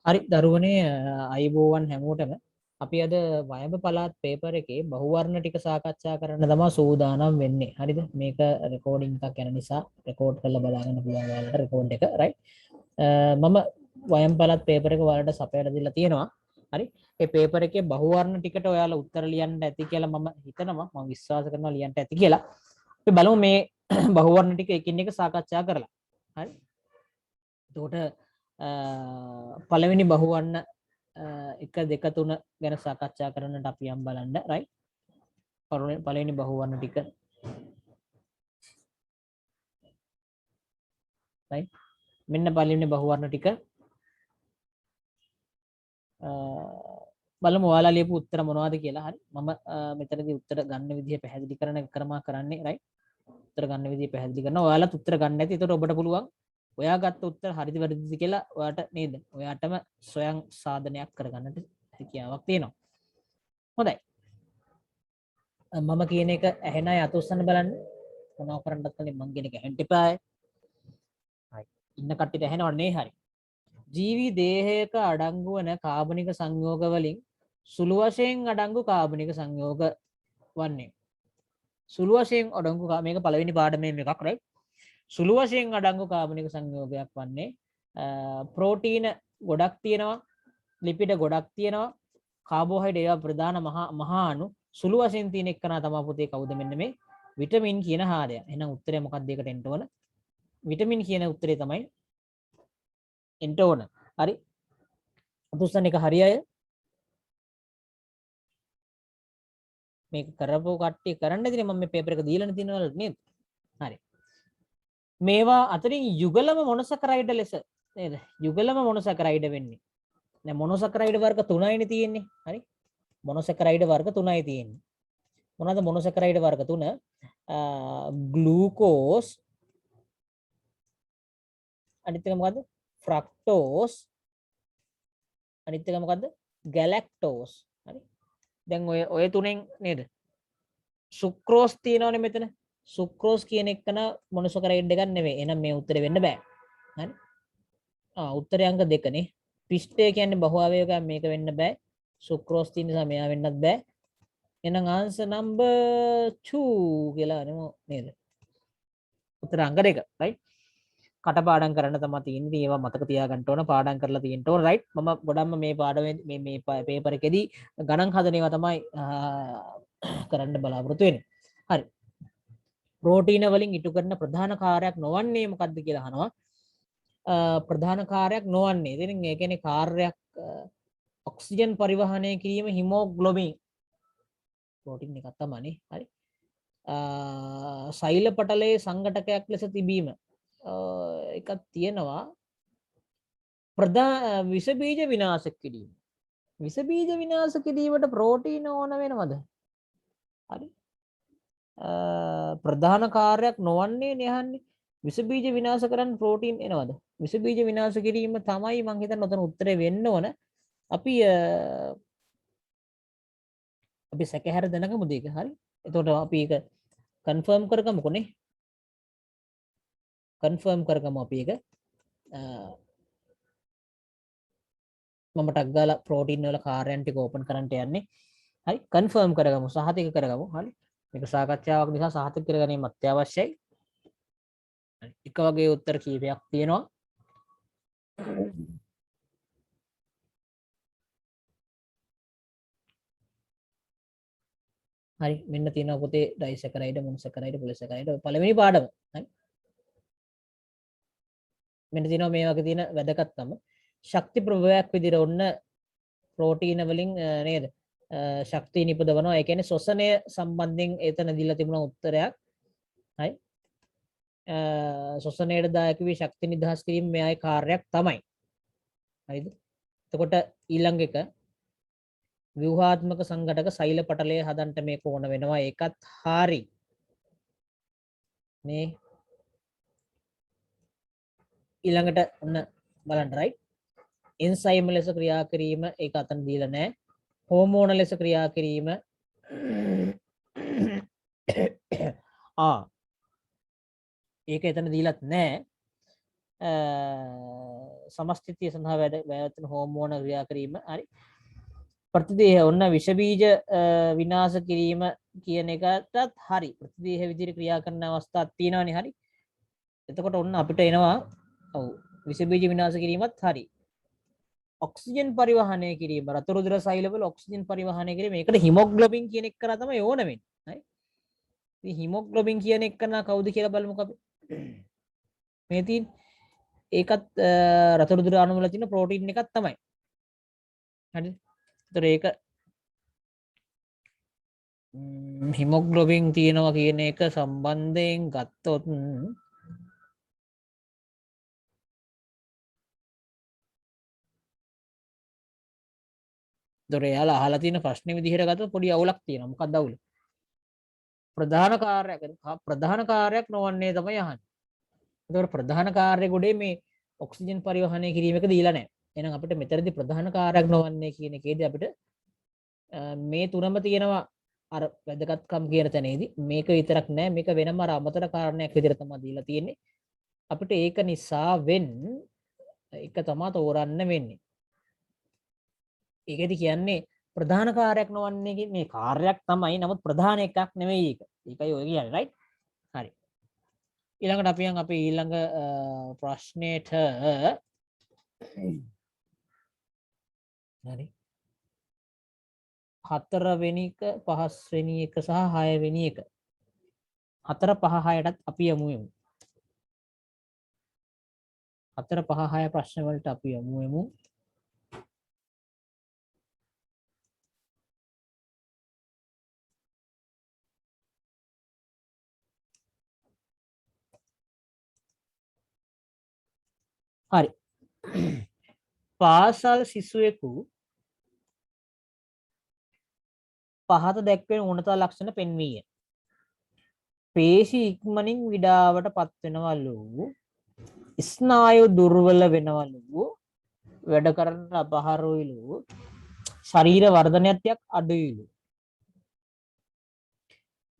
හරි දරුවනේ අයිබෝවන් හැමෝටම අපි අද වයඹ පළාත් පේපර් එකේ බහුවර්ණ ටික සාකච්ඡා කරන්න තමයි සූදානම් වෙන්නේ. හරිද? මේක රෙකෝඩින් එකක් යන නිසා රෙකෝඩ් කරලා බලාගන්න පුළුවන් ඔයාලට රෙකෝඩ් එක. රයිට්. මම වයඹ පළාත් පේපර් එක ඔයාලට සපයලා දීලා තියෙනවා. හරි. ඒ පේපර් එකේ බහුවර්ණ ටිකට ඔයාලා උත්තර ලියන්න ඇති කියලා මම හිතනවා. මම විශ්වාස කරනවා ලියන්න ඇති කියලා. අපි බලමු මේ බහුවර්ණ ටික එකින් එක සාකච්ඡා කරලා. හරි. එතකොට පළවෙනි බහුවර්ණ 1 2 3 ගැන සාකච්ඡා කරන්නට අපි යම් බලන්න රයිට් පළවෙනි බහුවර්ණ ටික රයිට් මෙන්න පළවෙනි බහුවර්ණ ටික බලමු ඔයාලා ලියපු උත්තර මොනවද කියලා හරි මම මෙතනදී උත්තර ගන්න විදිහ පැහැදිලි කරන කරන්නේ රයිට් උත්තර ගන්න විදිහ පැහැදිලි කරනවා ඔයාලත් උත්තර ගන්න නැති ඒතකොට ඔබට පුළුවන් ඔයා ගත්ත උත්තර හරිද වැරදිද කියලා ඔයාට නේද ඔයාටම ස්වයං සාධනයක් කරගන්නට හැකියාවක් තියෙනවා හොඳයි මම කියන එක ඇහෙන අය අත උස්සන්න බලන්න මොනව කරන්නත් කලින් මං කියන එක ඇහෙන්න එපායි හරි ඉන්න කට්ටියට ඇහෙනවද නේ හරි ජීවි දේහයක අඩංගු වන කාබනික සංයෝග වලින් සුළු වශයෙන් අඩංගු කාබනික සංයෝග වන්නේ සුළු වශයෙන් අඩංගු මේක පළවෙනි පාඩමේ එකක් right සුළු වශයෙන් අඩංගු කාබනික සංයෝගයක් වන්නේ ප්‍රෝටීන ගොඩක් තියෙනවා ලිපිඩ ගොඩක් තියෙනවා කාබෝහයිඩ්‍රේට් ඒවා ප්‍රධාන මහා අණු සුළු වශයෙන් තියෙන එකනා තමයි පුතේ කවුද මෙන්න මේ විටමින් කියන හාරය එහෙනම් උත්තරය මොකක්ද ඒකට එන්න ඕන විටමින් කියන උත්තරේ තමයි එන්න ඕන හරි අතුස්සන එක හරි අය මේක කරපුව කට්ටිය කරන්න ඉතින් මම මේ පේපර් එක දීලානේ තියෙනවලු නේද හරි මේවා අතරින් යුගලම මොනොසැකරයිඩ් ලෙස නේද යුගලම මොනොසැකරයිඩ් වෙන්නේ දැන් මොනොසැකරයිඩ් වර්ග 3යිනේ තියෙන්නේ හරි මොනොසැකරයිඩ් වර්ග 3යි තියෙන්නේ මොනවාද මොනොසැකරයිඩ් වර්ග 3 ග්ලූකෝස් අනිත් එක මොකද්ද ෆ්‍රක්ටෝස් අනිත් එක මොකද්ද ගැලැක්ටෝස් හරි දැන් ඔය තුනෙන් නේද සුක්‍රෝස් තියෙනවනේ මෙතන සුක්‍රෝස් කියන එක න මොනොසැකරයිඩ් එකක් නෙවෙයි එහෙනම් මේ උත්තරේ වෙන්න බෑ හරි උත්තරය අංක 2 නේ පිෂ්ඨය කියන්නේ බහු අවයවයක් මේක වෙන්න බෑ සුක්‍රෝස් තියෙන නිසා මෙයා වෙන්නත් බෑ එහෙනම් ආන්සර් නම්බර් 2 කියලා නේද උත්තර අංක 2 right කටපාඩම් කරන්න තමයි තියෙන්නේ ඒවා මතක තියාගන්න ඕන පාඩම් කරලා තියෙන්න ඕන right මම ගොඩක්ම මේ පාඩමේ මේ පේපර් එකේදී ගණන් හදන ඒවා තමයි කරන්න බලාපොරොත්තු වෙන්නේ හරි ප්‍රෝටීන වලින් ඉටු කරන ප්‍රධාන කාර්යයක් නොවන්නේ මොකක්ද කියලා අහනවා ප්‍රධාන කාර්යයක් නොවන්නේ ඉතින් ඒ කියන්නේ කාර්යයක් ඔක්සිජන් පරිවහනය කිරීම හිමෝග්ලොබින් ප්‍රෝටීන් එකක් තමයි හරි සෛල පටලයේ සංඝටකයක් ලෙස තිබීම එකක් තියෙනවා විස බීජ විනාශ කිරීම විස බීජ විනාශ කිරීමට ප්‍රෝටීන ඕන වෙනවද හරි ප්‍රධාන කාර්යයක් නොවන්නේ නෑහන්නේ විස බීජ විනාශ කරන්න ප්‍රෝටීන් එනවද විස බීජ විනාශ කිරීම තමයි මං හිතන්නේ ඔතන උත්තරේ වෙන්න ඕන අපි සැකහැර දැනගමුද ඒක හරි එතකොට අපි ඒක කන්ෆර්ම් කරගමුකෝනේ කන්ෆර්ම් කරගමු අපි ඒක මම ටක් ගාලා ප්‍රෝටීන් වල කාර්යයන් ටික ඕපන් කරන්න යන්නේ හරි කන්ෆර්ම් කරගමු සහතික කරගමු හරි මේක සාකච්ඡාවක් නිසා සහතික කරගැනීම අත්‍යවශ්‍යයි එක වගේ උත්තර කීපයක් තියෙනවා හරි මෙන්න තියෙනවා පොතේ ඩයිසැකරයිඩ් මොනොසැකරයිඩ් පොලිසැකරයිඩ් පළවෙනි පාඩම හරි මෙන්න තියෙනවා මේ වගේ තියෙන වැදගත්කම ශක්ති ප්‍රභවයක් විදිහට ඔන්න ප්‍රෝටීන වලින් නේද ශක්තිය නිපදවනවා ඒ කියන්නේ ශ්වසනය සම්බන්ධයෙන් එතන දීලා තිබුණ උත්තරයක් හරි ශ්වසනයට දායක වී ශක්ති නිදහස් කිරීම මෙයාගේ කාර්යයක් තමයි හරිද එතකොට ඊළඟ එක ව්‍යුහාත්මක සංඝටක සෛල පටලය හදන්න මේක ඕන වෙනවා ඒකත් හරි මේ ඊළඟට ඔන්න බලන්න රයිට් එන්සයිම් ලෙස ක්‍රියා කිරීම ඒක අතන දීලා නැහැ හෝමෝන ලෙස ක්‍රියා කිරීම ඒක එතන දීලත් නැහැ සමස්ථිතිය සඳහා වැයවන හෝමෝන ක්‍රියා කිරීම හරි ප්‍රතිදේහ ඔන්න විෂ බීජ විනාශ කිරීම කියන එකටත් හරි ප්‍රතිදේහ විදිහට ක්‍රියා කරන අවස්ථාවක් තියෙනවානේ හරි එතකොට ඔන්න අපිට එනවා ඔව් විෂ බීජ විනාශ කිරීමත් හරි ඔක්සිජන් පරිවහනය කිරීම රතු රුධිර සෛලවල ඔක්සිජන් පරිවහනය කිරීම මේකට හිමොග්ලොබින් කියන එක කරා තමයි ඕන වෙන්නේ හරි ඉතින් හිමොග්ලොබින් කියන එක කරනා කවුද කියලා බලමුකෝ අපි මේ තියෙන ඒකත් රතු රුධිර අණු වල තියෙන ප්‍රෝටීන් එකක් තමයි හරිද ඒතර ඒක හිමොග්ලොබින් තියෙනවා කියන එක සම්බන්ධයෙන් ගත්තොත් දොර එයාලා අහලා තියෙන ප්‍රශ්නේ විදිහට ගත්තොත් පොඩි අවුලක් තියෙනවා මොකක්ද අවුල ප්‍රධාන කාර්යයක් නොවන්නේ තමයි අහන්නේ ඒතකොට ප්‍රධාන කාර්ය ගොඩේ මේ ඔක්සිජන් පරිවහනය කිරීම එක දීලා නැහැ එහෙනම් අපිට මෙතනදී ප්‍රධාන කාර්යයක් නොවන්නේ කියන එකේදී අපිට මේ තුනම තියෙනවා අර වැදගත්කම් කියන තැනේදී මේක විතරක් නෑ මේක වෙනම අර අමතර කාරණයක් විදිහට තමයි දීලා තියෙන්නේ අපිට ඒක නිසා එක තමයි තෝරන්න වෙන්නේ ඒකෙදි කියන්නේ ප්‍රධාන කාර්යයක් නොවන්නේ මේ කාර්යයක් තමයි නමුත් ප්‍රධාන එකක් නෙවෙයි ඒක ඒකයි ඔය කියන්නේ රයිට් හරි ඊළඟට අපි යන් අපේ ඊළඟ ප්‍රශ්නෙට හරි 4 වෙනි එක 5 වෙනි එක සහ 6 වෙනි එක 4 5 6ටත් අපි යමු 4 5 6 ප්‍රශ්න වලට අපි යමු හරි පාසල් සිසුවෙකු පහත දැක්වෙන උණතා ලක්ෂණ පෙන්වීය. පේශි ඉක්මනින් විඩාවට පත්වෙනවලු ස්නායු දුර්වල වෙනවලු වැඩ කරන්න අපහරුයිලු ශරීර වර්ධනයක් අඩුයිලු.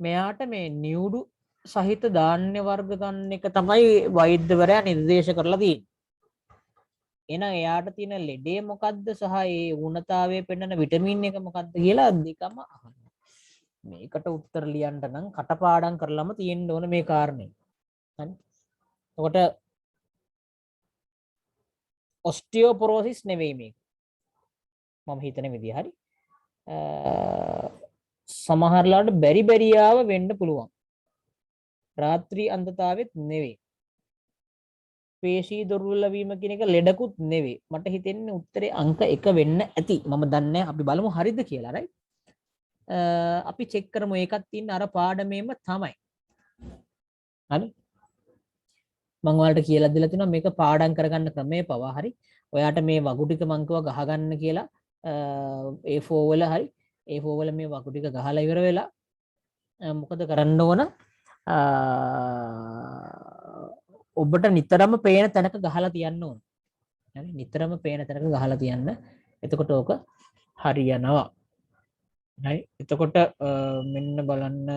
මෙයාට මේ නිවුඩු සහිත ධාන්‍ය වර්ග ගන්න එක තමයි වෛද්‍යවරයා නිර්දේශ කරලා තියෙන්නේ. එහෙනම් එයාට තියෙන ලෙඩේ මොකද්ද සහ ඒ වුණතාවයේ පෙන්වන විටමින් එක මොකද්ද කියලා දෙකම අහන්න. මේකට උත්තර ලියන්න නම් කටපාඩම් කරලම තියෙන්න ඕන මේ කාරණේ. හරි. එතකොට ඔස්ටියෝපොරෝසිස් නෙවෙයි මේක. මම හිතන විදිහ හරි. සමහරලාට බැරිබැරියාව වෙන්න පුළුවන්. රාත්‍රී අන්ධතාවෙත් නෙවෙයි. පේශී දුර්වල වීම කියන එක ලෙඩකුත් නෙවෙයි. මට හිතෙන්නේ උත්තරේ අංක 1 වෙන්න ඇති. මම දන්නේ නැහැ. අපි බලමු හරිද කියලා. right? අපි චෙක් කරමු ඒකත් තියෙන අර පාඩමේම තමයි. හරි? මම ඔයාලට කියලා දෙලා තිනවා මේක පාඩම් කරගන්න ක්‍රමය පවා හරි. ඔයාට මේ වගු ටික මං කිව්වා ගහගන්න කියලා A4 වල හරි. A4 වල මේ වගු ටික ගහලා ඉවර වෙලා මොකද කරන්න ඕන? ඔබට නිතරම පේන තැනක ගහලා තියන්න ඕන. හරි නිතරම පේන තැනක ගහලා තියන්න. එතකොට ඕක හරියනවා. හරි එතකොට මෙන්න බලන්න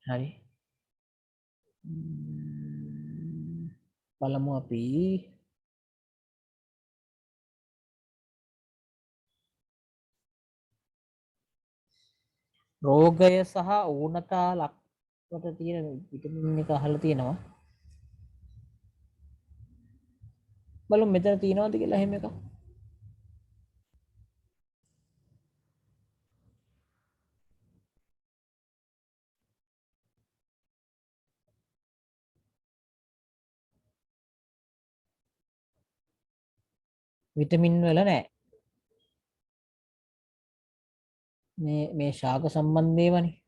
හරි බලමු අපි රෝගය සහ ඌනතා ලක්වට තියෙන විටමින් එක අහලා තියෙනවා බලමු මෙතන තියෙනවද කියලා එහෙම එකක් විටමින් වල නැහැ මේ ශාක සම්බන්ධ ඒවානේ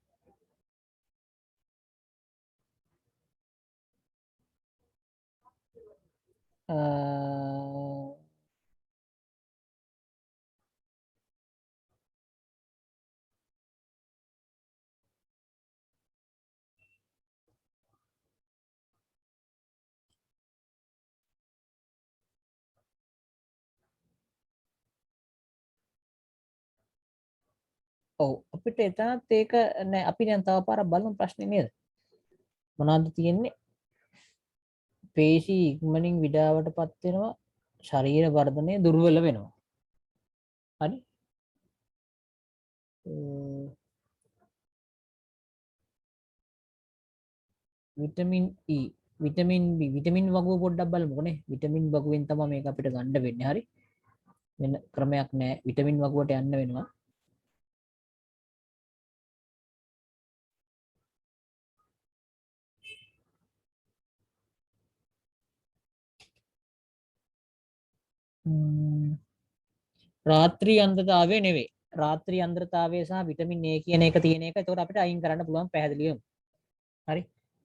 ඔව් අපිට එතනත් ඒක නෑ අපි දැන් තව පාරක් බලමු ප්‍රශ්නේ නේද මොනවද තියෙන්නේ පේශී ඉක්මනින් විඩාවටපත් වෙනවා ශරීර වර්ධනය දුර්වල වෙනවා හරි vitamin E vitamin B vitamin වගුව පොඩ්ඩක් බලමුකනේ විටමින් වගුවෙන් තමයි මේක අපිට ගන්න වෙන්නේ හරි වෙන ක්‍රමයක් නෑ විටමින් වගුවට යන්න වෙනවා රාත්‍රී අන්ධතාවය නෙවෙයි රාත්‍රී අන්ධතාවය සහ විටමින් A කියන එක තියෙන එක ඒකට අපිට අයින් කරන්න පුළුවන් පැහැදිලිවම හරි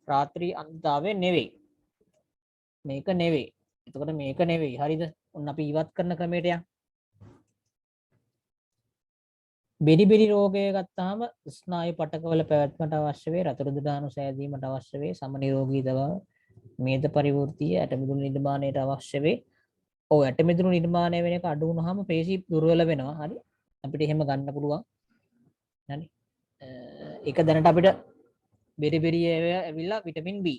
රාත්‍රී අන්ධතාවය නෙවෙයි මේක නෙවෙයි එතකොට මේක නෙවෙයි හරිද ඔන්න අපි ඉවත් කරන ක්‍රමයට යන්න බෙරි රෝගය ගත්තාම ස්නායු පටකවල පැවැත්මට අවශ්‍ය වේ රතුරු දානු සෑදීමට අවශ්‍ය වේ සම නිරෝගී බව මේද පරිවෘත්තිය ඇටමිදුළු නිර්මාණයට අවශ්‍ය වේ ඔව් ඇටමිදුළු නිර්මාණය වෙන එක අඩු වුණාම පේශි දුර්වල වෙනවා හරි අපිට එහෙම ගන්න පුළුවන් හරි ඒක දැනට අපිට බෙරි ඇවිල්ලා විටමින් B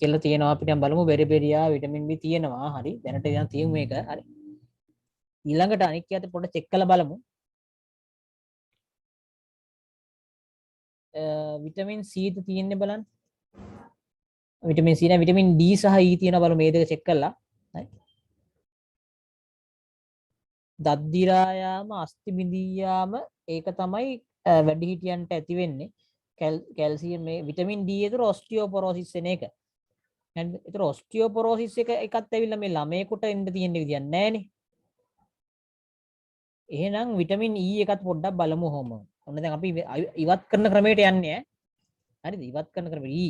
කියලා තියෙනවා අපිට බලමු බෙරියා විටමින් B තියෙනවා හරි දැනට ඉතින් තියෙමු මේක හරි ඊළඟට අනික් යත පොඩ චෙක් කරලා බලමු විටමින් C ද තියෙන්නේ බලන්න විටමින් C නෑ විටමින් D සහ E තියෙනවා බලමු මේ දෙක චෙක් කරලා හරි දත් දිරා යාම අස්ථි බිඳී යාම ඒක තමයි වැඩිහිටියන්ට ඇති වෙන්නේ කැල්සියම් මේ විටමින් D ඒතර ඔස්ටියෝපොරොසිස් එන එක හරිද ඒතර ඔස්ටියෝපොරොසිස් එක එකත් ඇවිල්ලා මේ ළමයෙකුට එන්න තියෙන විදියක් නෑනේ එහෙනම් විටමින් E එකත් පොඩ්ඩක් බලමු ඔහොම ඔන්න දැන් අපි ඉවත් කරන ක්‍රමයට යන්නේ හරිද ඉවත් කරන ක්‍රමය E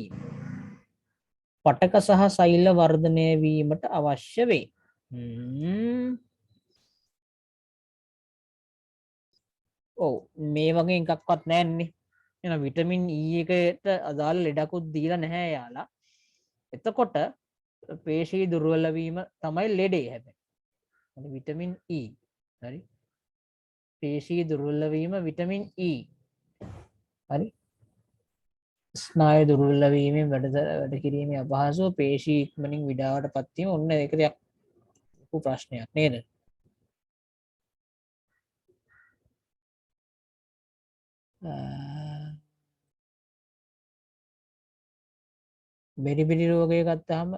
පටක සහ සෛල වර්ධනය වීමට අවශ්‍ය වේ ඔව් මේ වගේ එකක්වත් නැන්නේ එහෙනම් විටමින් E එකට අදාළ ලෙඩකුත් දීලා නැහැ යාලා එතකොට පේශී දුර්වල වීම තමයි ලෙඩේ හැබැයි විටමින් E හරි පේශී දුර්වල වීම විටමින් E හරි ස්නායු දුර්වල වීමෙන් වැඩ කිරීමේ අපහසුව පේශී ඉක්මනින් විඩාවට පත් වීම ඔන්න ඒක දෙයක් ලොකු ප්‍රශ්නයක් නේද බෙරි රෝගය ගත්තාම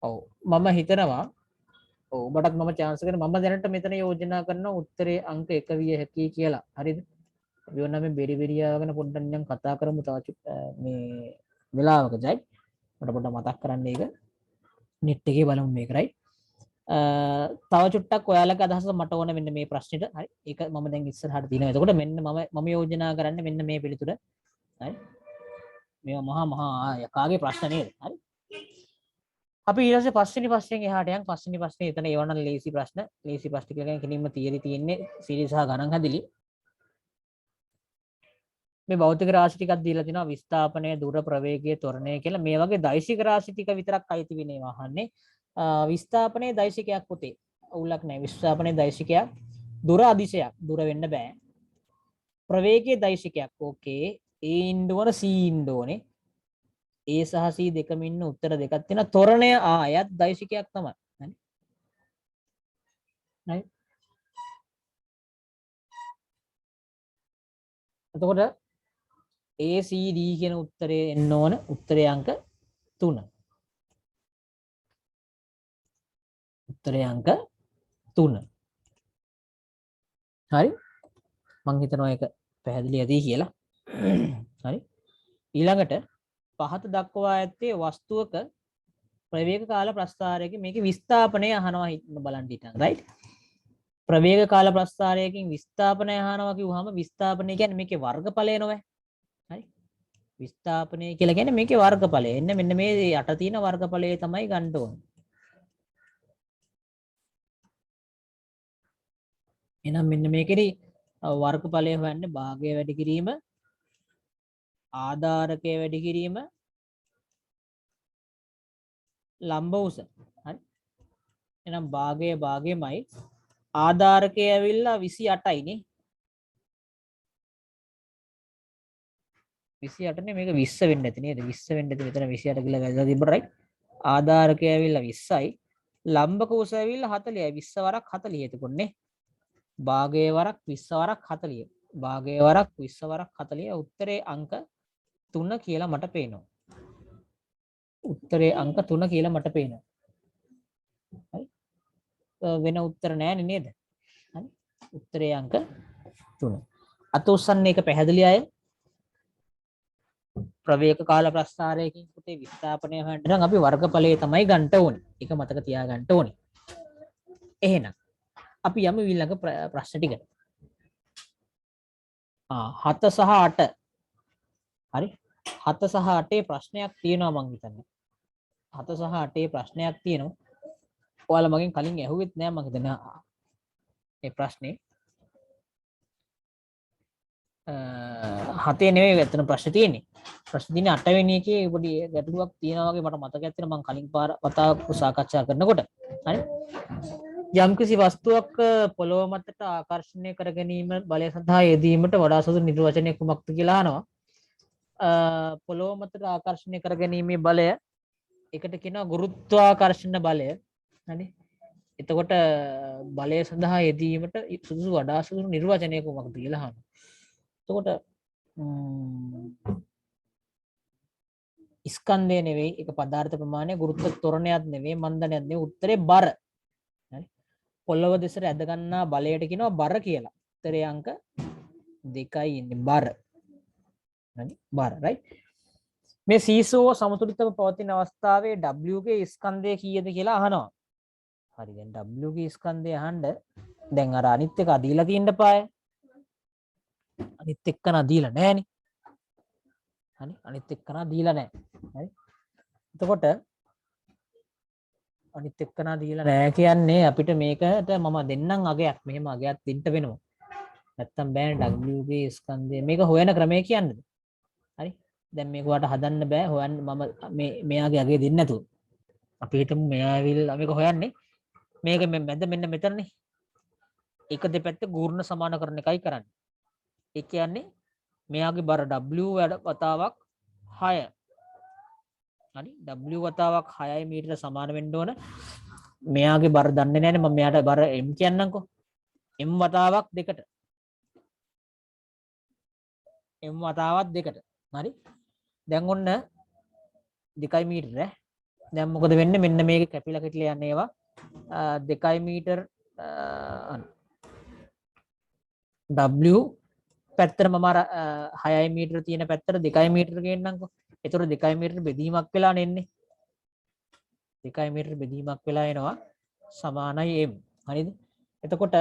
ඔව් මම හිතනවා ඔව් ඔබටත් මම chance එකකට මම දැනට මෙතන යෝජනා කරනවා උත්තරේ අංක 1 විය හැකියි කියලා හරිද අපි ඕන මේ බෙරියා ගැන පොඩ්ඩක් නිකන් කතා කරමු තව මේ වෙලාවකදයි මට පොඩ්ඩක් මතක් කරන්න ඒක net එකේ බලමු මේක right තව චුට්ටක් ඔයාලගේ අදහස මට ඕන මෙන්න මේ ප්‍රශ්නෙට හරි ඒක මම දැන් ඉස්සරහට දිනවා එතකොට මෙන්න මම යෝජනා කරන්නේ මෙන්න මේ පිළිතුර හරි මේවා මහා යකාගේ ප්‍රශ්න නේද හරි අපි ඊළඟට පස්වෙනි ප්‍රශ්නෙන් එහාට යන් පස්වෙනි ප්‍රශ්නේ එතන ඒවනම් ලේසි ප්‍රශ්න කියලා කියන්නේ කෙනින්ම තියරි තියෙන්නේ සීරීස් සහ ගණන් හැදිලි මේ භෞතික රාශි ටිකක් දීලා තිනවා විස්ථාපනය දුර ප්‍රවේගය ත්වරණය කියලා මේ වගේ දෛශික රාශි ටික විතරක් අයිති වෙනවා අහන්නේ විස්ථාපනයේ දෛශිකයක් පුතේ අවුලක් නැහැ විස්ථාපනයේ දෛශිකයක් දුර අදිශයක් දුර වෙන්න බෑ ප්‍රවේගයේ දෛශිකයක් ඕකේ A ඉන්න ඕන C ඉන්න ඕනේ A සහ C දෙකම ඉන්න උත්තර දෙකක් තියෙනවා ත්වරණය ආයත් දෛශිකයක් තමයි හරි right එතකොට ACD කියන උත්තරේ එන්න ඕන උත්තරේ අංක 3 උත්තරේ අංක 3 හරි මං හිතනවා ඒක පැහැදිලි ඇති කියලා හරි ඊළඟට පහත දක්වා ඇත්තේ වස්තුවක ප්‍රවේග කාල ප්‍රස්ථාරයකින් මේකේ විස්ථාපනය අහනවා බලන්න හිටන් right ප්‍රවේග කාල ප්‍රස්ථාරයකින් විස්ථාපනය අහනවා කිව්වහම විස්ථාපනය කියන්නේ මේකේ වර්ගඵලය නෝවේ හරි විස්ථාපනය කියලා කියන්නේ මේකේ වර්ගඵලය එන්න මෙන්න මේ යට තියෙන වර්ගඵලය තමයි ගන්න ඕනේ එහෙනම් මෙන්න මේකෙදි වර්ගඵලය හොයන්නේ භාගය වැඩි කිරීම ආධාරකය වැඩි කිරීම ලම්බ උස හරි එහෙනම් භාගයමයි ආධාරකය ඇවිල්ලා 28යි නේ. 28 නේ මේක 20 වෙන්න ඇති නේද? 20 වෙන්න ඇති මෙතන 28 කියලා වැදලා තිබ්බා right. ආධාරකය ඇවිල්ලා 20යි. ලම්බක උස ඇවිල්ලා 40යි. 20 වරක් 40 එතකොට නේ. භාගයේ වරක් 20 වරක් 40. භාගයේ වරක් 20 වරක් 40. උත්තරේ අංක 3 කියලා මට පේනවා. උත්තරේ අංක 3 කියලා මට පේනවා. හරි. වෙන උත්තර නෑනේ නේද? හරි. උත්තරේ අංක 3. අත උස්සන්නේ එක පැහැදිලි අය. ප්‍රවේක කාල ප්‍රස්ථාරයකින් පුතේ විස්ථාපනය හොයන්න නම් අපි වර්ගඵලය තමයි ගන්න ඕනේ. ඒක මතක තියාගන්න ඕනේ. එහෙනම් අපි යමු ඊළඟ ප්‍රශ්න ටිකට. 7 සහ 8. හරි. 7 සහ 8 ප්‍රශ්නයක් තියෙනවා මං හිතන්නේ. 7 සහ 8 ප්‍රශ්නයක් තියෙනවා. ඔයාලා මගෙන් කලින් ඇහුවෙත් නෑ මං හිතන්නේ. මේ ප්‍රශ්නේ 7 නෙවෙයි එතන ප්‍රශ්න තියෙන්නේ. ප්‍රශ්න තියෙන්නේ 8 වෙනි එකේ පොඩි ගැටලුවක් තියෙනවා වගේ මට මතකයක් තියෙනවා මං කලින් පාර වතාවක් සාකච්ඡා කරනකොට. හරි. යම්කිසි වස්තුවක් පොළොව මතට ආකර්ෂණය කර ගැනීම බලය සඳහා යෙදීමට වඩා සුදුසු නිර්වචනය කුමක්ද කියලා අහනවා. පොළොව මතට ආකර්ෂණය කර ගැනීමේ බලය එකට කියනවා ගුරුත්වාකර්ෂණ බලය. හරි. එතකොට බලය සඳහා යෙදීමට සුදුසු වඩා සුදුසු නිර්වචනය කුමක්ද කියලා අහනවා. එතකොට ස්කන්ධය නෙවෙයි ඒක පදාර්ථ ප්‍රමාණය ගුරුත්ව ත්වරණයක් නෙවෙයි මන්දනයක් නෙවෙයි උත්තරේ බර. හරි. පොළොව දෙසට ඇද ගන්නා බලයට කියනවා බර කියලා. උත්තරේ අංක 2යි ඉන්නේ බර. හරි බර right. මේ සීසෝ සමතුලිතව පවතින අවස්ථාවේ W ගේ ස්කන්ධය කීයද කියලා අහනවා. හරි දැන් W ගේ ස්කන්ධය අහන්න දැන් අර අනිත් එක දීලා තියෙන්න පාය. අනිත් එක්කන දීලා නැහැනේ. හරි අනිත් එක්කන දීලා නැහැ. හරි. එතකොට අනිත් එක්කන දීලා නැහැ කියන්නේ අපිට මේකට මම දෙන්නම් අගයක්. මෙහෙම අගයක් දෙන්න වෙනවා. නැත්තම් බෑනේ W ගේ ස්කන්ධය මේක හොයන ක්‍රමය කියන්නද? හරි. දැන් මේක ඔයාලට හදන්න බෑ. හොයන්න මම මෙයාගේ අගේ දෙන්නේ නැතුව. අපි හිතමු මෙයා ඇවිල්ලා මේක හොයන්නේ. මේක මැද මෙන්න මෙතනනේ. එක දෙපැත්ත ගූර්ණ සමාන කරන එකයි කරන්නේ. ඒ කියන්නේ මෙයාගේ බර W වැඩ වතාවක් 6. හරි W වතාවක් 6යි මීටර සමාන වෙන්න ඕන. මෙයාගේ බර දන්නේ නැහැනේ මම මෙයාට බර M කියන්නම්කෝ. M වතාවක් 2ට. M වතාවක් 2ට. හරි. දැන් ඔන්න 2 මීටර ඈ. දැන් මොකද වෙන්නේ මෙන්න මේක කැපිලා කෙටිලා යන්නේ ඒවා 2 මීටර W පැත්තට මම අර 6 මීටර තියෙන පැත්තට 2 මීටර ගේන්නම්කෝ. ඒතර 2 මීටර බෙදීමක් වෙලා නෙන්නේ. 2 මීටර බෙදීමක් වෙලා එනවා සමානයි m. හරිද? එතකොට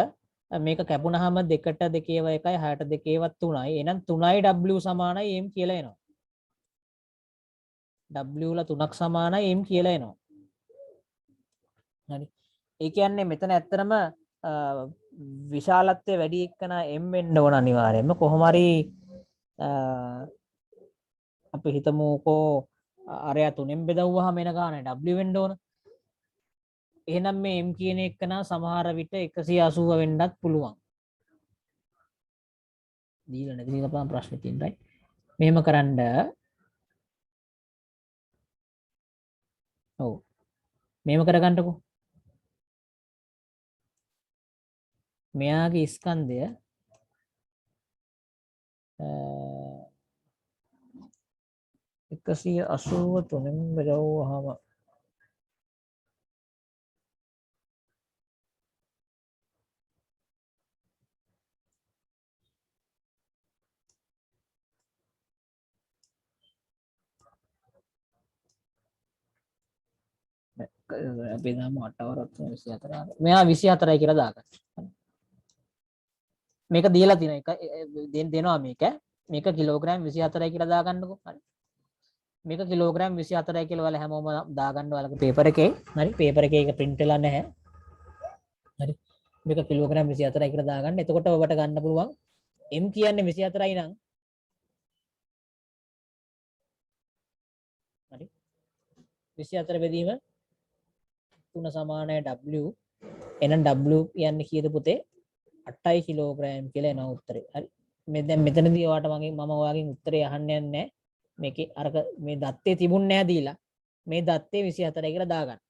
මේක කැපුණාම 2ට 2 1යි 6ට 2 3යි. එහෙනම් 3යි W සමානයි m කියලා එනවා. W ල 3ක් සමානයි m කියලා එනවා. හරි. ඒ කියන්නේ මෙතන ඇත්තටම විශාලත්වය වැඩි එක්කන m වෙන්න ඕන අනිවාර්යයෙන්ම කොහොම හරි අපි හිතමුකෝ අරයා 3ෙන් බෙදවුවාම එන ගාන w වෙන්න ඕන. එහෙනම් මේ m කියන එක නම් සමහර විට 180 වෙන්නත් පුළුවන්. දීලා නැති එක තමයි ප්‍රශ්නේ තියෙන්නේ. මෙහෙම කරන්න. ඔව්. මෙහෙම කරගන්නකෝ. මෙයාගේ ස්කන්ධය 183න් බෙදවුවාම අපි දාම 8 වරක් 24. මෙයා 24යි කියලා දාගන්න. මේක දීලා තියෙන එක දෙනවා මේක. මේක කිලෝග්‍රෑම් 24යි කියලා දාගන්නකෝ. හරි. මේක කිලෝග්‍රෑම් 24යි කියලා ඔයාලා හැමෝම දාගන්න ඔයාලගේ පේපර් එකේ. හරි. පේපර් එකේ ඒක print වෙලා නැහැ. හරි. මේක කිලෝග්‍රෑම් 24යි කියලා දාගන්න. එතකොට ඔබට ගන්න පුළුවන් m කියන්නේ 24යි නම් හරි 24 බෙදීම 3 සමානයි W. එහෙනම් W කියන්නේ කීයද පුතේ? 8 කිලෝග්‍රෑම් කියලා එනවා උත්තරේ. හරි. මේ දැන් මෙතනදී ඔයාලට මම ඔයාගෙන් උත්තරේ අහන්න යන්නේ නැහැ. මේකේ අරක මේ දත්තේ තිබුණ නැහැ දීලා. මේ දත්තේ 24යි කියලා දාගන්න.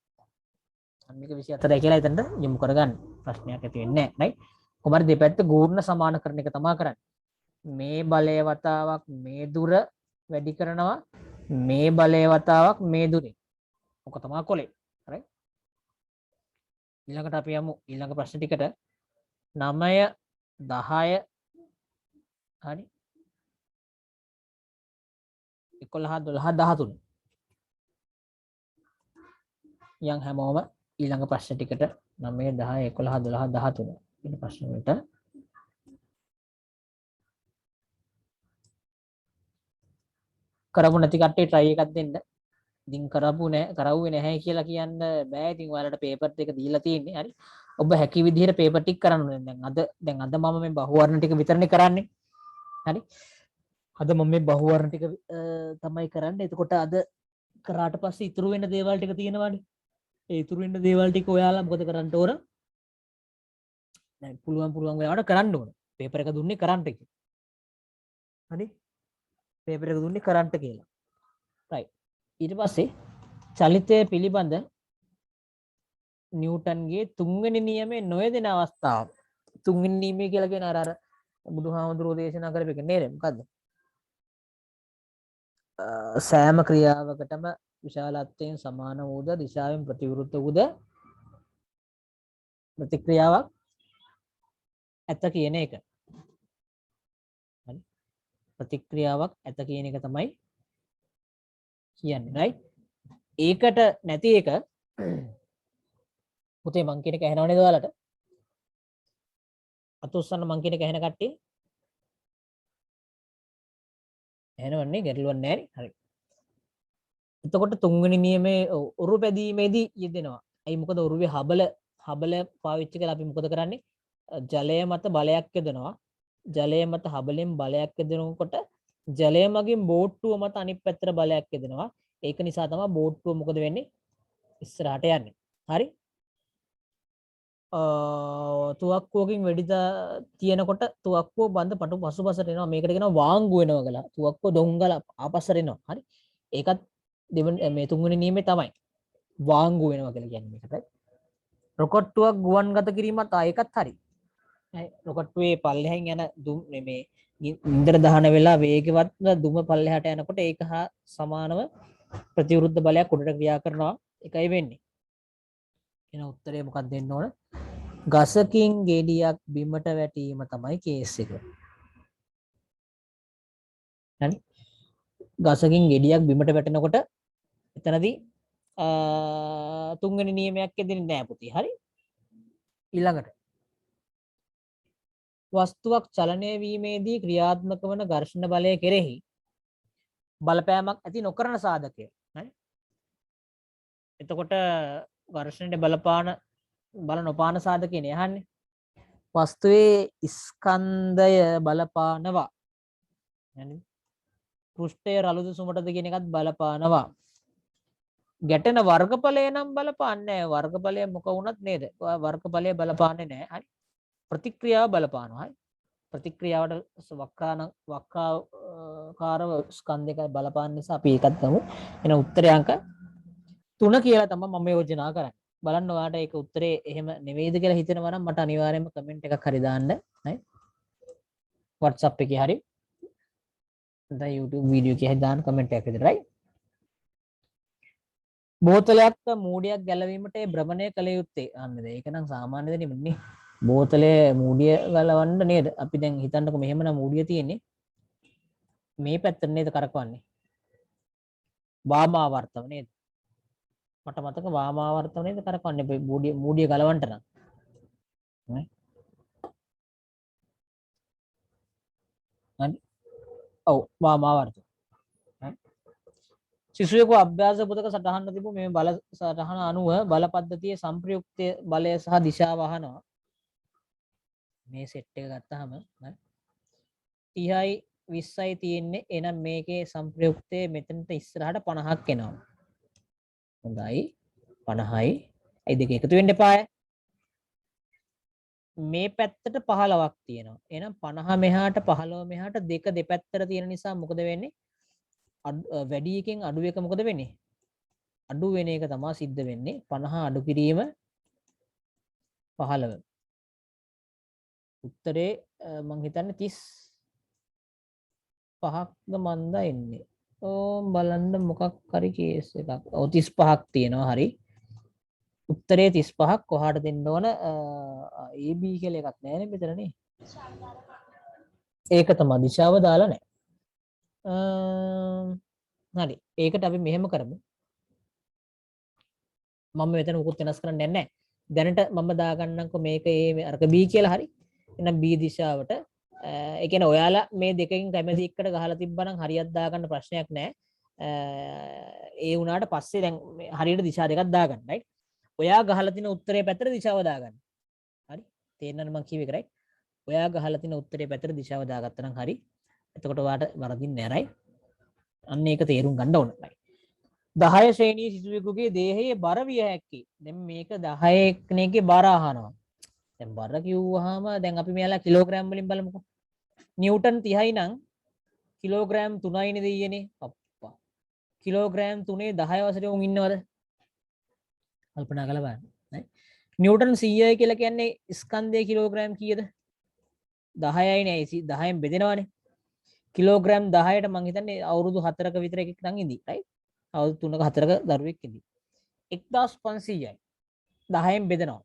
අන්න මේක 24යි කියලා එතනට යොමු කරගන්න. ප්‍රශ්නයක් ඇති වෙන්නේ නැහැ. right? කොහමද දෙපැත්ත ගූර්ණ සමාන කරන එක තමයි කරන්නේ. මේ බලය වතාවක් මේ දුර වැඩි කරනවා. මේ බලය වතාවක් මේ දුරේ. ඔක තමයි කොලේ. right? ඊළඟට අපි යමු ඊළඟ ප්‍රශ්න ටිකට 9 10 හරි 11 12 13 යම් හැමෝම ඊළඟ ප්‍රශ්න ටිකට 9 10 11 12 13 කියන ප්‍රශ්න වලට කරපු නැති කට්ටිය try එකක් දෙන්න. ඉතින් කරවුවේ නැහැ කියලා කියන්න බෑ. ඉතින් ඔයාලට පේපර් එක දීලා තියෙන්නේ. හරි. ඔබ හැකි විදිහට පේපර් ටික කරන්න ඕනේ. දැන් අද මම මේ බහුවර්ණ ටික විතරනේ කරන්නේ. හරි. අද මම මේ බහුවර්ණ ටික තමයි කරන්නේ. එතකොට අද කරාට පස්සේ ඉතුරු වෙන දේවල් ටික තියෙනවානේ. ඒ ඉතුරු වෙන දේවල් ටික ඔයාලා මොකද කරන්න ඕන? දැන් පුළුවන් වෙලාවට කරන්න ඕන. පේපර් එක දුන්නේ කරන්ට් එක. හරි. පේපර් එක දුන්නේ කරන්ට් කියලා. right. ඊට පස්සේ චලිතය පිළිබඳ නිව්ටන්ගේ තුන්වෙනි නියමයේ නොයෙදෙන අවස්ථාව. තුන්වෙනි නියමය කියලා කියන අර බුදුහාමුදුරෝ දේශනා කරපු එක නේද? මොකද්ද? සෑම ක්‍රියාවකටම විශාලත්වයෙන් සමාන වූද දිශාවෙන් ප්‍රතිවිරුද්ධ වූද ප්‍රතික්‍රියාවක් ඇත කියන එක. හරි. ප්‍රතික්‍රියාවක් ඇත කියන එක තමයි කියන්නේ. right? ඒකට නැති එක පුතේ මං කියන එක ඇහෙනව නේද ඔයාලට? අතුස්සන්න මං කියන එක ඇහෙන කට්ටිය? ඇහෙනවන්නේ ගැටලුවක් නැහැ නේ. හරි. එතකොට තුන්වෙනි නියමයේ උරු පැදීමේදී යෙදෙනවා. ඇයි මොකද උරුවේ හබල පාවිච්චි කරලා අපි මොකද කරන්නේ? ජලය මත බලයක් යොදනවා. ජලය මත හබලෙන් බලයක් යොදනකොට ජලය මගින් බෝට්ටුව මත අනිත් පැත්තට බලයක් යොදනවා. ඒක නිසා තමයි බෝට්ටුව මොකද වෙන්නේ? ඉස්සරහට යන්නේ. හරි? තුවක්කුවකින් වෙඩිදා තියෙනකොට තුවක්කුව බඳ පටු පසුපසට එනවා. මේකට කියනවා වාංගු වෙනවා කියලා. තුවක්කුව දොංගල ආපස්සට එනවා. හරි? ඒකත් මේ තුන්වෙනි නියමේ තමයි. වාංගු වෙනවා කියලා කියන්නේ මේකට. රොකට්ටුවක් ගුවන්ගත කිරීමත් ඒකත් හරි. රොකට්ටුවේ පල්ලෙහෙන් යන දුම් මේ ඉන්දර දහන වෙලා වේගවත් දුම පල්ලෙහාට යනකොට ඒක හා සමානව ප්‍රතිවිරුද්ධ බලයක් උඩට ක්‍රියා කරනවා. ඒකයි වෙන්නේ. එන උත්තරේ මොකක්ද දෙන්න ඕන? ගසකින් ගෙඩියක් බිමට වැටීම තමයි කේස් එක. හරි? ගසකින් ගෙඩියක් බිමට වැටෙනකොට එතනදී තුන්වෙනි නියමයක් දෙන්නේ නැහැ පුතේ. හරි? ඊළඟට වස්තුවක් චලනය වීමේදී ක්‍රියාත්මක වන ඝර්ෂණ බලය කෙරෙහි බලපෑමක් ඇති නොකරන සාධකය. හරි? එතකොට ඝර්ෂණයට බල නොපාන සාධකයනේ අහන්නේ. වස්තුවේ ස්කන්ධය බලපානවා. හරි? පෘෂ්ඨය රළුද සුමටද කියන එකත් බලපානවා. ගැටෙන වර්ගඵලය නම් බලපාන්නේ නැහැ. වර්ගඵලය මොක වුණත් නේද? වර්ගඵලය බලපාන්නේ නැහැ. හරි? ප්‍රතික්‍රියාව බලපානවා. හරි? ප්‍රතික්‍රියාවට වක්‍රාකාරව ස්කන්ධයක බලපාන නිසා අපි ඒකත් ගමු. එන උත්තරය අංක 3 කියලා තමයි මම යෝජනා කරන්නේ. බලන්න ඔයාලට ඒක උත්තරේ එහෙම නෙවෙයිද කියලා හිතෙනවා නම් මට අනිවාර්යයෙන්ම කමෙන්ට් එකක් හරි දාන්න. හරි? WhatsApp එකේ හරි නැත්නම් YouTube වීඩියෝ එකේ හරි දාන්න කමෙන්ට් එකක් විදිහට. right? බෝතලයක් මූඩියක් ගැලවීමට භ්‍රමණය කළ යුත්තේ. අන්නද ඒක නම් සාමාන්‍ය දෙයක් නෙමෙයි. බෝතලේ මූඩිය ගලවන්න නේද? අපි දැන් හිතන්නකො මෙහෙමනම් මූඩිය තියෙන්නේ. මේ පැත්තට නේද කරකවන්නේ? වාමාවර්තව නේද? මට මතක වාමාවර්තව නේද කරකවන්නේ මූඩිය ගලවන්න නම්. හරි? ඔව් වාමාවර්තව. සිසුවෙකු අභ්‍යාස පොතක සටහන් තිබු මේ බල සටහන අනුව බල පද්ධතියේ සංප්‍රයුක්ත බලය සහ දිශාව අහනවා. මේ සෙට් එක ගත්තාම 30යි 20යි තියෙන්නේ. එහෙනම් මේකේ සංප්‍රයුක්තයේ මෙතනට ඉස්සරහට 50ක් එනවා. හොඳයි 50යි ඒ දෙක එකතු වෙන්න එපාය. මේ පැත්තට 15ක් තියෙනවා. එහෙනම් 50 මෙහාට 15 මෙහාට දෙක දෙපැත්තට තියෙන නිසා මොකද වෙන්නේ? වැඩි එකෙන් අඩු එක මොකද වෙන්නේ? අඩු වෙන එක තමයි සිද්ධ වෙන්නේ. 50 අඩු කිරීම 15. උත්තරේ මං හිතන්නේ 35ක්ද මන්ද එන්නේ. බලන්න මොකක් හරි කේස් එකක්. 35ක් තියෙනවා. හරි. උත්තරේ 35ක් කොහාට දෙන්න ඕන? AB කියලා එකක් නැහැ නේ මෙතනනේ. ඒක තමයි දිශාව දාලා නැහැ. හරි. ඒකට අපි මෙහෙම කරමු. මම මෙතන උකුත් වෙනස් කරන්නේ නැහැ. දැනට මම දාගන්නම්කෝ මේක අරක B කියලා හරි. එහෙනම් B දිශාවට ඒ කියන්නේ ඔයාලා මේ දෙකකින් කැමති එකට ගහලා තිබ්බනම් හරියට දාගන්න ප්‍රශ්නයක් නැහැ. ඒ වුණාට පස්සේ දැන් හරියට දිශා දෙකක් දාගන්න. right? ඔයා ගහලා තියෙන උත්තරේ පැත්තට දිශාව දාගන්න. හරි? තේරෙනවද මම කියව එක right? ඔයා ගහලා තියෙන උත්තරේ පැත්තට දිශාව දාගත්තා නම් හරි. එතකොට ඔයාට වරදින්නේ නැහැ right? අන්න ඒක තේරුම් ගන්න ඕන. right? 10 ශ්‍රේණියේ සිසුවෙකුගේ දේහයේ බර විය හැක්කේ. දැන් මේක 10 කෙනෙක්ගේ බර අහනවා. දැන් බර කිව්වහම දැන් අපි මෙයාලා කිලෝග්‍රෑම් වලින් බලමුකෝ. නිව්ටන් 30යි නම් කිලෝග්‍රෑම් 3යිනේ දෙයියනේ. අප්පා. කිලෝග්‍රෑම් 3 10 වසරේ උන් ඉන්නවද? කල්පනා කරලා බලන්න. right? නිව්ටන් 100යි කියලා කියන්නේ ස්කන්ධයේ කිලෝග්‍රෑම් කීයද? 10යි නේ. 10න් බෙදෙනවානේ. කිලෝග්‍රෑම් 10ට මං හිතන්නේ අවුරුදු 4ක විතර එකෙක් නම් ඉඳි. right? අවුරුදු 3ක 4ක දරුවෙක් ඉඳි. 1500යි 10න් බෙදනවා.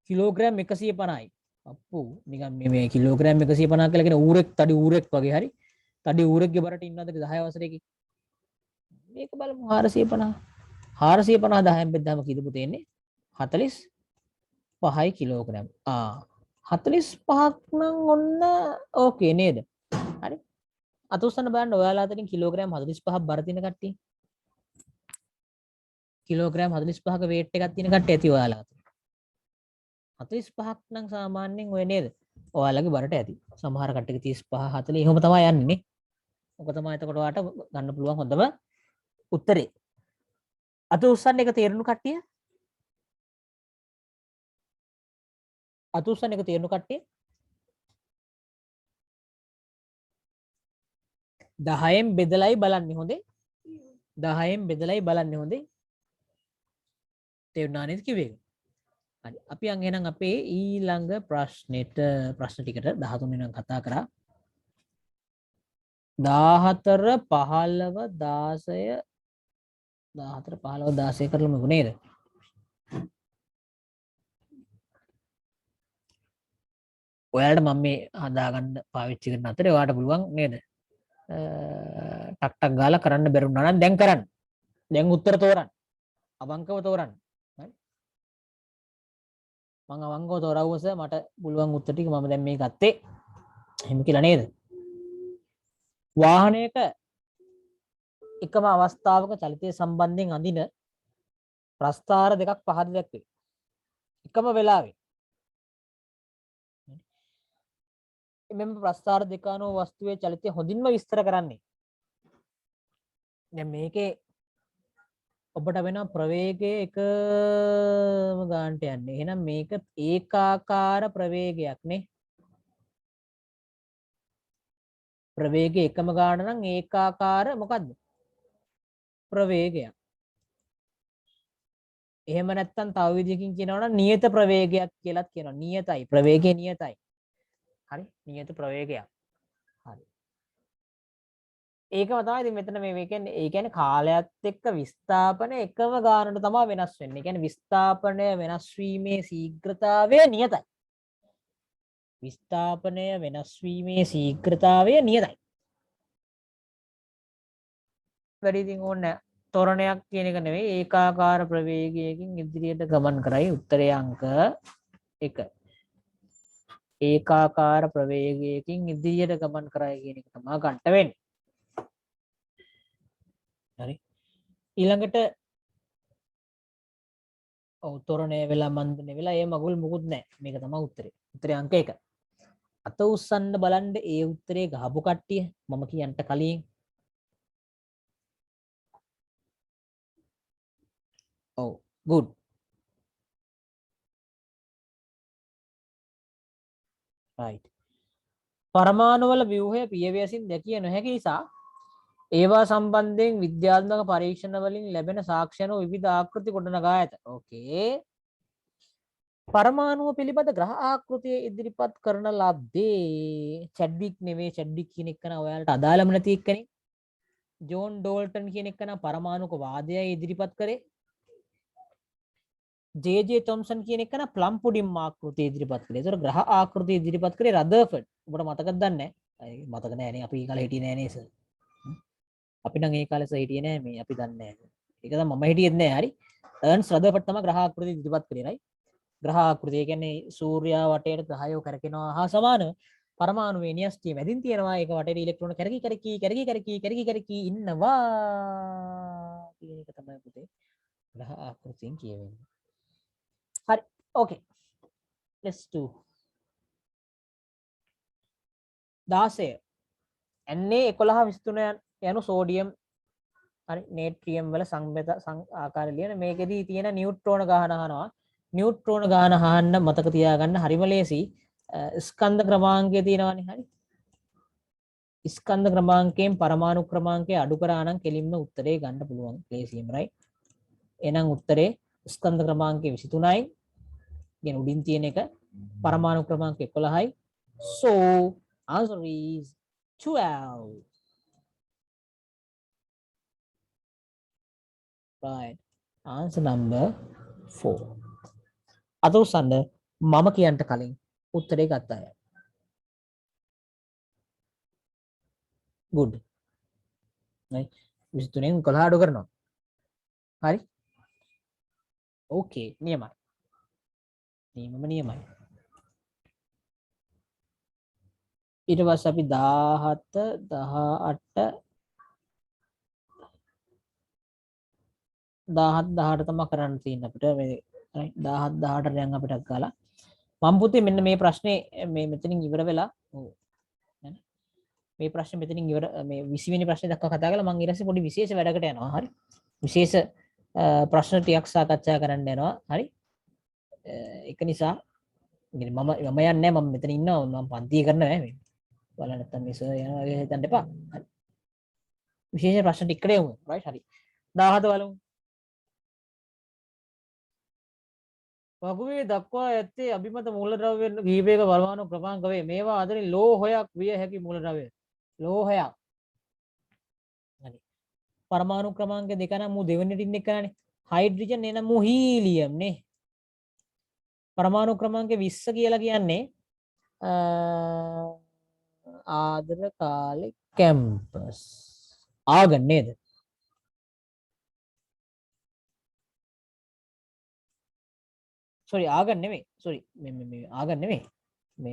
කිලෝග්‍රෑම් 150යි. අප්පෝ නිකන් මේ කිලෝග්‍රෑම් 150 කියලා කියන ඌරෙක් තඩි ඌරෙක් වගේ හරි. තඩි ඌරෙක්ගේ බරට ඉන්නවද 10 වසරේක? මේක බලමු 450. 450 10න් බෙද්දාම කීයද පුතේන්නේ? 45යි කිලෝග්‍රෑම්. 45ක් නම් ඔන්න ඕකේ නේද? හරි. අත උස්සන්න බලන්න ඔයාලා අතරින් කිලෝග්‍රෑම් 45ක් බර තියෙන කට්ටිය. කිලෝග්‍රෑම් 45ක weight එකක් තියෙන කට්ටිය ඇති ඔයාලා අතරින්. 45ක් නම් සාමාන්‍යයෙන් ඔය නේද? ඔයාලගේ බරට ඇති. සමහර කට්ටියක 35 40 එහෙම තමයි යන්නේ නේ. ඔක තමයි එතකොට ඔයාලට ගන්න පුළුවන් හොඳම උත්තරේ. අත උස්සන්න එක තේරුණු කට්ටිය? අත උස්සන්න එක තේරුණු කට්ටිය? 10න් බෙදලයි බලන්නේ හොඳේ. 10න් බෙදලයි බලන්නේ හොඳේ. තේරුණා නේද කිව්වේ? හරි. අපි යන් එහෙනම් අපේ ඊළඟ ප්‍රශ්න ටිකට 13 වෙනි කතා කරා. 14 15 16 14 15 16 කරලම නේද? ඔයාලට මම මේ හදාගන්න පාවිච්චි කරන අතරේ ඔයාලට පුළුවන් නේද? ටක් ටක් ගාලා කරන්න බැරුණා නම් දැන් කරන්න. දැන් උත්තර තෝරන්න. අවංකව තෝරන්න. හරි? මම අවංකව තෝරවුවස මට පුළුවන් උත්තර ටික මම දැන් මේ ගත්තේ. එහෙම කියලා නේද? වාහනයක එකම අවස්ථාවක චලිතය සම්බන්ධයෙන් අඳින ප්‍රස්ථාර දෙකක් පහද දැක්වේ. එකම වෙලාවේ. මෙම ප්‍රස්ථාර දෙක අනුව වස්තුවේ චලිතය හොඳින්ම විස්තර කරන්නේ. දැන් මේකේ ඔබට වෙන ප්‍රවේගයේ එකම ගානට යන්නේ. එහෙනම් මේක ඒකාකාර ප්‍රවේගයක් නේ. ප්‍රවේගයේ එකම ගාන නම් ඒකාකාර මොකද්ද? ප්‍රවේගයක්. එහෙම නැත්නම් තව විදිහකින් කියනවා නම් නියත ප්‍රවේගයක් කියලාත් කියනවා. නියතයි. ප්‍රවේගය නියතයි. හරි? නියත ප්‍රවේගයක්. හරි. ඒකම තමයි ඉතින් මෙතන මේ කියන්නේ ඒ කියන්නේ කාලයත් එක්ක විස්ථාපනය එකම ගානට තමයි වෙනස් වෙන්නේ. ඒ කියන්නේ විස්ථාපනය වෙනස් වීමේ ශීඝ්‍රතාවය නියතයි. විස්ථාපනය වෙනස් වීමේ ශීඝ්‍රතාවය නියතයි. වැඩි ඉතින් ඕනේ තොරණයක් කියන එක නෙවෙයි ඒකාකාර ප්‍රවේගයකින් ඉදිරියට ගමන් කරයි උත්තරය අංක 1. ඒකාකාර ප්‍රවේගයකින් ඉදිරියට ගමන් කරයි කියන එක තමයි ගන්න වෙන්නේ. හරි. ඊළඟට තොරණය වෙලා මන්දනේ වෙලා ඒ මගුල් මුකුත් නැහැ. මේක තමයි උත්තරේ. උත්තරේ අංක 1. අත උස්සන්න බලන්න ඒ උත්තරේ ගහපු කට්ටිය මම කියන්න කලින් ඔව් good right. පරමාණු වල ව්‍යුහය පියවැසින් දැකිය නොහැකි නිසා ඒවා සම්බන්ධයෙන් විද්‍යාත්මක පරීක්ෂණ වලින් ලැබෙන සාක්ෂි අනුව විවිධ ආකෘති ගොඩනගා ඇත. ඕකේ. පරමාණුව පිළිබඳ ග්‍රහ ආකෘතිය ඉදිරිපත් කරන ලද්දේ චැඩ්වික් නෙවෙයි, චැඩ්වික් කියන එක නා ඔයාලට අදාළම නැති එක්කනේ. ජෝන් ඩෝල්ටන් කියන එක නා පරමාණුක වාදයයි ඉදිරිපත් කරේ. ජේ.ජේ. තොම්සන් කියන එක නා ප්ලම් පුඩින් ආකෘතිය ඉදිරිපත් කළේ. ඒතර ග්‍රහ ආකෘතිය ඉදිරිපත් කරේ රදර්ෆර්ඩ්. ඔබට මතකද දන්නේ නැහැ? මතක නැහැ නේ, අපි ඒ කාලේ හිටියේ නැහැ නේ සර්. අපි නම් ඒ කාලේ සර් හිටියේ නැහැ මේ, අපි දන්නේ නැහැ. ඒක තමයි මම හිටියෙත් නැහැ. හරි. අර්න්ස් රදර්ෆර්ඩ් තමයි ග්‍රහ ආකෘතිය ඉදිරිපත් කරේ right. ග්‍රහ ආකෘතිය කියන්නේ සූර්යයා වටේට ග්‍රහයෝ කරකිනවා හා සමානව පරමාණුවේ න්‍යෂ්ටිය මැදින් තියෙනවා. ඒක වටේට ඉලෙක්ට්‍රෝන කරකි ඉන්නවා කියන එක තමයි පුතේ ග්‍රහ ආකෘතියෙන් කියවෙන්නේ. හරි. ඕකේ. let's do 16 Na11 යනු සෝඩියම් හරි නේට්‍රියම් වල සංබෙත ආකාරය ලියන මේකෙදී තියෙන නියුට්‍රෝන ගාන අහනවා. නියුට්‍රෝන ගාන අහන්න මතක තියාගන්න හරිම ලේසි. ස්කන්ධ ක්‍රමාංකය තියෙනවානේ හරි. ස්කන්ධ ක්‍රමාංකයෙන් පරමාණු ක්‍රමාංකය අඩු කරා නම් කෙලින්ම උත්තරේ ගන්න පුළුවන් ලේසියෙම right. එහෙනම් උත්තරේ ස්කන්ධ ක්‍රමාංකය 23යි. කියන උඩින් තියෙන එක පරමාණු ක්‍රමාංක 11යි. So answer is 12. Right. Answer number 4. අත උස්සන්න මම කියන්න කලින් උත්තරේ ගත්ත අය. good. right. 23න් 11 අඩු කරනවා. හරි. okay නියමයි. නියමයි. ඊට පස්සේ අපි 17 18 18 තමයි කරන්න තියෙන්නේ අපිට මේ right 17 18 දැන් අපිට ගාලා මම පුතේ මෙන්න මේ ප්‍රශ්නේ මේ මෙතනින් ඉවර වෙලා ඔව් මේ ප්‍රශ්නේ මෙතනින් ඉවර මේ 20 වෙනි ප්‍රශ්නේ දක්වා කතා කරලා මම ඊට පස්සේ පොඩි විශේෂ වැඩකට යනවා හරි විශේෂ ප්‍රශ්න ටිකක් සාකච්ඡා කරන්න යනවා හරි ඒක නිසා මම යන්නේ නැහැ මම මෙතන ඉන්නවා මම පන්තිය කරනවා මේ බලන්න නැත්තම් මේ සර් යනවා වගේ හිතන්න එපා හරි විශේෂ ප්‍රශ්න ටිකකට යමු right හරි 17 බලමු වගුවේ දක්වා ඇත්තේ අභිමත මූලද්‍රව්‍ය කීපයක පරමාණු ක්‍රමාංක වේ. මේවා අතරින් ලෝහයක් විය හැකි මූලද්‍රව්‍ය. ලෝහයක්. හරි. පරමාණු ක්‍රමාංක දෙක නම් මු දෙවෙනිට ඉන්නේ එකනේ. හයිඩ්‍රජන් එන මු හීලියම් නේ. පරමාණු ක්‍රමාංක 20 කියලා කියන්නේ ආදර කාලේ කැම්පස්. ආගන් නේද? sorry ආගන් නෙමෙයි sorry මේ ආගන් නෙමෙයි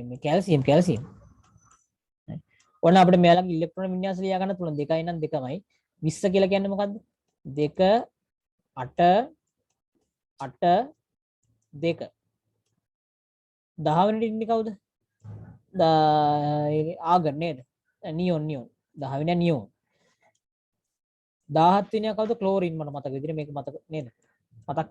මේ කැල්සියම් ඔන්න අපිට මෙයාලගේ ඉලෙක්ට්‍රෝන වින්‍යාස ලියා ගන්න පුළුවන් 2යි නම් 2යි 20 කියලා කියන්නේ මොකද්ද 2 8 8 2 10 වෙනිට ඉන්නේ කවුද ආගන් නේද නියොන් 10 වෙනියා නියොන් 17 වෙනියා කවුද ක්ලෝරින් මට මතක විදිහට මේක මතක නේද මතක්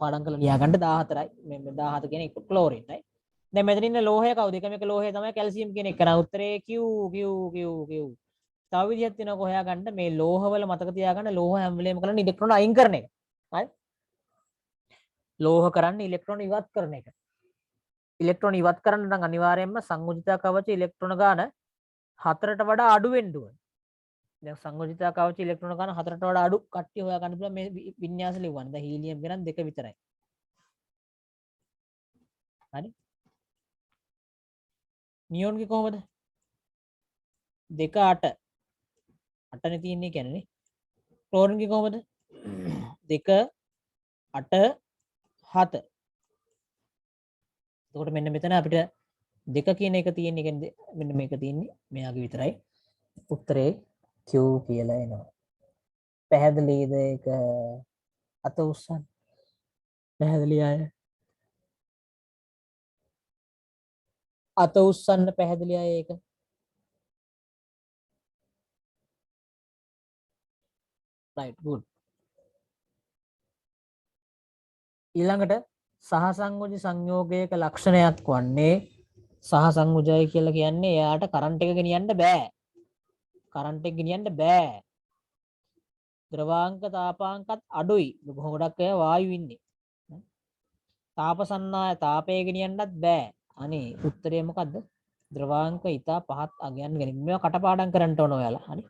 පාඩම් කරලා ලියා ගන්න 14යි මේ 17 කියන එක ක්ලෝරින් right දැන් මෙතන ඉන්න ලෝහය කවුද එක මේක ලෝහය තමයි කැල්සියම් කියන එක නා උත්තරේ Q තව විදිහක් තියෙනවා කොහොයා ගන්න මේ ලෝහවල මතක තියාගන්න ලෝහ හැම වෙලේම කරන්නේ ඉලෙක්ට්‍රෝන අයින් කරන එක හරි ලෝහ කරන්නේ ඉලෙක්ට්‍රෝන ඉවත් කරන එක ඉලෙක්ට්‍රෝන ඉවත් කරන්න නම් අනිවාර්යයෙන්ම සංයෝජිත කවච ඉලෙක්ට්‍රෝන ගාන 4ට වඩා අඩු වෙන්න ඕනේ දැන් සංයෝජිත කවච ඉලෙක්ට්‍රෝන ගාන 4ට වඩා අඩු කට්ටිය හොයා ගන්න පුළුවන් මේ වින්‍යාස ලියවන්න. දැන් හීලියම් ගණන් 2 විතරයි. හරි. නියොන්ගේ කොහමද? 2 8. 8නේ තියෙන්නේ කියන්නේ නේ. ක්ලෝරින්ගේ කොහමද? 2 8 7. එතකොට මෙන්න මෙතන අපිට 2 කියන එක තියෙන්නේ කියන්නේ මෙන්න මේක තියෙන්නේ මෙයාගේ විතරයි. උත්තරේ Q කියලා එනවා. පැහැදිලිද ඒක අත උස්සන්න. පැහැදිලි අය. අත උස්සන්න පැහැදිලි අය ඒක. right good. ඊළඟට සහසංයෝජි සංයෝගයක ලක්ෂණයක් වන්නේ සහ සංයුජය කියලා කියන්නේ එයාට කරන්ට් එක ගෙනියන්න බෑ. කරන්ට් එක ගෙනියන්න බෑ. ද්‍රවාංක තාපාංකත් අඩුයි. ගොඩක් අය වායු ඉන්නේ. තාපසන්නාය තාපය ගෙනියන්නත් බෑ. අනේ උත්තරේ මොකද්ද? ද්‍රවාංක ඊතා පහත් අගයන් ගැනීම. මේවා කටපාඩම් කරන්න ඕන ඔයාලා. හරි.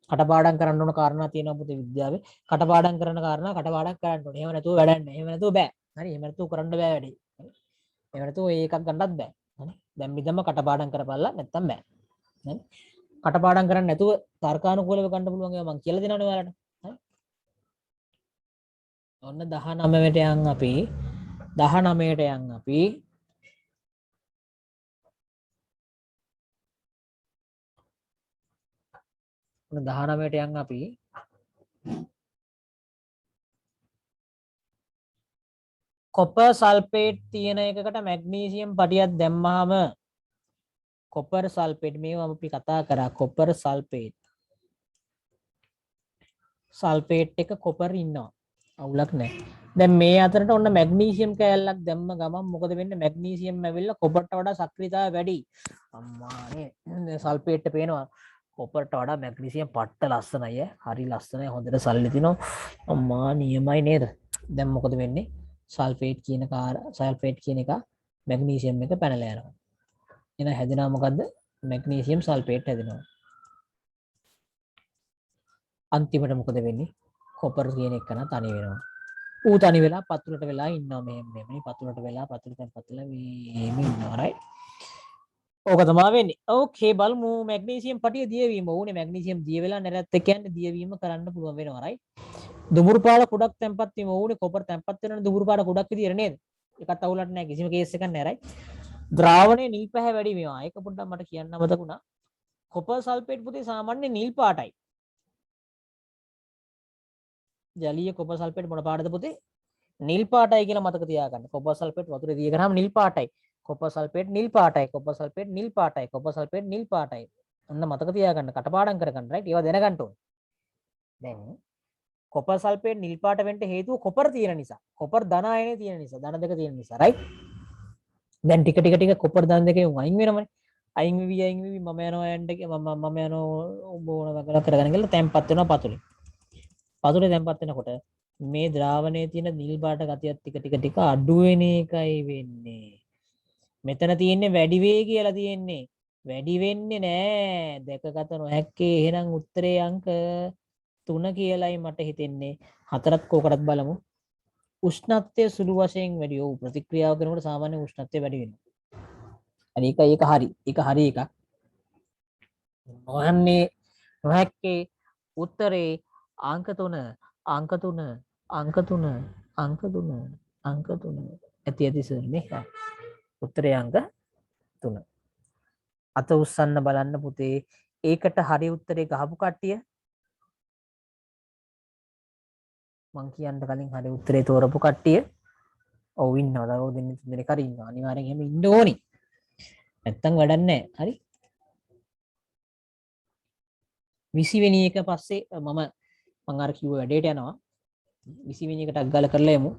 කටපාඩම් කරන්න ඕන කාරණා තියෙනවා පුතේ විද්‍යාවේ. කටපාඩම් කරන කාරණා කටපාඩම් කරන්න ඕනේ. එහෙම නැතුව වැඩක් නැහැ. එහෙම නැතුව බෑ. හරි. එහෙම නැතුව කරන්න බෑ වැඩේ. හරි. එහෙම නැතුව ඒකක් ගන්නත් බෑ. හරි. දැන් මිදම කටපාඩම් කරපළා නැත්තම් බෑ. හරි. කටපාඩම් කරන්නේ නැතුව තර්කානුකූලව ගන්න පුළුවන් ඒවා මම කියලා දෙනවනේ ඔයාලට. හරි. ඔන්න 19ට යන් අපි 19ට යන් අපි 19ට යන් අපි කොපර් සල්ෆේට් තියෙන එකකට මැග්නීසියම් පටියක් දැම්මහම කොපර් සල්ෆේට් මේවා අපි කතා කරා කොපර් සල්ෆේට් එක කොපර් ඉන්නවා අවුලක් නැහැ. දැන් මේ අතරට ඔන්න මැග්නීසියම් කෑල්ලක් දැම්ම ගමන් මොකද වෙන්නේ? මැග්නීසියම් ඇවිල්ලා කොපර්ට වඩා සක්‍රීයතාවය වැඩි. අම්මානේ සල්ෆේට් පේනවා. කොපර්ට වඩා මැග්නීසියම් පට්ට ලස්සනයි ඈ. හරි ලස්සනයි හොඳට සල්ලි තිනවා. අම්මා නියමයි නේද? දැන් මොකද වෙන්නේ? සල්ෆේට් කියන එක මැග්නීසියම් එක පැනලා යනවා. එන හැදෙනවා මොකද්ද? මැග්නීසියම් සල්ෆේට් හැදෙනවා. අන්තිමට මොකද වෙන්නේ? කොපර් කියන එක න තනි වෙනවා. ඌ තනි වෙලා පතුලට වෙලා ඉන්නවා මෙහෙම මේ පතුලට වෙලා පතුල තැන්පත් වෙලා මේ ඉන්නවා right. ඕක තමයි වෙන්නේ. ඕකේ බලමු මැග්නීසියම් පටිය දියවීම. ඕනේ මැග්නීසියම් දිය වෙලා නැරත් කියන්නේ දියවීම කරන්න පුළුවන් වෙනවා right. දුඹුරු පාට කුඩක් තැන්පත් වීම ඕනේ කොපර් තැන්පත් වෙනනේ දුඹුරු පාට කුඩක් විදියට නේද? ඒකත් අවුලක් නැහැ කිසිම කේස් එකක් නැහැ right. ද්‍රාවණයේ නිල් පැහැ වැඩි මේවා. ඒක පොඩ්ඩක් මට කියන්න මතකුණා. කොපර් සල්ෆේට් පුතේ සාමාන්‍ය නිල් පාටයි. ජලීය කොපර් සල්ෆේට් මොන පාටද පුතේ? නිල් පාටයි කියලා මතක තියාගන්න. කොපර් සල්ෆේට් වතුරේ දිය කරාම නිල් පාටයි. කොපර් සල්ෆේට් නිල් පාටයි. කොපර් සල්ෆේට් නිල් පාටයි. කොපර් සල්ෆේට් නිල් පාටයි. ඔන්න මතක තියාගන්න. කටපාඩම් කරගන්න right. ඒවා දැනගන්න ඕනේ. දැන් කොපර් සල්ෆේට් නිල් පාට වෙන්න හේතුව කොපර් තියෙන නිසා. කොපර් ධන අයනේ තියෙන නිසා. ධන දෙක තියෙන නිසා right. දැන් ටික ටික කොපර් ධන දෙකේ අයින් වෙනවනේ. අයින් වෙවි මම යනවා යන්න මම යනවා ඔබ ඕන වගලා කරගෙන ගිහලා තැම්පත් වෙනවා පතුලේ. පතුලේ තැම්පත් වෙනකොට මේ ද්‍රාවණයේ තියෙන නිල් පාට ගතියත් ටික අඩු වෙන එකයි වෙන්නේ. මෙතන තියෙන්නේ වැඩි වේ කියලා තියෙන්නේ. වැඩි වෙන්නේ නෑ. දැකගත නොහැක්කේ. එහෙනම් උත්තරේ අංක 3 කියලායි මට හිතෙන්නේ. හතරත් කෝකටත් බලමු. උෂ්ණත්වය සුළු වශයෙන් වැඩි. ඔව් ප්‍රතික්‍රියාව කරනකොට සාමාන්‍ය උෂ්ණත්වය වැඩි වෙනවා. හරි ඒක හරි. ඒක හරි එකක්. නොයන්නේ නොහැක්කේ උත්තරේ අංක 3 අංක 3 අංක 3 අංක 3 අංක 3 ඇති සර් නේ. උත්තරේ අංක 3. අත උස්සන්න බලන්න පුතේ. ඒකට හරි උත්තරේ ගහපු කට්ටිය මං කියන්න කලින් හරි උත්තරේ තෝරපු කට්ටිය ඔව් ඉන්නවා. දරුවෝ දෙන්නේ තුන් දෙනෙක් හරි ඉන්නවා. අනිවාර්යෙන් එහෙම ඉන්න ඕනි. නැත්තම් වැඩක් නැහැ. හරි. 20 වෙනි එක පස්සේ මම අර කිව්ව වැඩේට යනවා. 20 වෙනි එකට අග්ගල කරලා යමු.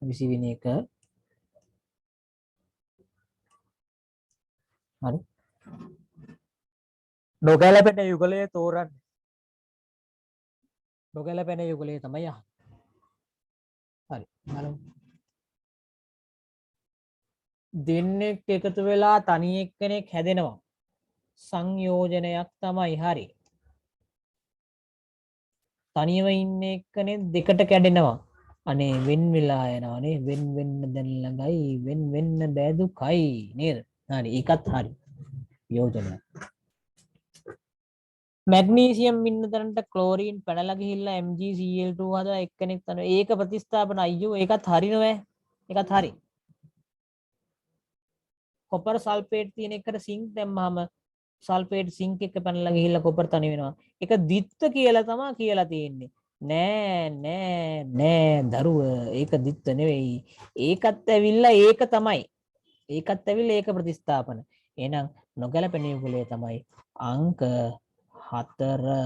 විසිවෙනි එක හරි. නොගැලපෙන යුගලය තෝරන්න. නොගැලපෙන යුගලය තමයි අහන්නේ. හරි. බලමු. දෙන්නෙක් එකතු වෙලා තනි එක්කෙනෙක් හැදෙනවා. සංයෝජනයක් තමයි හරි. තනියම ඉන්න එක්කෙනෙක් දෙකට කැඩෙනවා. අනේ වෙන් වෙලා යනවානේ. වෙන් වෙන්න දැන් ළඟයි. වෙන් වෙන්න බෑ දුකයි නේද? හරි. ඒකත් හරි. යෝජනය. මැග්නීසියම් ඉන්න තැනට ක්ලෝරීන් පැනලා ගිහිල්ලා MgCl2 හදලා එක්කෙනෙක් තන ඒක ප්‍රතිස්ථාපන අයියෝ ඒකත් හරි නෑ. ඒකත් හරි. කොපර් සල්ෆේට් තියෙන එකට සිංක් දැම්මම සල්ෆේට් සිංක් එක පැනලා ගිහිල්ලා කොපර් තනි වෙනවා. ඒක දිත්ත කියලා තමයි කියලා තියෙන්නේ. නෑ දරුව ඒක දිත්ත නෙවෙයි. ඒකත් ඇවිල්ලා ඒක තමයි. ඒකත් ඇවිල්ලා ඒක ප්‍රතිස්ථාපන. එහෙනම් නොගැලපෙන යුගලය තමයි අංක 4.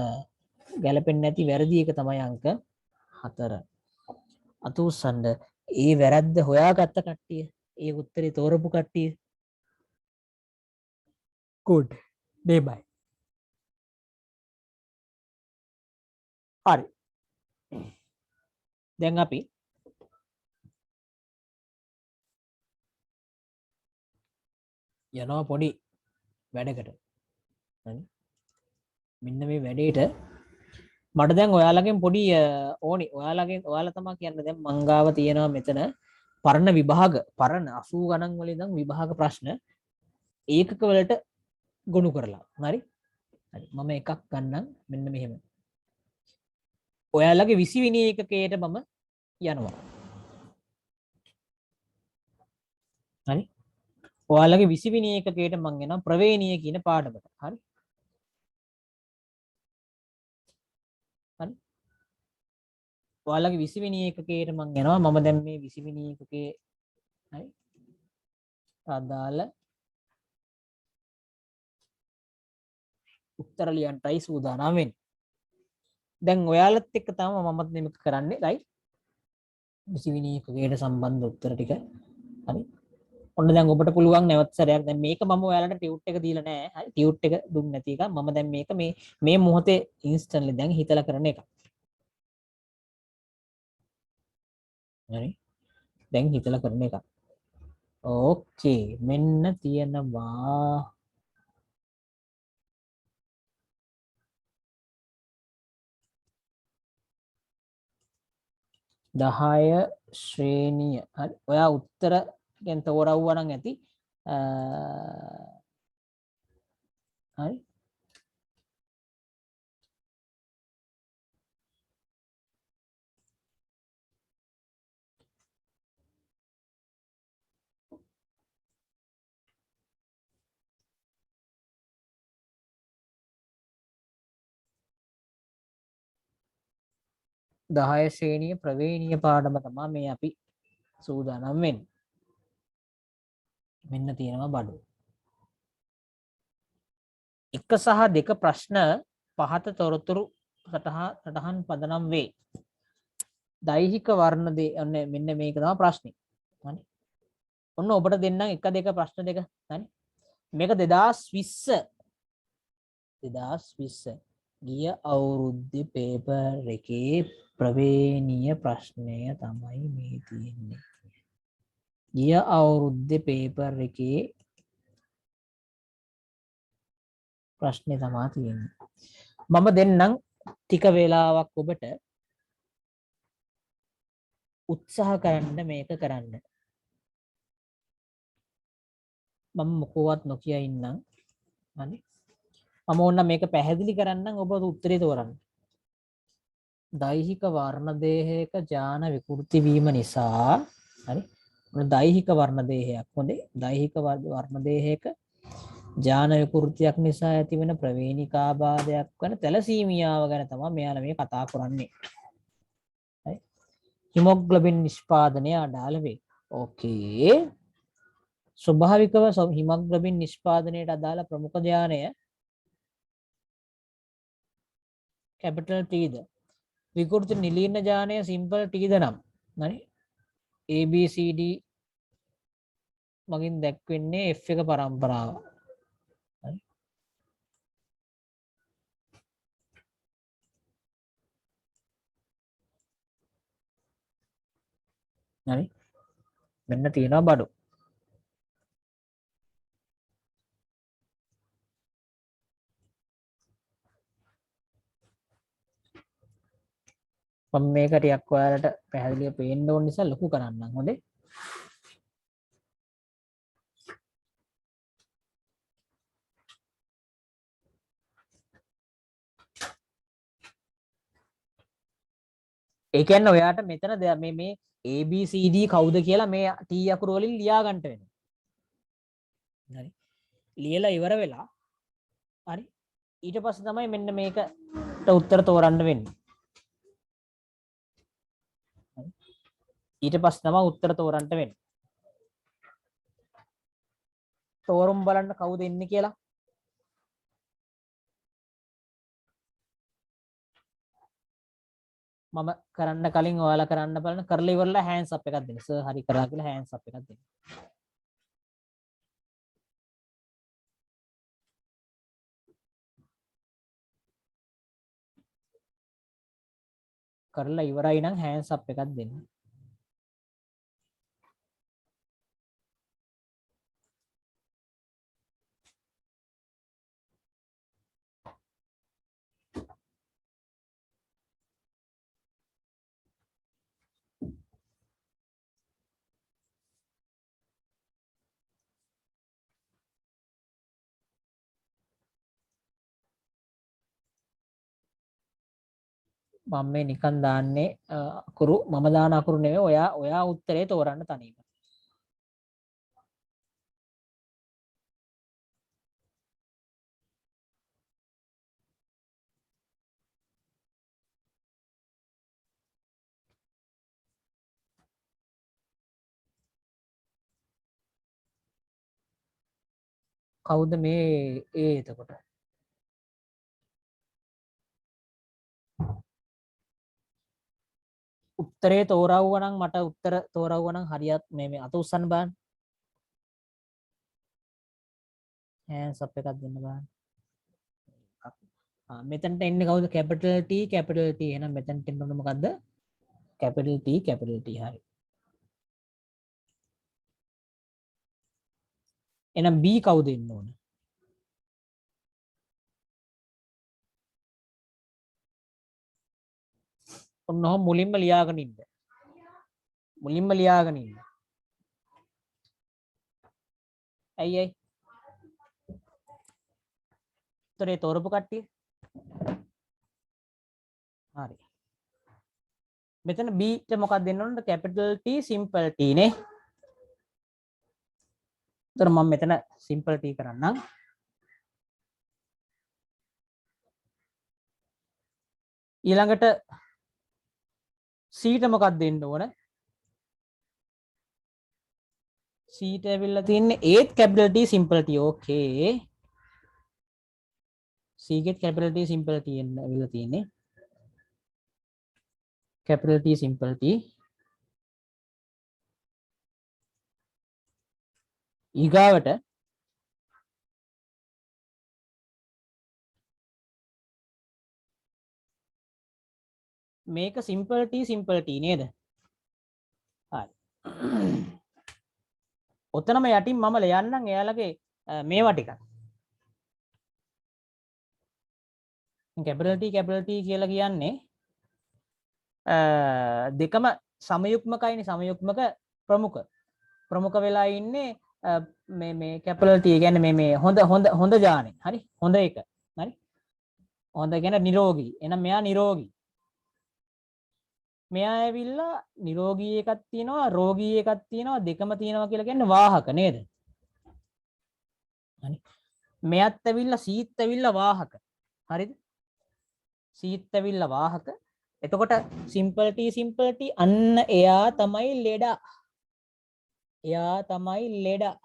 ගැලපෙන්නේ නැති වැරදි එක තමයි අංක 4. අත උස්සන්න. ඒ වැරද්ද හොයාගත්ත කට්ටිය, ඒ උත්තරේ තෝරපු කට්ටිය. good. දෙබයි. හරි. දැන් අපි යනවා පොඩි වැඩකට. හරි. මෙන්න මේ වැඩේට මට දැන් ඔයාලගෙන් පොඩි ඕනි. ඔයාලා තමයි කියන්නේ දැන් මංගාව තියෙනවා මෙතන පරණ විභාග, පරණ 80 ගණන් වල ඉඳන් විභාග ප්‍රශ්න ඒකක වලට ගොනු කරලා. හරි. හරි. මම එකක් ගන්නම් මෙන්න මෙහෙම. ඔයාලගේ 20 වෙනි ඒකකයට මම යනවා. හරි. ඔයාලගේ 20 වෙනි ඒකකයට මම යනවා ප්‍රවේණීය කියන පාඩමට. හරි. හරි. ඔයාලගේ 20 වෙනි ඒකකයට මම යනවා. මම දැන් මේ 20 වෙනි ඒකකේ හරි අදාළ උත්තර ලියන්නයි සූදානම් වෙන්නේ. දැන් ඔයාලත් එක්ක තමයි මමත් මේක කරන්නේ. රයිට්. 20 වෙනි ඒකකයට සම්බන්ධ උත්තර ටික. හරි. ඔන්න දැන් ඔබට පුළුවන් නැවත සැරයක් දැන් මේක මම ඔයාලට ටියුට් එක දීලා නැහැ. හරි. ටියුට් එක දුන්නේ නැති එක. මම දැන් මේක මේ මොහොතේ ඉන්ස්ටන්ට්ලි දැන් හිතලා කරන එක. හරි. දැන් හිතලා කරන එක. ඕකේ. මෙන්න තියෙනවා 10 ශ්‍රේණිය. හරි. ඔයා උත්තර ගැන තෝරවුවා නම් ඇති. හරි. දහය ශ්‍රේණිය ප්‍රවේණීය පාඩම තමයි මේ අපි සූදානම් වෙන්නේ. මෙන්න තියෙනවා බඩු. 1 සහ 2 ප්‍රශ්න පහත තොරතුරු සටහන් පදනම් වේ. දෛහික වර්ණ ඔන්න මෙන්න මේක තමයි ප්‍රශ්නේ. හරි. ඔන්න ඔබට දෙන්නම් 1 2 ප්‍රශ්න දෙක. හරි. මේක 2020 ගිය අවුරුද්දේ පේපර් එකේ ප්‍රවේණීය ප්‍රශ්නය තමයි මේ තියෙන්නේ. ගිය අවුරුද්දේ පේපර් එකේ ප්‍රශ්නේ තමයි තියෙන්නේ. මම දෙන්නම් ටික වේලාවක් ඔබට උත්සාහ කරන්න මේක කරන්න. මම මොකවත් නොකිය ඉන්නම්. හරි. මම ඕන මේක පැහැදිලි කරන්නම් ඔබ උත්තරේ තෝරන්න. දෛහික වර්ණ දේහයක ජාන විකෘති වීම නිසා හරි දෛහික වර්ණ දේහයක් හොඳේ දෛහික වර්ණ දේහයක ජාන විකෘතියක් නිසා ඇතිවන ප්‍රවේණිකාබාධයක් වන තැලසීමියාව ගැන තමයි මෙයාලා මේ කතා කරන්නේ. හරි. හිමොග්ලොබින් නිෂ්පාදනය අඩාල වේ. ඕකේ. ස්වභාවිකව හිමොග්ලොබින් නිෂ්පාදනයට අදාළ ප්‍රමුඛ ධානය කැපිටල් T ද විකෘති නිලීන ජානය සිම්පල් T ද නම් හරි ABCD මගින් දැක්වෙන්නේ F එක පරම්පරාව. හරි. හරි. මෙන්න තියෙනවා බඩු. මම මේක ටිකක් ඔයාලට පැහැදිලිව පේන්න ඕන නිසා ලොකු කරන්නම්. හොඳේ. ඒ කියන්නේ ඔයාට මෙතන මේ ABCD කවුද කියලා මේ T අකුරු වලින් ලියා ගන්න වෙනවා. හරි. ලියලා ඉවර වෙලා හරි ඊට පස්සේ තමයි මෙන්න මේකට උත්තර තෝරන්න වෙන්නේ. හරි. ඊට පස්සේ තමයි උත්තර තෝරන්න වෙන්නේ. තෝරුම් බලන්න කවුද ඉන්නේ කියලා. මම කරන්න කලින් ඔයාලා කරන්න බලන කරලා ඉවරලා hands up එකක් දෙන්න. සර් හරි කරා කියලා hands up එකක් දෙන්න. කරලා ඉවරයි නම් hands up එකක් දෙන්න. මම මේ නිකන් දාන්නේ අකුරු මම දාන අකුරු නෙවෙයි ඔයා උත්තරේ තෝරන්න තනියම. කවුද මේ එතකොට? උත්තරේ තෝරවුවා නම් මට උත්තර තෝරවුවා නම් හරියත් මේ අත උස්සන්න බලන්න. hands up එකක් දෙන්න බලන්න. මෙතනට එන්නේ කවුද? capital T එහෙනම් මෙතනට එන්න ඕන මොකද්ද? capital T හරි. එහෙනම් B කවුද එන්න ඕන? ඔන්නෝම මුලින්ම ලියාගෙන ඉන්න. මුලින්ම ලියාගෙන ඉන්න. ඇයි උත්තරේ තෝරපු කට්ටිය? හරි. මෙතන B ට මොකක්ද දෙන්න ඕනද? capital T simple T නේ. ඒතර මම මෙතන simple T කරන්නම්. ඊළඟට C ට මොකක්ද දෙන්න ඕන? C ට ඇවිල්ලා තින්නේ ඒත් capital T simple T. ඕකේ. C ගෙත් capital T simple T එන්න ඇවිල්ලා තින්නේ. capital T simple T. ඊගාවට මේක simple T නේද? හරි. ඔතනම යටින් මම ලියන්නම් එයාලගේ මේවා ටික. capital T කියලා කියන්නේ දෙකම සමයුක්මකයිනේ. සමයුක්මක ප්‍රමුඛ වෙලා ඉන්නේ මේ capital T කියන්නේ මේ හොඳ ජානේ. හරි. හොඳ එක. හරි. හොඳ කියන්නේ නිරෝගී. එහෙනම් මෙයා නිරෝගී. මෙයා ඇවිල්ලා නිරෝගී එකක් තියෙනවා, රෝගී එකක් තියෙනවා, දෙකම තියෙනවා කියලා කියන්නේ වාහක නේද? හරි. මෙයත් ඇවිල්ලා සීත් ඇවිල්ලා වාහක. හරිද? සීත් ඇවිල්ලා වාහක. එතකොට simple T අන්න එයා තමයි ලෙඩා. එයා තමයි ලෙඩා.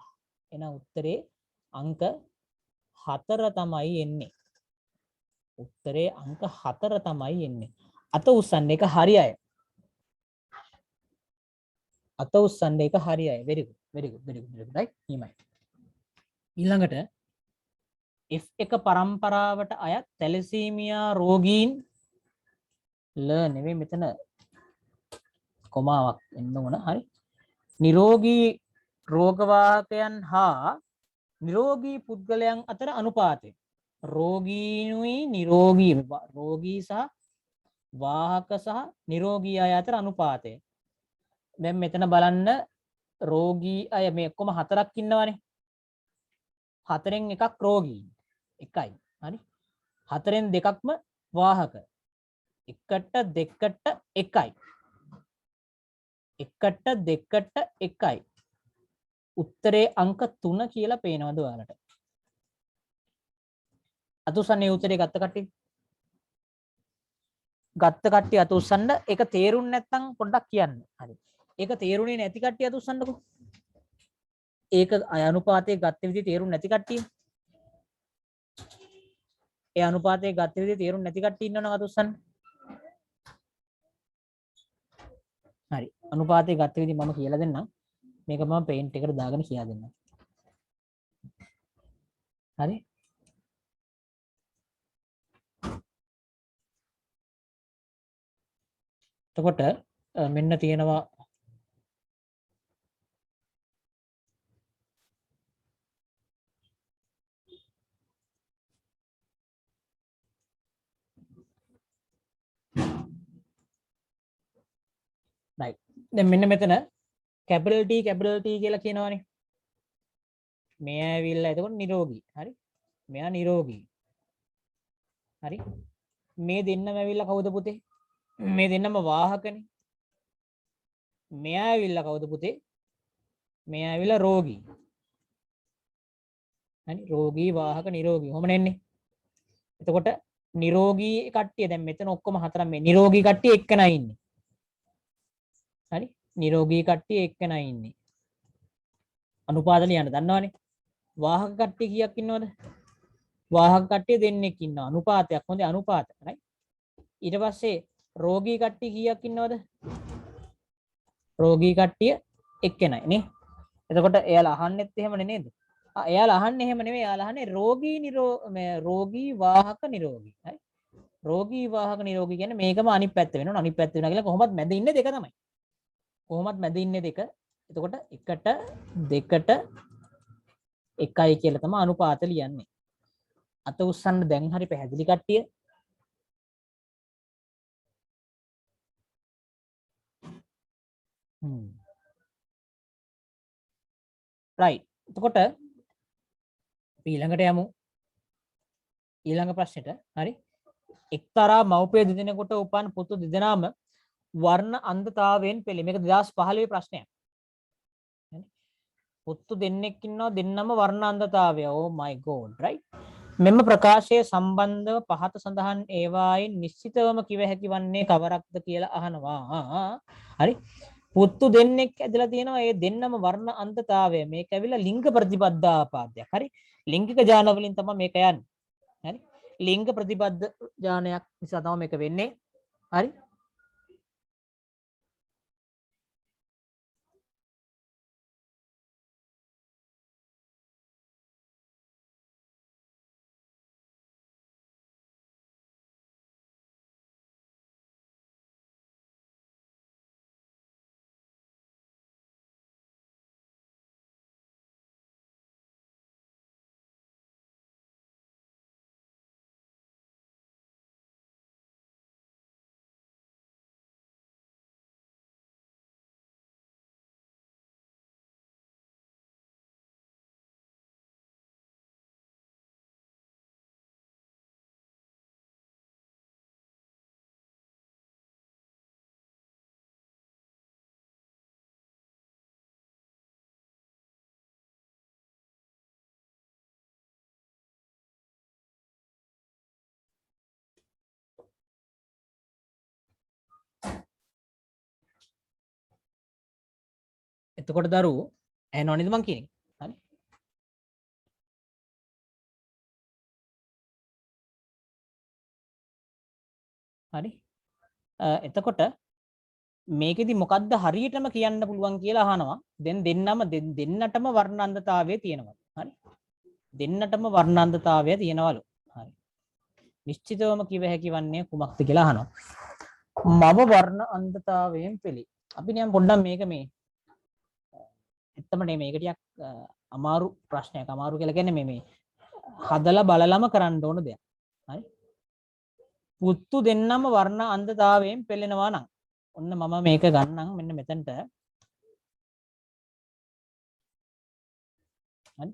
එහෙනම් උත්තරේ අංක 4 තමයි එන්නේ. උත්තරේ අංක 4 තමයි එන්නේ. අත උස්සන්න එක හරියයි. අත උස්සන්න එක හරියයි. very good right හිමයි. ඊළඟට F1 පරම්පරාවට අයත් තැලසීමියා රෝගීන් ල නෙවෙයි මෙතන කොමාවක් එන්න ඕන. හරි. නිරෝගී රෝගවාහකයන් හා නිරෝගී පුද්ගලයන් අතර අනුපාතය. රෝගීනුයි නිරෝගී රෝගී සහ වාහක සහ නිරෝගී අය අතර අනුපාතය. දැන් මෙතන බලන්න රෝගී අය මේ ඔක්කොම 4ක් ඉන්නවනේ. 4න් එකක් රෝගී. එකයි. හරි. 4න් දෙකක්ම වාහක. එකට දෙකට එකයි. එකට දෙකට එකයි. උත්තරේ අංක 3 කියලා පේනවද ඔයාලට? අතුස්සන්නේ උත්තරේ ගත්ත කට්ටිය. ගත්ත කට්ටිය අතුස්සන්න. ඒක තේරුන්නේ නැත්නම් පොඩ්ඩක් කියන්න. හරි. ඒක තේරුනේ නැති කට්ටිය අතුස්සන්නකෝ. ඒක අනුපාතයේ ගත්ත විදිහ තේරුන්නේ නැති කට්ටිය. ඒ අනුපාතයේ ගත්ත විදිහ තේරුන්නේ නැති කට්ටිය ඉන්නවනම් අතුස්සන්න. අනුපාතයේ ගත්ත විදිහ මම කියලා දෙන්නම්. මේක මම පේන්ට් එකට දාගෙන කියලා දෙන්නම්. හරි? එතකොට මෙන්න තියෙනවා right. දැන් මෙන්න මෙතන capital T කියලා කියනවනේ. මෙයා ඇවිල්ලා එතකොට නිරෝගී. හරි? මෙයා නිරෝගී. හරි? මේ දෙන්නම ඇවිල්ලා කවුද පුතේ? මේ දෙන්නම වාහකනේ. මෙයා ඇවිල්ලා කවුද පුතේ? මෙයා ඇවිල්ලා රෝගී. හරි? රෝගී වාහක නිරෝගී. කොහොම නෙන්නේ? එතකොට නිරෝගී කට්ටිය දැන් මෙතන ඔක්කොම හතරක් මේ නිරෝගී කට්ටිය එක්කනයි ඉන්නේ. හරි? නිරෝගී කට්ටිය එක්කනයි ඉන්නේ. අනුපාත ලියන්න දන්නවනේ. වාහක කට්ටිය කීයක් ඉන්නවද? වාහක කට්ටිය දෙන්නෙක් ඉන්නවා. අනුපාතයක් හොඳේ අනුපාත. right? ඊට පස්සේ රෝගී කට්ටිය කීයක් ඉන්නවද? රෝගී කට්ටිය එක්කෙනයි නේ. එතකොට එයාලා අහන්නෙත් එහෙමනේ නේද? එයාලා අහන්නේ එහෙම නෙමෙයි. එයාලා අහන්නේ රෝගී වාහක නිරෝගී. හරි? රෝගී වාහක නිරෝගී කියන්නේ මේකම අනිත් පැත්ත වෙනවා. අනිත් පැත්ත වෙනවා කියලා කොහොමත් මැද ඉන්නේ දෙක තමයි. කොහොමත් මැද ඉන්නේ දෙක. එතකොට 1ට 2ට 1යි කියලා තමයි අනුපාත ලියන්නේ. අත උස්සන්න දැන් හරි පැහැදිලි කට්ටිය. right. එතකොට ඊළඟට යමු. ඊළඟ ප්‍රශ්නෙට. හරි? එක්තරා මව්පිය දෙදෙනෙකුට උපන් පුතු දෙදෙනාම වර්ණ අන්ධතාවයෙන් පෙළේ. මේක 2015 ප්‍රශ්නයක්. හරි? පුතු දෙන්නෙක් ඉන්නවා දෙන්නම වර්ණ අන්ධතාවය. oh my god, right? මෙම ප්‍රකාශයේ සම්බන්ධව පහත සඳහන් ඒවායින් නිශ්චිතවම කිව හැකි වන්නේ කවරක්ද කියලා අහනවා. හරි? පුතු දෙන්නෙක් ඇදලා තියෙනවා ඒ දෙන්නම වර්ණ අන්ධතාවය. මේක ඇවිල්ලා ලිංග ප්‍රතිබද්ධ ආපාදයක්. හරි? ලිංගික ජාන වලින් තමයි මේක යන්නේ. හරි? ලිංග ප්‍රතිබද්ධ ජානයක් නිසා තමයි මේක වෙන්නේ. හරි? එතකොට දරුවෝ ඇහෙනව නේද මං කියන්නේ? හරි? හරි? එතකොට මේකෙදි මොකද්ද හරියටම කියන්න පුළුවන් කියලා අහනවා. දැන් දෙන්නටම වර්ණ අන්ධතාවය තියෙනවා. හරි? දෙන්නටම වර්ණ අන්ධතාවය තියෙනවලු. හරි? නිශ්චිතවම කිව හැකි වන්නේ කුමක්ද කියලා අහනවා. මව වර්ණ අන්ධතාවයෙන් පෙළේ. අපි නියම් පොඩ්ඩක් මේක මේ ඇත්තම නේ මේක ටිකක් අමාරු ප්‍රශ්නයක්. අමාරු කියලා කියන්නේ මේ හදලා බලලම කරන්න ඕන දෙයක්. හරි? පුතු දෙන්නම වර්ණ අන්ධතාවයෙන් පෙළෙනවා නම් ඔන්න මම මේක ගන්නම් මෙන්න මෙතනට. හරි?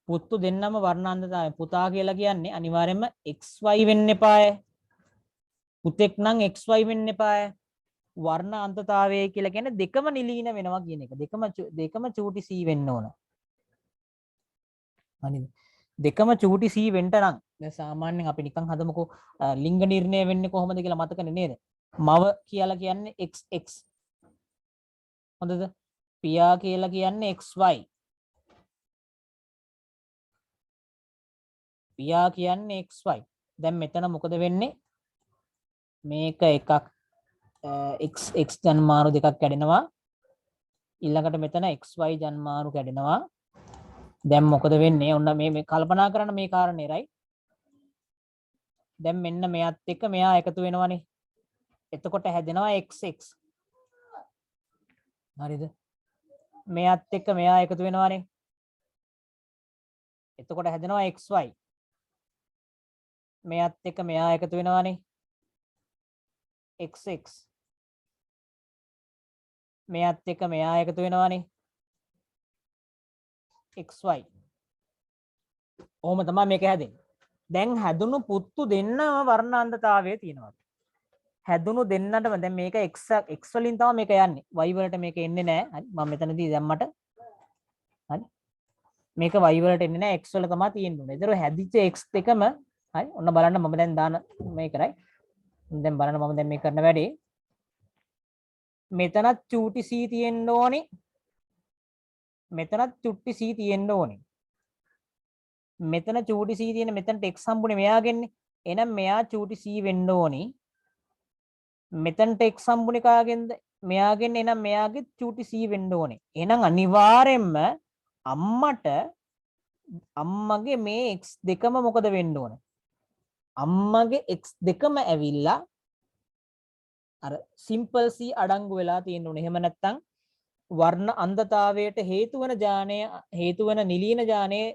පුතු දෙන්නම වර්ණ අන්ධතාවය. පුතා කියලා කියන්නේ අනිවාර්යයෙන්ම XY වෙන්න එපාය. පුතෙක් නම් XY වෙන්න එපාය. වර්ණ අන්තතාවය කියලා කියන්නේ දෙකම නිලීන වෙනවා කියන එක. දෙකම චූටි C වෙන්න ඕන. හරිද? දෙකම චූටි C වෙන්න නම් දැන් සාමාන්‍යයෙන් අපි නිකන් හදමුකෝ ලිංග නිර්ණය වෙන්නේ කොහොමද කියලා මතකනේ නේද? මව කියලා කියන්නේ XX. හොඳද? පියා කියලා කියන්නේ XY. පියා කියන්නේ XY. දැන් මෙතන මොකද වෙන්නේ? මේක එකක් x දැන් මාරු දෙකක් කැඩෙනවා. ඊළඟට මෙතන xy ජන්මාරු කැඩෙනවා. දැන් මොකද වෙන්නේ? ඔන්න මේ කල්පනා කරන්න මේ කාරණේ right. දැන් මෙන්න මෙයත් එක්ක මෙයා එකතු වෙනවනේ. එතකොට හැදෙනවා xx. හරිද? මෙයත් එක්ක මෙයා එකතු වෙනවනේ. එතකොට හැදෙනවා xy. මෙයත් එක්ක මෙයා එකතු වෙනවනේ. xx. මෙයත් එක්ක මෙයා එකතු වෙනවනේ. xy. ඔහොම තමයි මේක හැදෙන්නේ. දැන් හැදුණු පුත්තු දෙන්නම වර්ණාන්ධතාවයේ තියෙනවා. හැදුණු දෙන්නටම දැන් මේක x වලින් තමයි මේක යන්නේ. y වලට මේක එන්නේ නැහැ. හරි. මම මෙතනදී දැම්මට. හරි. මේක y වලට එන්නේ නැහැ. x වල තමයි තියෙන්නේ. ඒතර හැදිච්ච x දෙකම හරි. ඔන්න බලන්න මම දැන් දාන මේක right. දැන් බලන්න මම දැන් මේ කරන වැඩේ. මෙතනත් චූටි c තියෙන්න ඕනේ. මෙතනත් චුට්ටි c තියෙන්න ඕනේ. මෙතන චූටි c තියෙන මෙතනට x හම්බුනේ මෙයාගෙන්නේ. එහෙනම් මෙයා චූටි c වෙන්න ඕනේ. මෙතනට x හම්බුනේ කාගෙන්ද? මෙයාගෙන්. එහෙනම් මෙයාගේ චූටි c වෙන්න ඕනේ. එහෙනම් අනිවාර්යෙන්ම අම්මගේ මේ x දෙකම මොකද වෙන්න ඕන? අම්මගේ x දෙකම ඇවිල්ලා අර සිම්පල් c අඩංගු වෙලා තියෙන්න ඕනේ. එහෙම නැත්නම් වර්ණ අන්ධතාවයට හේතු වන ඥානය හේතු වන නිලීන ඥානයේ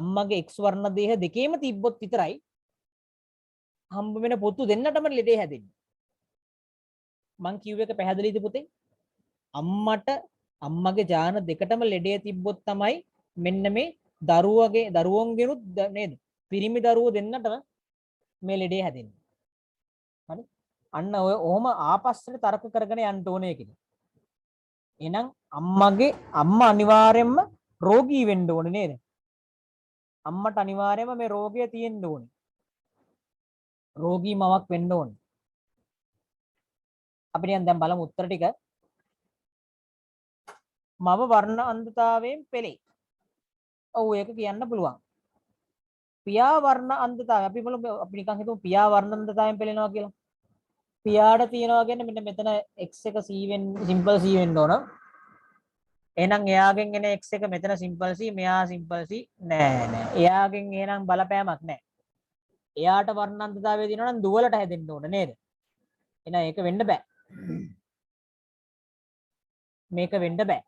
අම්මගේ x වර්ණ දේහ දෙකේම තිබ්බොත් විතරයි හම්බ වෙන පුතු දෙන්නටම ලෙඩේ හැදෙන්නේ. මං කිව්ව එක පැහැදිලිද පුතේ? අම්මගේ ඥාන දෙකටම ලෙඩේ තිබ්බොත් තමයි මෙන්න මේ දරුවන්ගෙනුත් නේද? පිරිමි දරුවෝ දෙන්නටම මේ ලෙඩේ හැදෙන්නේ. හරි? අන්න ඔය ඔහොම ආපස්සට තර්ක කරගෙන යන්න ඕනේ කියලා. එහෙනම් අම්මා අනිවාර්යයෙන්ම රෝගී වෙන්න ඕනේ නේද? අම්මට අනිවාර්යයෙන්ම මේ රෝගය තියෙන්න ඕනේ. රෝගී මවක් වෙන්න ඕනේ. අපි දැන් බලමු උත්තර ටික. මව වර්ණ අන්ධතාවයෙන් පෙළේ. ඔව් ඒක කියන්න පුළුවන්. පියා වර්ණ අන්ධතාවය අපි නිකන් හිතමු පියා වර්ණ අන්ධතාවයෙන් පෙළෙනවා කියලා. පියාට තියනවා කියන්නේ මෙන්න මෙතන x එක c වෙන්න සිම්පල් c වෙන්න ඕන. එහෙනම් එයාගෙන් එන x එක මෙතන සිම්පල් c මෙයා සිම්පල් c නෑ. එයාගෙන් එහෙනම් බලපෑමක් නෑ. එයාට වර්ණාන්තතාවය දිනනවා නම් දුවලට හැදෙන්න ඕන නේද? එහෙනම් ඒක වෙන්න බෑ. මේක වෙන්න බෑ.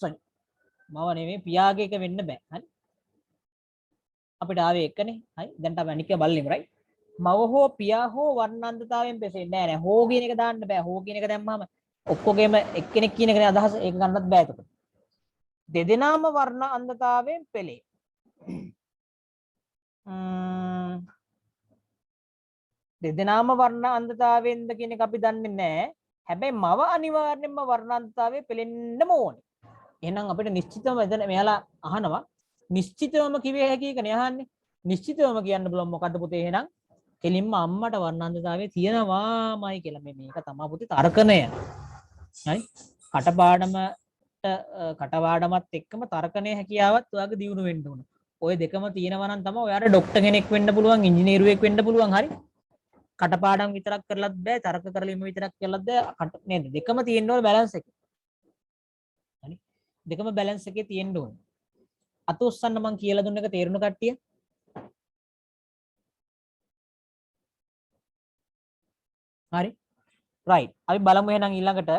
sorry. මව නෙමෙයි පියාගේ එක වෙන්න බෑ. හරි. අපිට ආවේ එකනේ. හරි. දැන් අපි අනික බලමු right. මව හෝ පියා හෝ වර්ණාන්තතාවයෙන් පෙසෙන්නේ නෑ. හෝ කියන එක දාන්න බෑ. හෝ කියන එක දැම්මම ඔක්කොගේම එක්කෙනෙක් කියන එකනේ අදහස. ඒක ගන්නත් බෑ එතකොට. දෙදෙනාම වර්ණ අන්ධතාවයෙන් පෙළේ. දෙදෙනාම වර්ණ අන්ධතාවයෙන්ද කියන එක අපි දන්නේ නැහැ. හැබැයි මව අනිවාර්යෙන්ම වර්ණ අන්ධතාවයෙන් පෙළෙන්නම ඕනේ. එහෙනම් අපිට නිශ්චිතවම මෙයාලා අහනවා නිශ්චිතවම කිවේ හැකි එකනේ අහන්නේ. නිශ්චිතවම කියන්න බලමු මොකද්ද පුතේ එහෙනම්? කෙලින්ම අම්මට වර්ණ අන්ධතාවය තියෙනවාමයි කියලා. මේක තමයි පුතේ තර්කණය. හරි? කටපාඩමත් එක්කම තර්කණය හැකියාවත් ඔයාගේ දියුණු වෙන්න ඕන. ඔය දෙකම තියෙනවා නම් තමයි ඔයාට ડોක්ටර් කෙනෙක් වෙන්න පුළුවන්, ඉංජිනේරුවෙක් වෙන්න පුළුවන්. හරි? කටපාඩම් විතරක් කරලත් බෑ, තර්ක කරලීම විතරක් කරලත් බෑ නේද? දෙකම තියෙන්න ඕන බැලන්ස් එක. හරි? දෙකම බැලන්ස් එකේ තියෙන්න ඕන. අත උස්සන්න මං කියලා දුන්න එක තේරුණ කට්ටිය? හරි? right. අපි බලමු එහෙනම් ඊළඟට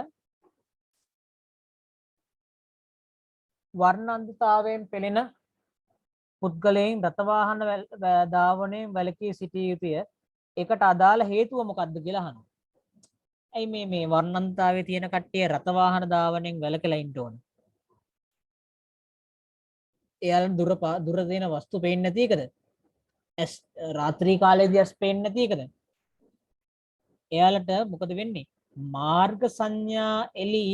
වර්ණ අන්ධතාවයෙන් පෙළෙන පුද්ගලයන් රථවාහන ධාවනයෙන් වැළකී සිටිය යුතුය. ඒකට අදාළ හේතුව මොකක්ද කියලා අහනවා. ඇයි මේ වර්ණ අන්ධතාවයේ තියෙන කට්ටිය රථවාහන ධාවනයෙන් වැළකලා ඉන්න ඕන? එයාලට දුර දෙන වස්තු පේන්නේ නැති එකද? රාත්‍රී කාලේදී ඇස් පේන්නේ නැති එකද? එයාලට මොකද වෙන්නේ? මාර්ග සංඥා එලි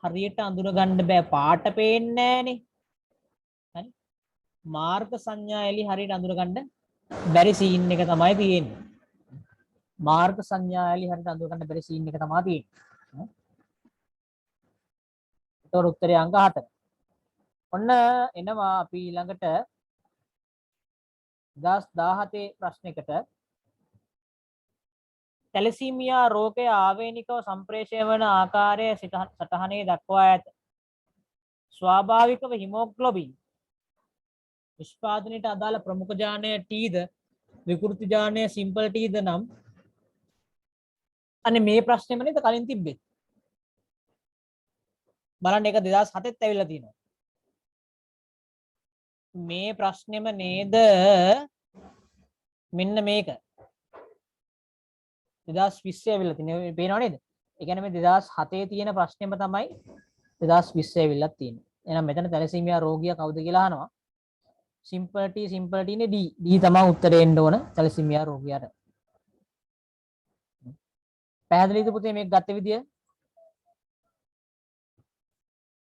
හරියට අඳුර ගන්න බෑ. පාට පේන්නේ නැහනේ. හරි? මාර්ග සංඥා එලි හරියට අඳුර ගන්න බැරි සීන් එක තමයි තියෙන්නේ. මාර්ග සංඥා එලි හරියට අඳුර ගන්න බැරි සීන් එක තමයි තියෙන්නේ. ඒතකොට උත්තරේ අංක 4. ඔන්න එනවා අපි ඊළඟට 2017 ප්‍රශ්නෙකට. තැලසීමියා රෝගය ආවේනිකව සම්ප්‍රේෂණය වන ආකාරය සටහනේ දක්වා ඇත. ස්වාභාවිකව හිමෝග්ලොබින් නිෂ්පාදනයට අදාළ ප්‍රමුඛ ජානය Tද විකෘති ජානය සිම්පල් Tද නම් අනේ මේ ප්‍රශ්නේම නේද කලින් තිබ්බේ. බලන්න ඒක 2007ත් ඇවිල්ලා තියෙනවා. මේ ප්‍රශ්නේම නේද මෙන්න මේක 2020 ඇවිල්ලා තියෙනවා. පේනව නේද? ඒ කියන්නේ මේ 2007 තියෙන ප්‍රශ්නේම තමයි 2020 ඇවිල්ලා තියෙන්නේ. එහෙනම් මෙතන තැලසීමියා රෝගියා කවුද කියලා අහනවා. සිම්පල් T නේ D. D තමයි උත්තරේ එන්න ඕන තැලසීමියා රෝගියාට. පැහැදිලිද පුතේ මේක ගත්ත විදිය?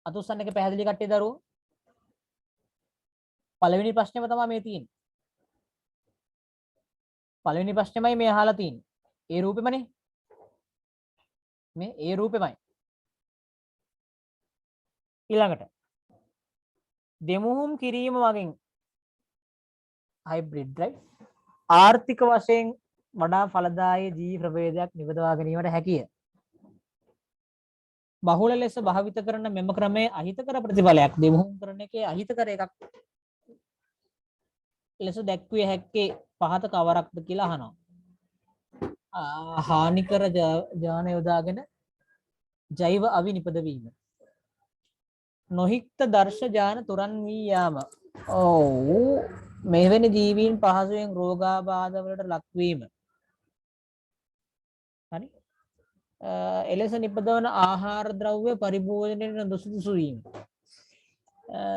අතුස්සන්න එක පැහැදිලි කට්ටිය දරුවෝ. පළවෙනි ප්‍රශ්නේම තමයි මේ තියෙන්නේ. පළවෙනි ප්‍රශ්නේමයි මේ අහලා තියෙන්නේ. ඒ රූපෙමනේ. මේ ඒ රූපෙමයි. ඊළඟට දෙමුහුම් කිරීම මගින් හයිබ්‍රිඩ් රයිට් ආර්ථික වශයෙන් වඩා ඵලදායී ජීවි ප්‍රභේදයක් නිබදවා ගැනීමට හැකිය. බහුල ලෙස භාවිත කරන මෙම ක්‍රමයේ අහිතකර ප්‍රතිඵලයක් දෙමුහුම් කරන එකේ අහිතකර එකක් ලෙස දැක්විය හැක්කේ පහත කවරක්ද කියලා අහනවා. හානිකර ජාන යොදාගෙන ජෛව අවි නිපදවීම. නොහික්ත දර්ශ ජාන තුරන් වී යාම. ඔව් මෙවැනි ජීවීන් පහසුවෙන් රෝගාබාධ වලට ලක්වීම. හරි. එලෙස නිපදවන ආහාර ද්‍රව්‍ය පරිභෝජනයේ නුසුදුසු වීම.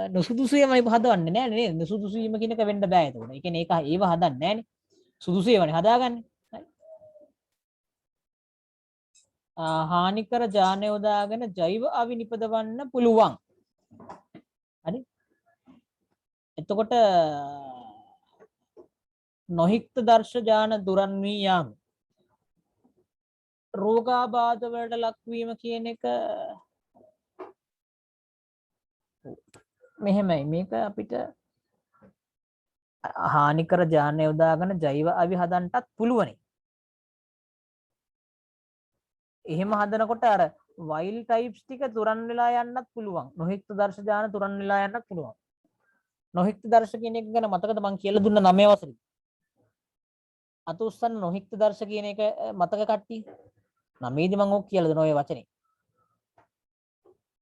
නුසුදුසුයමයි හදවන්නේ නෑ නේද? නුසුදුසු වීම කියන එක වෙන්න බෑ එතකොට. ඒ කියන්නේ ඒක ඒව හදන්නේ නෑනේ. සුදුසු ඒවානේ හදාගන්නේ. හානිකර ජාන යොදාගෙන ජෛව අවි නිපදවන්න පුළුවන්. හරි. එතකොට නොහික්ත දර්ශ ජාන දුරන් වී යාම. රෝගාබාධ වලට ලක්වීම කියන එක මෙහෙමයි. මේක අපිට හානිකර ජාන යොදාගෙන ජෛව අවි හදන්නටත් පුළුවනි. එහෙම හදනකොට අර වයිල්ඩ් ටයිප්ස් ටික තුරන් වෙලා යන්නත් පුළුවන්. නොහික්ත දර්ශ ජාන තුරන් වෙලා යන්නත් පුළුවන්. නොහික්ත දර්ශ කියන එක ගැන මතකද මං කියලා දුන්න 9 වසරේ. අත උස්සන්න නොහික්ත දර්ශ කියන එක මතක කට්ටිය. 9 දී මං ඕක කියලා දුන්න ඔය වචනේ.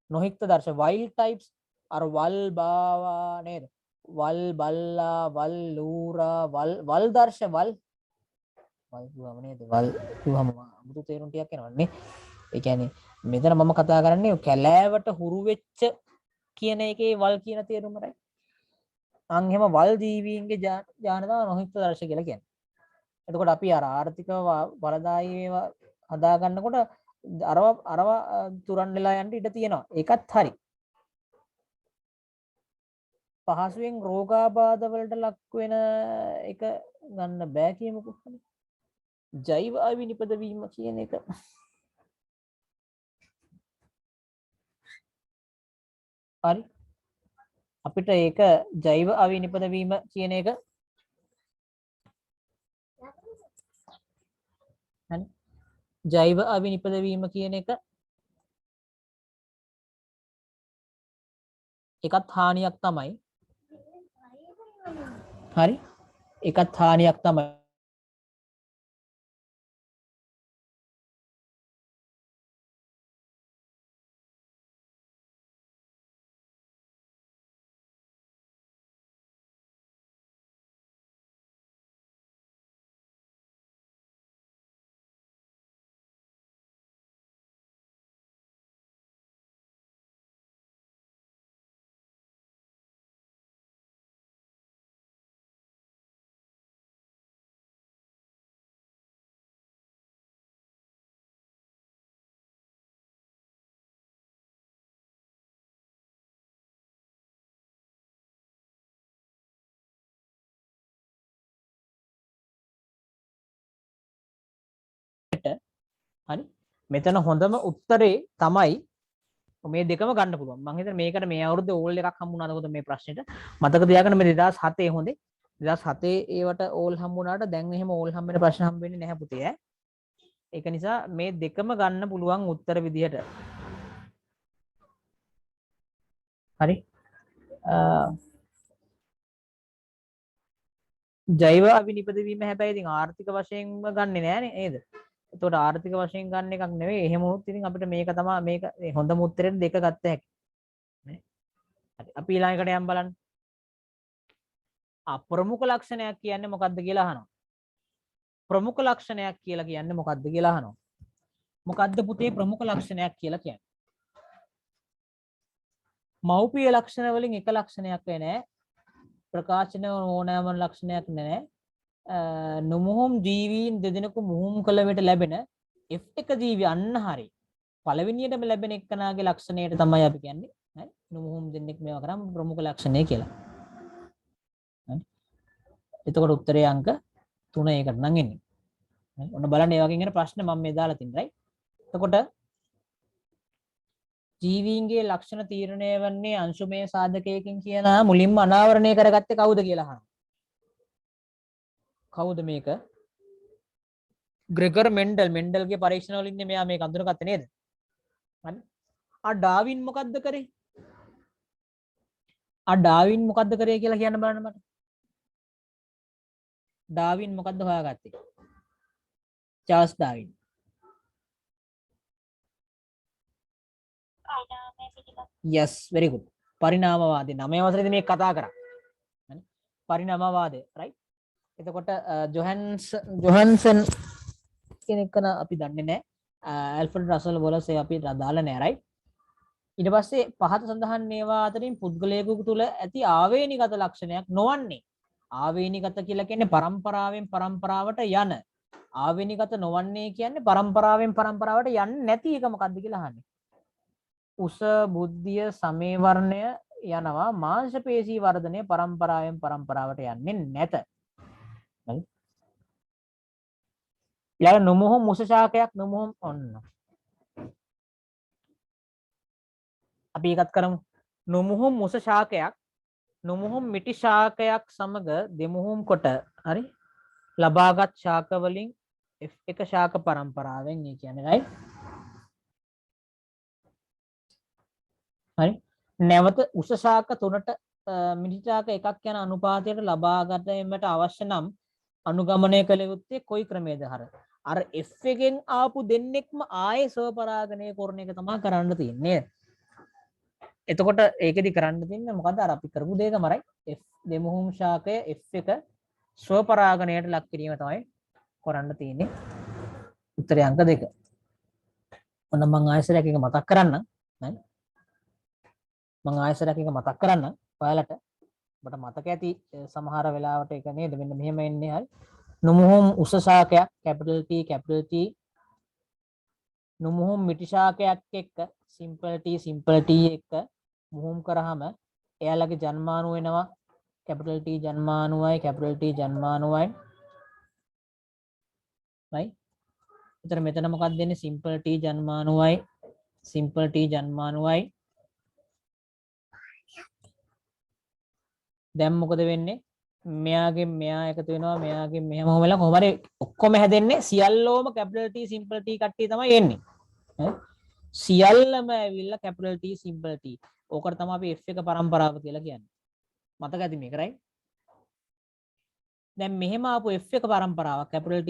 නොහික්ත දර්ශ වයිල්ඩ් ටයිප්ස් අර වල් බාවා නේද? වල් බල්ලා වල් ලූරා වල් දර්ශ වල් කිව්වම නේද? වල් කිව්වම අමුතු තේරුම් ටිකක් එනවනේ. ඒ කියන්නේ මෙතන මම කතා කරන්නේ කැලෑවට හුරු වෙච්ච කියන එකේ වල් කියන තේරුමයි. අන් එහෙම වල් ජීවීන්ගේ ජාන තමයි නොහික්ත දර්ශ කියලා කියන්නේ. එතකොට අපි අර ආර්ථික බලදායී ඒවා හදා ගන්නකොට අරව තුරන් වෙලා යන්න ඉඩ තියෙනවා. ඒකත් හරි. පහසුවෙන් රෝගාබාධ වලට ලක් වෙන එක ගන්න බෑ කියමුකෝ. ජෛව අවි නිපදවීම කියන එක හරි. අපිට ඒක ජෛව අවි නිපදවීම කියන එක හරි. ජෛව අවි නිපදවීම කියන එක එකත් හානියක් තමයි. හරි. එකත් හානියක් තමයි. හරි. මෙතන හොඳම උත්තරේ තමයි මේ දෙකම ගන්න පුළුවන්. මම හිතන්නේ මේකට මේ අවුරුද්දේ ඕල් එකක් හම්බුණාද කොහොමද මේ ප්‍රශ්නෙට. මතක තියාගන්න මේ 2007 හොඳේ. 2007 ඒවට ඕල් හම්බුණාට දැන් එහෙම ඕල් හම්බෙන ප්‍රශ්න හම්බෙන්නේ නැහැ පුතේ ඈ. ඒක නිසා මේ දෙකම ගන්න පුළුවන් උත්තර විදිහට. හරි. ජෛව අවිනිපද වීම හැබැයි ඉතින් ආර්ථික වශයෙන්ම ගන්නෙ නෑනේ නේද? එතකොට ආර්ථික වශයෙන් ගන්න එකක් නෙවෙයි. එහෙම වුණොත් ඉතින් අපිට මේක තමයි මේක හොඳම උත්තරෙට දෙක ගත්ත හැකි. නේ? හරි. අපි ඊළඟට යම් බලන්න. ප්‍රමුඛ ලක්ෂණයක් කියන්නේ මොකක්ද කියලා අහනවා. ප්‍රමුඛ ලක්ෂණයක් කියලා කියන්නේ මොකක්ද කියලා අහනවා. මොකක්ද පුතේ ප්‍රමුඛ ලක්ෂණයක් කියලා කියන්නේ? මෞපිය ලක්ෂණ වලින් එක ලක්ෂණයක් වෙන්නේ ප්‍රකාශන ඕනෑම ලක්ෂණයක් නැහැ. නොමුහුම් ජීවීන් දෙදෙනෙකු මුහුම් කළ විට ලැබෙන F1 ජීවි අන්න හරි. පළවෙනියටම ලැබෙන එක්කනාගේ ලක්ෂණයට තමයි අපි කියන්නේ හරි නොමුහුම් දෙන්නෙක් මේවා කරාම ප්‍රමුඛ ලක්ෂණය කියලා. හරි. එතකොට උත්තරේ අංක 3 ඒකට නම් එන්නේ. හරි. ඔන්න බලන්න ඒ වගේ ඉගෙන ප්‍රශ්න මම මේ දාලා තින්නේ right. එතකොට ජීවීන්ගේ ලක්ෂණ තීරණය වන්නේ අංශුමය සාධකයකින් කියන මුලින්ම අනාවරණය කරගත්තේ කවුද කියලා අහනවා. කවුද මේක? ග්‍රෙගර් මෙන්ඩල්ගේ පරීක්ෂණ වලින් මෙයා මේක අඳුරගත්තේ නේද? හරි. ඩාවින් මොකද්ද කරේ? ඩාවින් මොකද්ද කරේ කියලා කියන්න බලන්න මට. ඩාවින් මොකද්ද හොයාගත්තේ? Charles Darwin. yes very good. පරිණාමවාදී 9 වසරේදී මේක කතා කරා. හරි. පරිණාමවාදය right. එතකොට ජොහන්සන් කෙනෙක් කන අපි දන්නේ නැහැ. ඇල්ෆ්‍රඩ් රසල් වොලස් ඒ අපි දාලා නැහැ right. ඊට පස්සේ පහත සඳහන් මේවා අතරින් පුද්ගලයෙකු තුළ ඇති ආවේනිගත ලක්ෂණයක් නොවන්නේ. ආවේනිගත කියලා කියන්නේ පරම්පරාවෙන් පරම්පරාවට යන. ආවේනිගත නොවන්නේ කියන්නේ පරම්පරාවෙන් පරම්පරාවට යන්නේ නැති එක මොකක්ද කියලා අහන්නේ. උස බුද්ධිය සමේ වර්ණය යනවා මාංශ පේශී වර්ධනය පරම්පරාවෙන් පරම්පරාවට යන්නේ නැත. හරි. ඊළඟ නොමුහුම් මුස ශාකයක් නොමුහුම් ඔන්න. අපි එකත් කරමු. නොමුහුම් මුස ශාකයක් නොමුහුම් මිටි ශාකයක් සමග දෙමුහුම් කොට හරි ලබාගත් ශාක වලින් F1 ශාක පරම්පරාවෙන් ඒ කියන්නේ right. හරි. නැවත උස ශාක 3ට මිටි ශාක එකක් යන අනුපාතයට ලබා ගැනීමට අවශ්‍ය නම් අනුගමනය කළ යුත්තේ කොයි ක්‍රමයේද හර? අර F එකෙන් ආපු දෙන්නෙක්ම ආයේ ස්වපරාගණය කරන එක තමයි කරන්න තියෙන්නේ. එතකොට ඒකෙදි කරන්න තියන්නේ මොකද්ද? අර අපි කරපු දෙයකම right. F දෙමුහුම් ශාකය F1 ස්වපරාගණයට ලක් කිරීම තමයි කරන්න තියෙන්නේ. උත්තරය අංක 2. ඔන්න මම ආයෙසරයක් එක මතක් කරන්නම්. හරි. මම ආයෙසරයක් එක මතක් කරන්නම්. ඔයාලට ඔබට මතක ඇති සමහර වෙලාවට ඒක නේද මෙන්න මෙහෙම එන්නේ හරි. නොමුහුම් උස ශාකයක් capital T නොමුහුම් මිටි ශාකයක් එක්ක simple T එක්ක මුහුම් කරාම එයාලගේ ජන්මාණු වෙනවා capital T ජන්මාණුවයි right. එතන මෙතන මොකක්ද දෙන්නේ simple T ජන්මාණුවයි දැන් මොකද වෙන්නේ මෙයාගෙන් මෙයා එකතු වෙනවා මෙයාගෙන් මෙහෙම වෙලා කොහොම හරි ඔක්කොම හැදෙන්නේ සියල්ලෝම capital T simple T කට්ටිය තමයි එන්නේ හරි සියල්ලම ඇවිල්ලා capital T simple T ඕකට තමයි අපි F1 පරම්පරාව කියලා කියන්නේ මතක ඇති මේක right දැන් මෙහෙම ආපු F1 පරම්පරාවක් capital T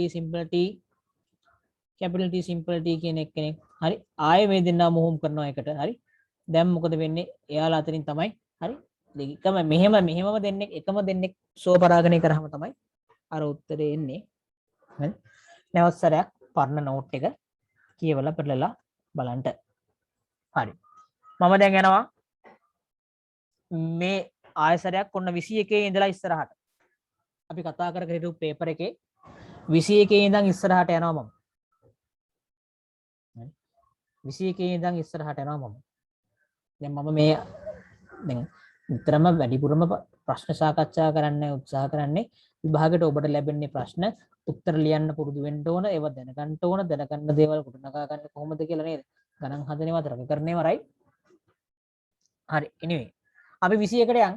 simple T කියන එක්කෙනෙක් හරි ආයේ මේ දෙන්නා මොහොම් කරනවා එකට හරි දැන් මොකද වෙන්නේ එයාලා අතරින් තමයි හරි දෙකම මෙහෙම දෙන්නෙක් එකම දෙන්නෙක් සෝපරාගණය කරාම තමයි අර උත්තරේ එන්නේ හරි නැවත සැරයක් පරණ නෝට් එක කියවලා පෙරලලා බලන්න හරි මම දැන් යනවා මේ ආයසරයක් ඔන්න 21 ඉඳලා ඉස්සරහට අපි කතා කර හිටපු පේපර් එකේ 21 ඉඳන් ඉස්සරහට යනවා මම 21 ඉඳන් ඉස්සරහට යනවා මම දැන් මම මේ දැන් විතරම වැඩිපුරම ප්‍රශ්න සාකච්ඡා කරන්න උත්සාහ කරන්නේ විභාගයට ඔබට ලැබෙන්නේ ප්‍රශ්න උත්තර ලියන්න පුරුදු වෙන්න ඕන ඒව දැනගන්න දේවල් ගොඩනගා ගන්න කොහොමද කියලා නේද ගණන් හදනේවා තරක කරනේවා right හරි anyway අපි 21ට යන්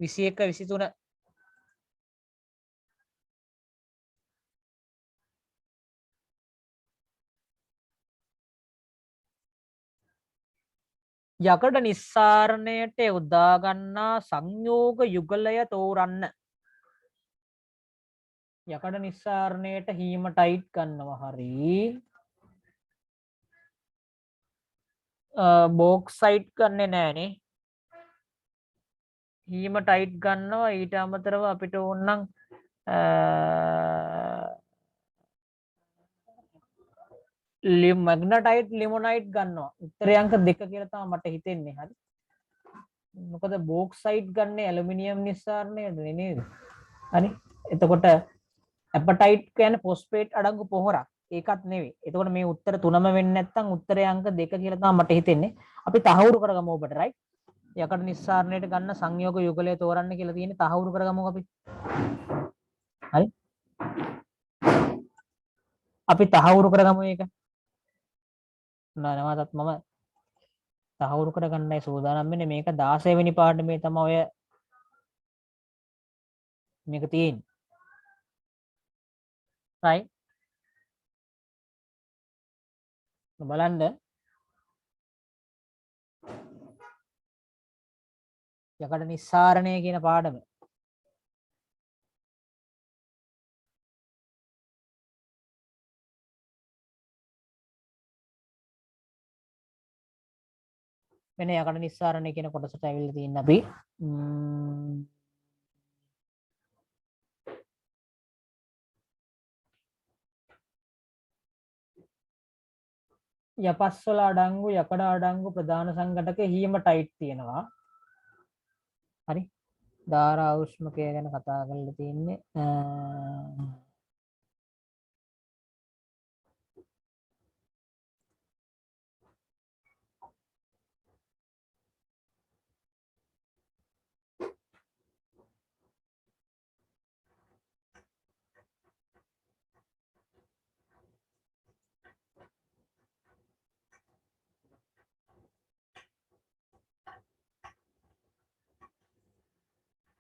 21 23 යකඩ නිස්සාරණයට යොදා ගන්නා සංයෝග යුගලය තෝරන්න. යකඩ නිස්සාරණයට හීමටයිට් ගන්නවා හරි බෝක්සයිට් ගන්නෙ නෑනේ. හීමටයිට් ගන්නවා ඊට අමතරව අපිට ඕනනම් මැග්නටයිට් ලිමොනයිට් ගන්නවා. උත්තරේ අංක 2 කියලා තමයි මට හිතෙන්නේ. හරි. මොකද බෝක්සයිට් ගන්න ඇලුමිනියම් නිස්සාරණයද නේද? හරි. එතකොට ඇපටයිට් කියන්නේ ෆොස්ෆේට් අඩංගු පොහොරක්. ඒකත් නෙවෙයි. එතකොට මේ උත්තර තුනම වෙන්නේ නැත්නම් උත්තරේ අංක 2 කියලා තමයි මට හිතෙන්නේ. අපි තහවුරු කරගමු ඔබට රයිට්. යකඩ නිස්සාරණයට ගන්න සංයෝග යුගලය තෝරන්න කියලා තියෙන්නේ තහවුරු කරගමු අපි. හරි. අපි තහවුරු කරගමු ඒක. නැවතත් මම තහවුරු කරගන්නයි සූදානම් වෙන්නේ. මේක 16 වෙනි පාඩමේ තමයි ඔය මේක තියෙන්නේ. right බලන්න යකඩ නිස්සාරණය කියන පාඩම වෙන යකඩ නිස්සාරණය කියන කොටසට ඇවිල්ලා තියෙන අපි යපස්වල අඩංගු යකඩ අඩංගු ප්‍රධාන සංඝටක හීමටයිට් තියෙනවා. හරි. ධාරා උෂ්මකය ගැන කතා කරලා තියෙන්නේ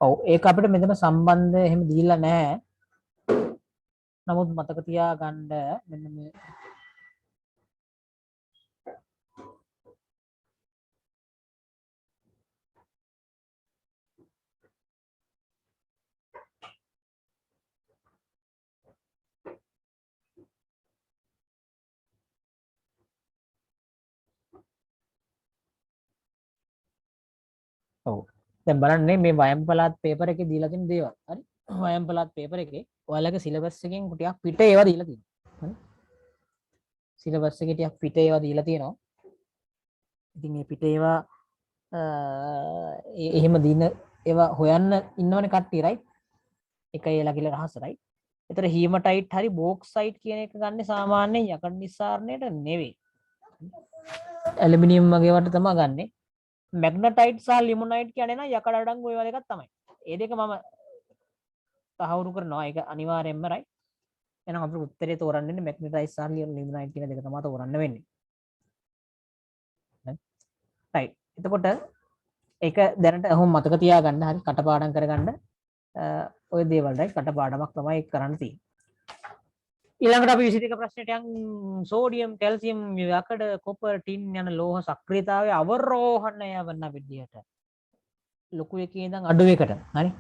ඔව් ඒක අපිට මෙතන සම්බන්ධ එහෙම දීලා නැහැ. නමුත් මතක තියාගන්න මෙන්න මේ ඔව් දැන් බලන්න මේ වයම් පළාත් පේපර් එකේ දීලා තියෙන දේවල්. හරි. වයම් පළාත් පේපර් එකේ ඔයාලගේ සිලබස් එකෙන් ටිකක් පිට ඒවා දීලා තියෙනවා. හරි. සිලබස් එකේ ටිකක් පිට ඒවා දීලා තියෙනවා. ඉතින් මේ පිට ඒවා එහෙම දින ඒවා හොයන්න ඉන්නවනේ කට්ටිය රයිට්. එකයි එලා කියලා රහස රයිට්. ඒතර හීමටයිට් හරි බෝක්සයිට් කියන එක ගන්න සාමාන්‍යයෙන් යකඩ නිස්සාරණයට නෙවෙයි. ඇලුමිනියම් වගේ වට තමයි ගන්නෙ. මැග්නටයිට් සහ ලිමොනයිට් කියන්නේ නම් යකඩ අඩංගු ඒවා දෙකක් තමයි. ඒ දෙක මම තහවුරු කරනවා. ඒක අනිවාර්යෙන්ම රයිට්. එහෙනම් අපිට උත්තරේ තෝරන්න ඉන්නේ මැග්නටයිට් සහ ලිමොනයිට් කියන දෙක තමයි තෝරන්න වෙන්නේ. රයිට්. එතකොට ඒක දැනට ඔහොම මතක තියාගන්න. හරි. කටපාඩම් කරගන්න. ඔය දේවල් රයිට් කටපාඩමක් තමයි කරන්න තියෙන්නේ. ඊළඟට අපි 22 ප්‍රශ්නෙට යන් සෝඩියම් කැල්සියම් යකඩ කොපර් ටින් යන ලෝහ සක්‍රියතාවය අවරෝහණය වන විදිහට ලොකු එකේ ඉඳන් අඩු එකට හරි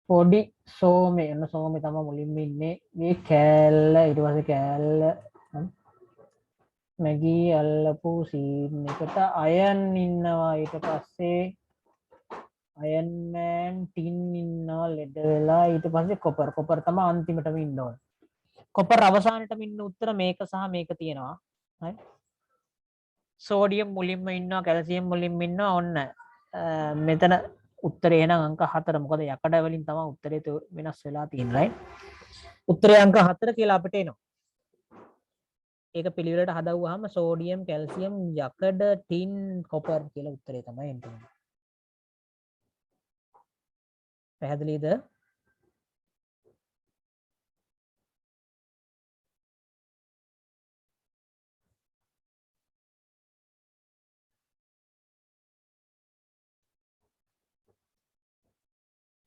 පොඩි සෝමේ යන සෝමේ තමයි මුලින්ම ඉන්නේ මේ කෑල්ල ඊට පස්සේ කෑල්ල මැගී අල්ලපු සීන් එකට අයන් ඉන්නවා ඊට පස්සේ අයන් මෑන් ටින් ඉන්නවා ලෙඩ වෙලා ඊට පස්සේ කොපර් තමයි අන්තිමටම ඉන්න ඕන. කොපර් අවසානයේටම ඉන්න උත්තර මේක සහ මේක තියෙනවා. හරි. සෝඩියම් මුලින්ම ඉන්නවා කැල්සියම් මුලින්ම ඉන්නවා ඔන්න. මෙතන උත්තරේ එහෙනම් අංක 4. මොකද යකඩ වලින් තමයි උත්තරේ වෙනස් වෙලා තියෙන්නේ. right? උත්තරේ අංක 4 කියලා අපිට එනවා. ඒක පිළිවෙලට හදවුවාම සෝඩියම් කැල්සියම් යකඩ ටින් කොපර් කියලා උත්තරේ තමයි එන්නේ. පැහැදිලිද?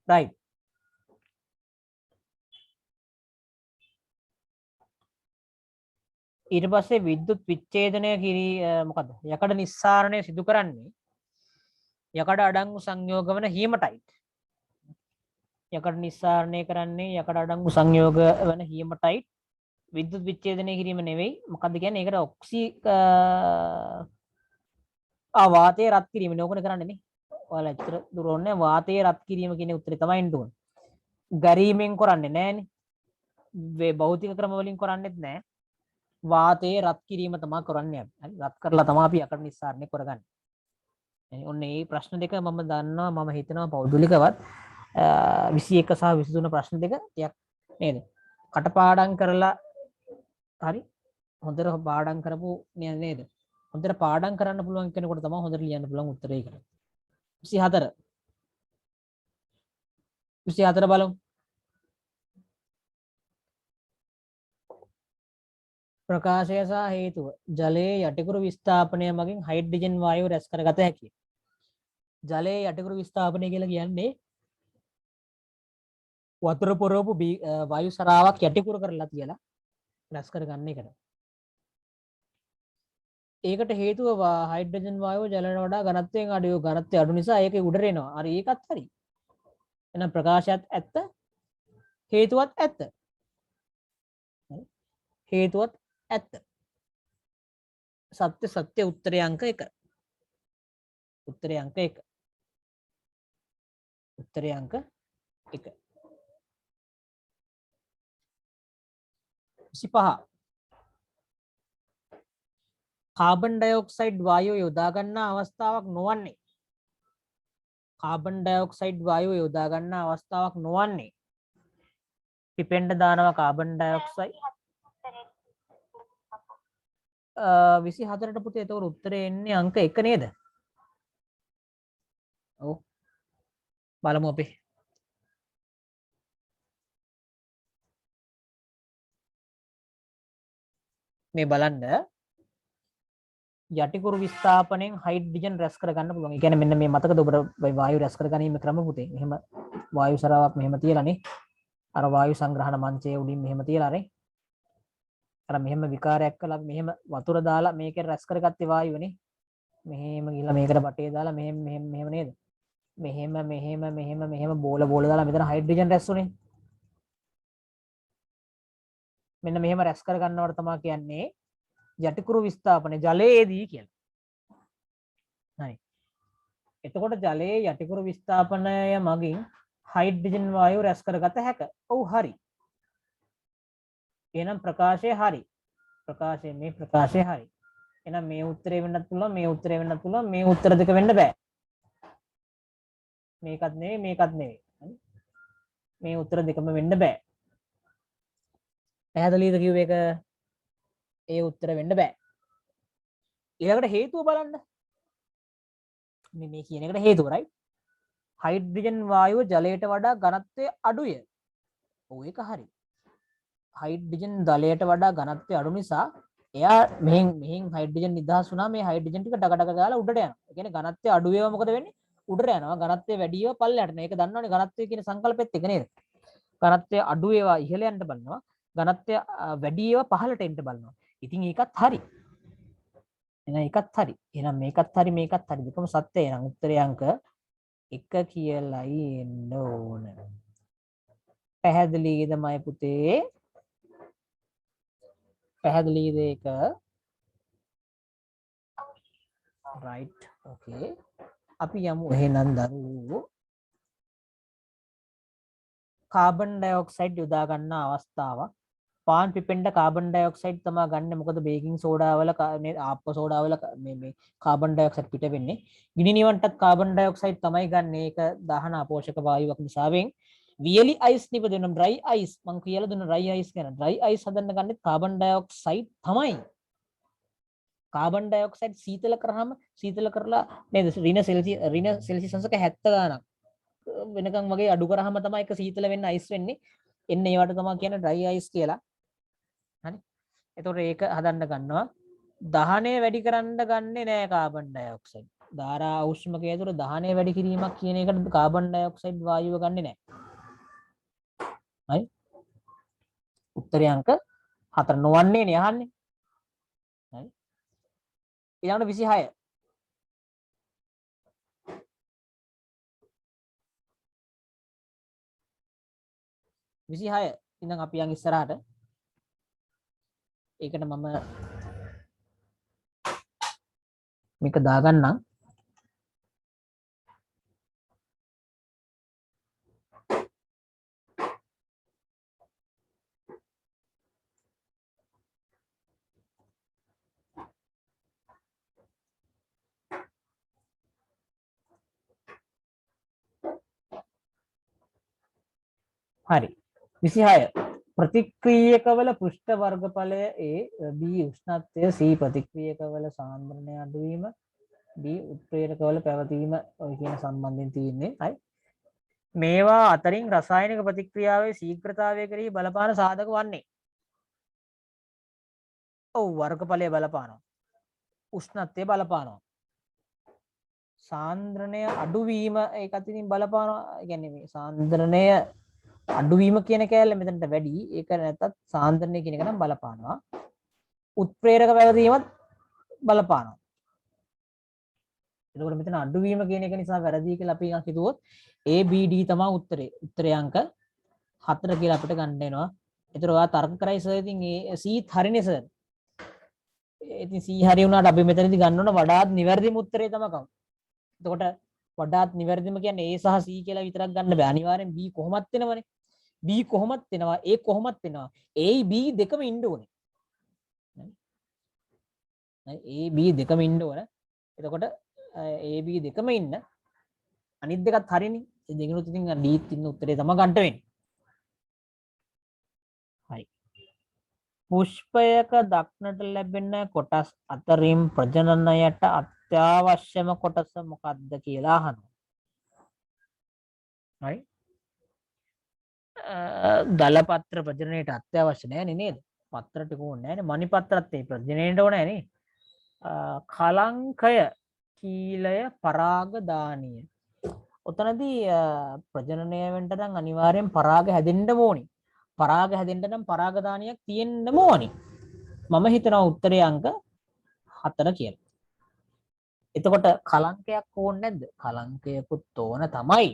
right. ඊට පස්සේ විද්‍යුත් විච්ඡේදනය මොකද්ද? යකඩ නිස්සාරණය සිදු කරන්නේ යකඩ අඩංගු සංයෝග වන හීමටයිට්. යකඩ නිස්සාරණය කරන්නේ යකඩ අඩංගු සංයෝග වන හීමටයිට්. විද්‍යුත් විච්ඡේදනය කිරීම නෙවෙයි. මොකද්ද කියන්නේ? ඒකට ඔක්සි වාතය රත් කිරීම නෝකන කරන්නේ නේ. ඔයාලා ඇත්තට දුර ඕනේ වාතය රත් කිරීම කියන උත්තරේ තමයි එන්න ඕනේ. ගැරීමෙන් කරන්නේ නැහනේ. මේ භෞතික ක්‍රම වලින් කරන්නේත් නැහැ. වාතයේ රත් කිරීම තමයි කරන්නේ අපි. හරි රත් කරලා තමයි අපි යකඩ නිස්සාරණය කරගන්නේ. ඔන්න මේ ප්‍රශ්න දෙක මම දන්නවා මම හිතනවා පෞද්ගලිකවත් 21 සහ 23 ප්‍රශ්න දෙක ටිකක් නේද? කටපාඩම් කරලා හරි හොඳට පාඩම් කරපු නේද? හොඳට පාඩම් කරන්න පුළුවන් කෙනෙකුට තමයි හොඳට ලියන්න පුළුවන් උත්තරේ ඒක. 24 24 බලමු. ප්‍රකාශය සහ හේතුව ජලයේ යටිකුරු විස්ථාපනය මගින් හයිඩ්‍රජන් වායුව රැස් කරගත හැකියි. ජලයේ යටිකුරු විස්ථාපනය කියලා කියන්නේ වතුර පොරවපු වායු සරාවක් යටිකුරු කරලා තියලා රැස් කරගන්න එකට. ඒකට හේතුව හයිඩ්‍රජන් වායුව ජලයට වඩා ඝනත්වයෙන් අඩු ඝනත්වය අඩු නිසා ඒක උඩට එනවා. හරි ඒකත් හරි. එහෙනම් ප්‍රකාශයත් ඇත්ත හේතුවත් ඇත්ත. හේතුවත් ඇත්ත. සත්‍ය උත්තරේ අංක 1. උත්තරේ අංක 1. උත්තරේ අංක 1. 25 කාබන් ඩයොක්සයිඩ් වායුව යොදා ගන්නා අවස්ථාවක් නොවන්නේ. කාබන් ඩයොක්සයිඩ් වායුව යොදා ගන්නා අවස්ථාවක් නොවන්නේ. පිපෙන්න දානවා කාබන් ඩයොක්සයිඩ් 24ට පුතේ. ඒතකොට උත්තරේ එන්නේ අංක 1 නේද? ඔව්. බලමු අපි. මේ බලන්න යටිකුරු විස්ථාපනයෙන් හයිඩ්‍රජන් රැස් කරගන්න පුළුවන්. ඒ කියන්නේ මෙන්න මේ මතකද ඔබට වායු රැස් කරගැනීමේ ක්‍රම පුතේ. මෙහෙම වායු සරාවක් මෙහෙම තියලානේ. අර වායු සංග්‍රහණ මංචයේ උඩින් මෙහෙම තියලා අර මෙහෙම විකාරයක් කළා මෙහෙම වතුර දාලා මේකෙන් රැස් කරගත්තේ වායුවනේ. මෙහෙම ගිහලා මේකට බටේ දාලා මෙහෙම නේද? මෙහෙම බෝල දාලා මෙතන හයිඩ්‍රජන් රැස් උනේ. මෙන්න මෙහෙම රැස් කරගන්නවට තමයි කියන්නේ යටිකුරු විස්ථාපනය ජලයේදී කියලා. හරි. එතකොට ජලයේ යටිකුරු විස්ථාපනය මගින් හයිඩ්‍රජන් වායුව රැස් කරගත හැක. ඔව් හරි. එහෙනම් ප්‍රකාශය හරි. මේ ප්‍රකාශය හරි. එහෙනම් මේ උත්තරේ වෙන්නත් පුළුවන්, මේ උත්තරේ වෙන්නත් පුළුවන්, මේ උත්තර දෙක වෙන්න බෑ. මේකත් නෙවෙයි. මේ උත්තර දෙකම වෙන්න බෑ. පැහැදිලිද කිව්ව එක? ඒ උත්තර වෙන්න බෑ. ඊළඟට හේතුව බලන්න. මේ කියන එකට හේතුව right. හයිඩ්‍රජන් වායුව ජලයට වඩා ඝනත්වය අඩුය. ඔව් ඒක හරි. හයිඩ්‍රජන් ජලයට වඩා ඝනත්වය අඩු නිසා එයා මෙහෙන් හයිඩ්‍රජන් නිදහස් වුණා. මේ හයිඩ්‍රජන් ටික ඩග ගාලා උඩට යනවා. ඒ කියන්නේ ඝනත්වය අඩු වේවා මොකද වෙන්නේ? උඩට යනවා. ඝනත්වය වැඩි වේවා පල්ලයට යනවා. ඒක දන්නවනේ ඝනත්වය කියන සංකල්පෙත් එක නේද? ඝනත්වය අඩු වේවා ඉහළ යන්න බලනවා. ඝනත්වය වැඩි වේවා පහළට එන්න බලනවා. ඉතින් ඒකත් හරි. එහෙනම් ඒකත් හරි. එහෙනම් මේකත් හරි මේකත් හරි. දෙකම සත්‍යයි. එහෙනම් උත්තරේ අංක 1 කියලායි එන්න ඕන. පැහැදිලිද මයි පුතේ? පැහැදිලිද ඒක? right. okay. අපි යමු එහෙනම් දරුවෝ කාබන් ඩයොක්සයිඩ් යොදා ගන්න අවස්ථාවක්. පාන් පිපෙන්න කාබන් ඩයොක්සයිඩ් තමයි ගන්න. මොකද බේකින් සෝඩා වල ආප්ප සෝඩා වල මේ කාබන් ඩයොක්සයිඩ් පිට වෙන්නේ. ගිනි නිවන්ටත් කාබන් ඩයොක්සයිඩ් තමයි ගන්න. ඒක දහන අපෝෂක වායුවක් නිසාවෙන් වියලි අයිස් නිපදෙන ඩ්‍රයි අයිස් මම කියලා දුන්න ඩ්‍රයි අයිස් ගැන. ඩ්‍රයි අයිස් හදන්න ගන්නේ කාබන් ඩයොක්සයිඩ් තමයි. කාබන් ඩයොක්සයිඩ් සීතල කරලා නේද? ඍණ සෙල්සියස් අංශක 70 ගානක් වෙනකන් වගේ අඩු කරාම තමයි ඒක සීතල වෙන්න අයිස් වෙන්නේ. එන්නේ ඒවට තමයි කියන්නේ ඩ්‍රයි අයිස් කියලා. හරි. එතකොට ඒක හදන්න ගන්නවා. දහනය වැඩි කරන්න ගන්නේ නෑ කාබන් ඩයොක්සයිඩ්. ධාරා උෂ්මකය තුළ දහනය වැඩි කිරීමක් කියන එකට කාබන් ඩයොක්සයිඩ් වායුව ගන්නෙ නැහැ. හරි? උත්තරේ අංක 4 නොවන්නේ නේ අහන්නේ. හරි? ඊළඟට 26. 26 ඉඳන් අපි යන් ඉස්සරහට. ඒකට මම මේක දාගන්නම්. හරි. 26 ප්‍රතික්‍රියකවල පෘෂ්ඨ වර්ගඵලය A B උෂ්ණත්වය C ප්‍රතික්‍රියකවල සාන්ද්‍රණය අඩුවීම D උත්ප්‍රේරකවල පැවතීම ඔය කියන සම්බන්ධයෙන් තියෙන්නේ. හරි. මේවා අතරින් රසායනික ප්‍රතික්‍රියාවේ ශීඝ්‍රතාවය කෙරෙහි බලපාන සාධක වන්නේ. ඔව් වර්ගඵලය බලපානවා. උෂ්ණත්වය බලපානවා. සාන්ද්‍රණය අඩුවීම ඒකත් ඉතින් බලපානවා. ඒ කියන්නේ මේ සාන්ද්‍රණය අඩුවීම කියන කෑල්ල මෙතනට වැඩි. ඒක නැත්තත් සාන්ද්‍රණය කියන එක නම් බලපානවා. උත්ප්‍රේරක පැවතීමත් බලපානවා. එතකොට මෙතන අඩුවීම කියන එක නිසා වැරදි කියලා අපි හිතුවොත් A B D තමයි උත්තරේ. උත්තරේ අංක 4 කියලා අපිට ගන්න වෙනවා. ඒතර ඔයා තර්ක කරයි සර් ඉතින් C හරිනේ සර්. ඉතින් C හරි වුණාට අපි මෙතනදී ගන්න ඕන වඩාත් නිවැරදිම උත්තරේ තමයි කවුද? එතකොට වඩාත් නිවැරදිම කියන්නේ A සහ C කියලා විතරක් ගන්න බෑ. අනිවාර්යෙන් B කොහොමත් වෙනවනේ. B කොහොමත් වෙනවා. A කොහොමත් වෙනවා. A B දෙකම ඉන්න ඕනේ. A B දෙකම ඉන්න ඕන. එතකොට A B දෙකම ඉන්න අනිත් දෙකත් හරිනේ. ඒ දෙකනොත් ඉතින් D ඉන්න උත්තරේ තමයි ගන්න වෙන්නේ. හරි. පුෂ්පයක දක්නට ලැබෙන කොටස් අතරින් ප්‍රජනනයට අත්‍යවශ්‍යම කොටස මොකක්ද කියලා අහනවා. හරි. දලපත්‍ර ප්‍රජනනයට අත්‍යවශ්‍ය නැහැ නේද? පත්‍ර ටික ඕනේ නැහැ නේ. මණි පත්‍රත් ඒ ප්‍රජනනයට ඕනේ නැහැ නේ. කලංකය කීලය පරාගදානිය. ඔතනදී ප්‍රජනනය වෙන්න නම් අනිවාර්යෙන් පරාග හැදෙන්න ඕනේ. පරාග හැදෙන්න නම් පරාගදානියක් තියෙන්න ඕනේ. මම හිතනවා උත්තරේ අංක 4 කියලා. එතකොට කලංකයක් ඕනේ නැද්ද? කලංකයකුත් ඕන තමයි.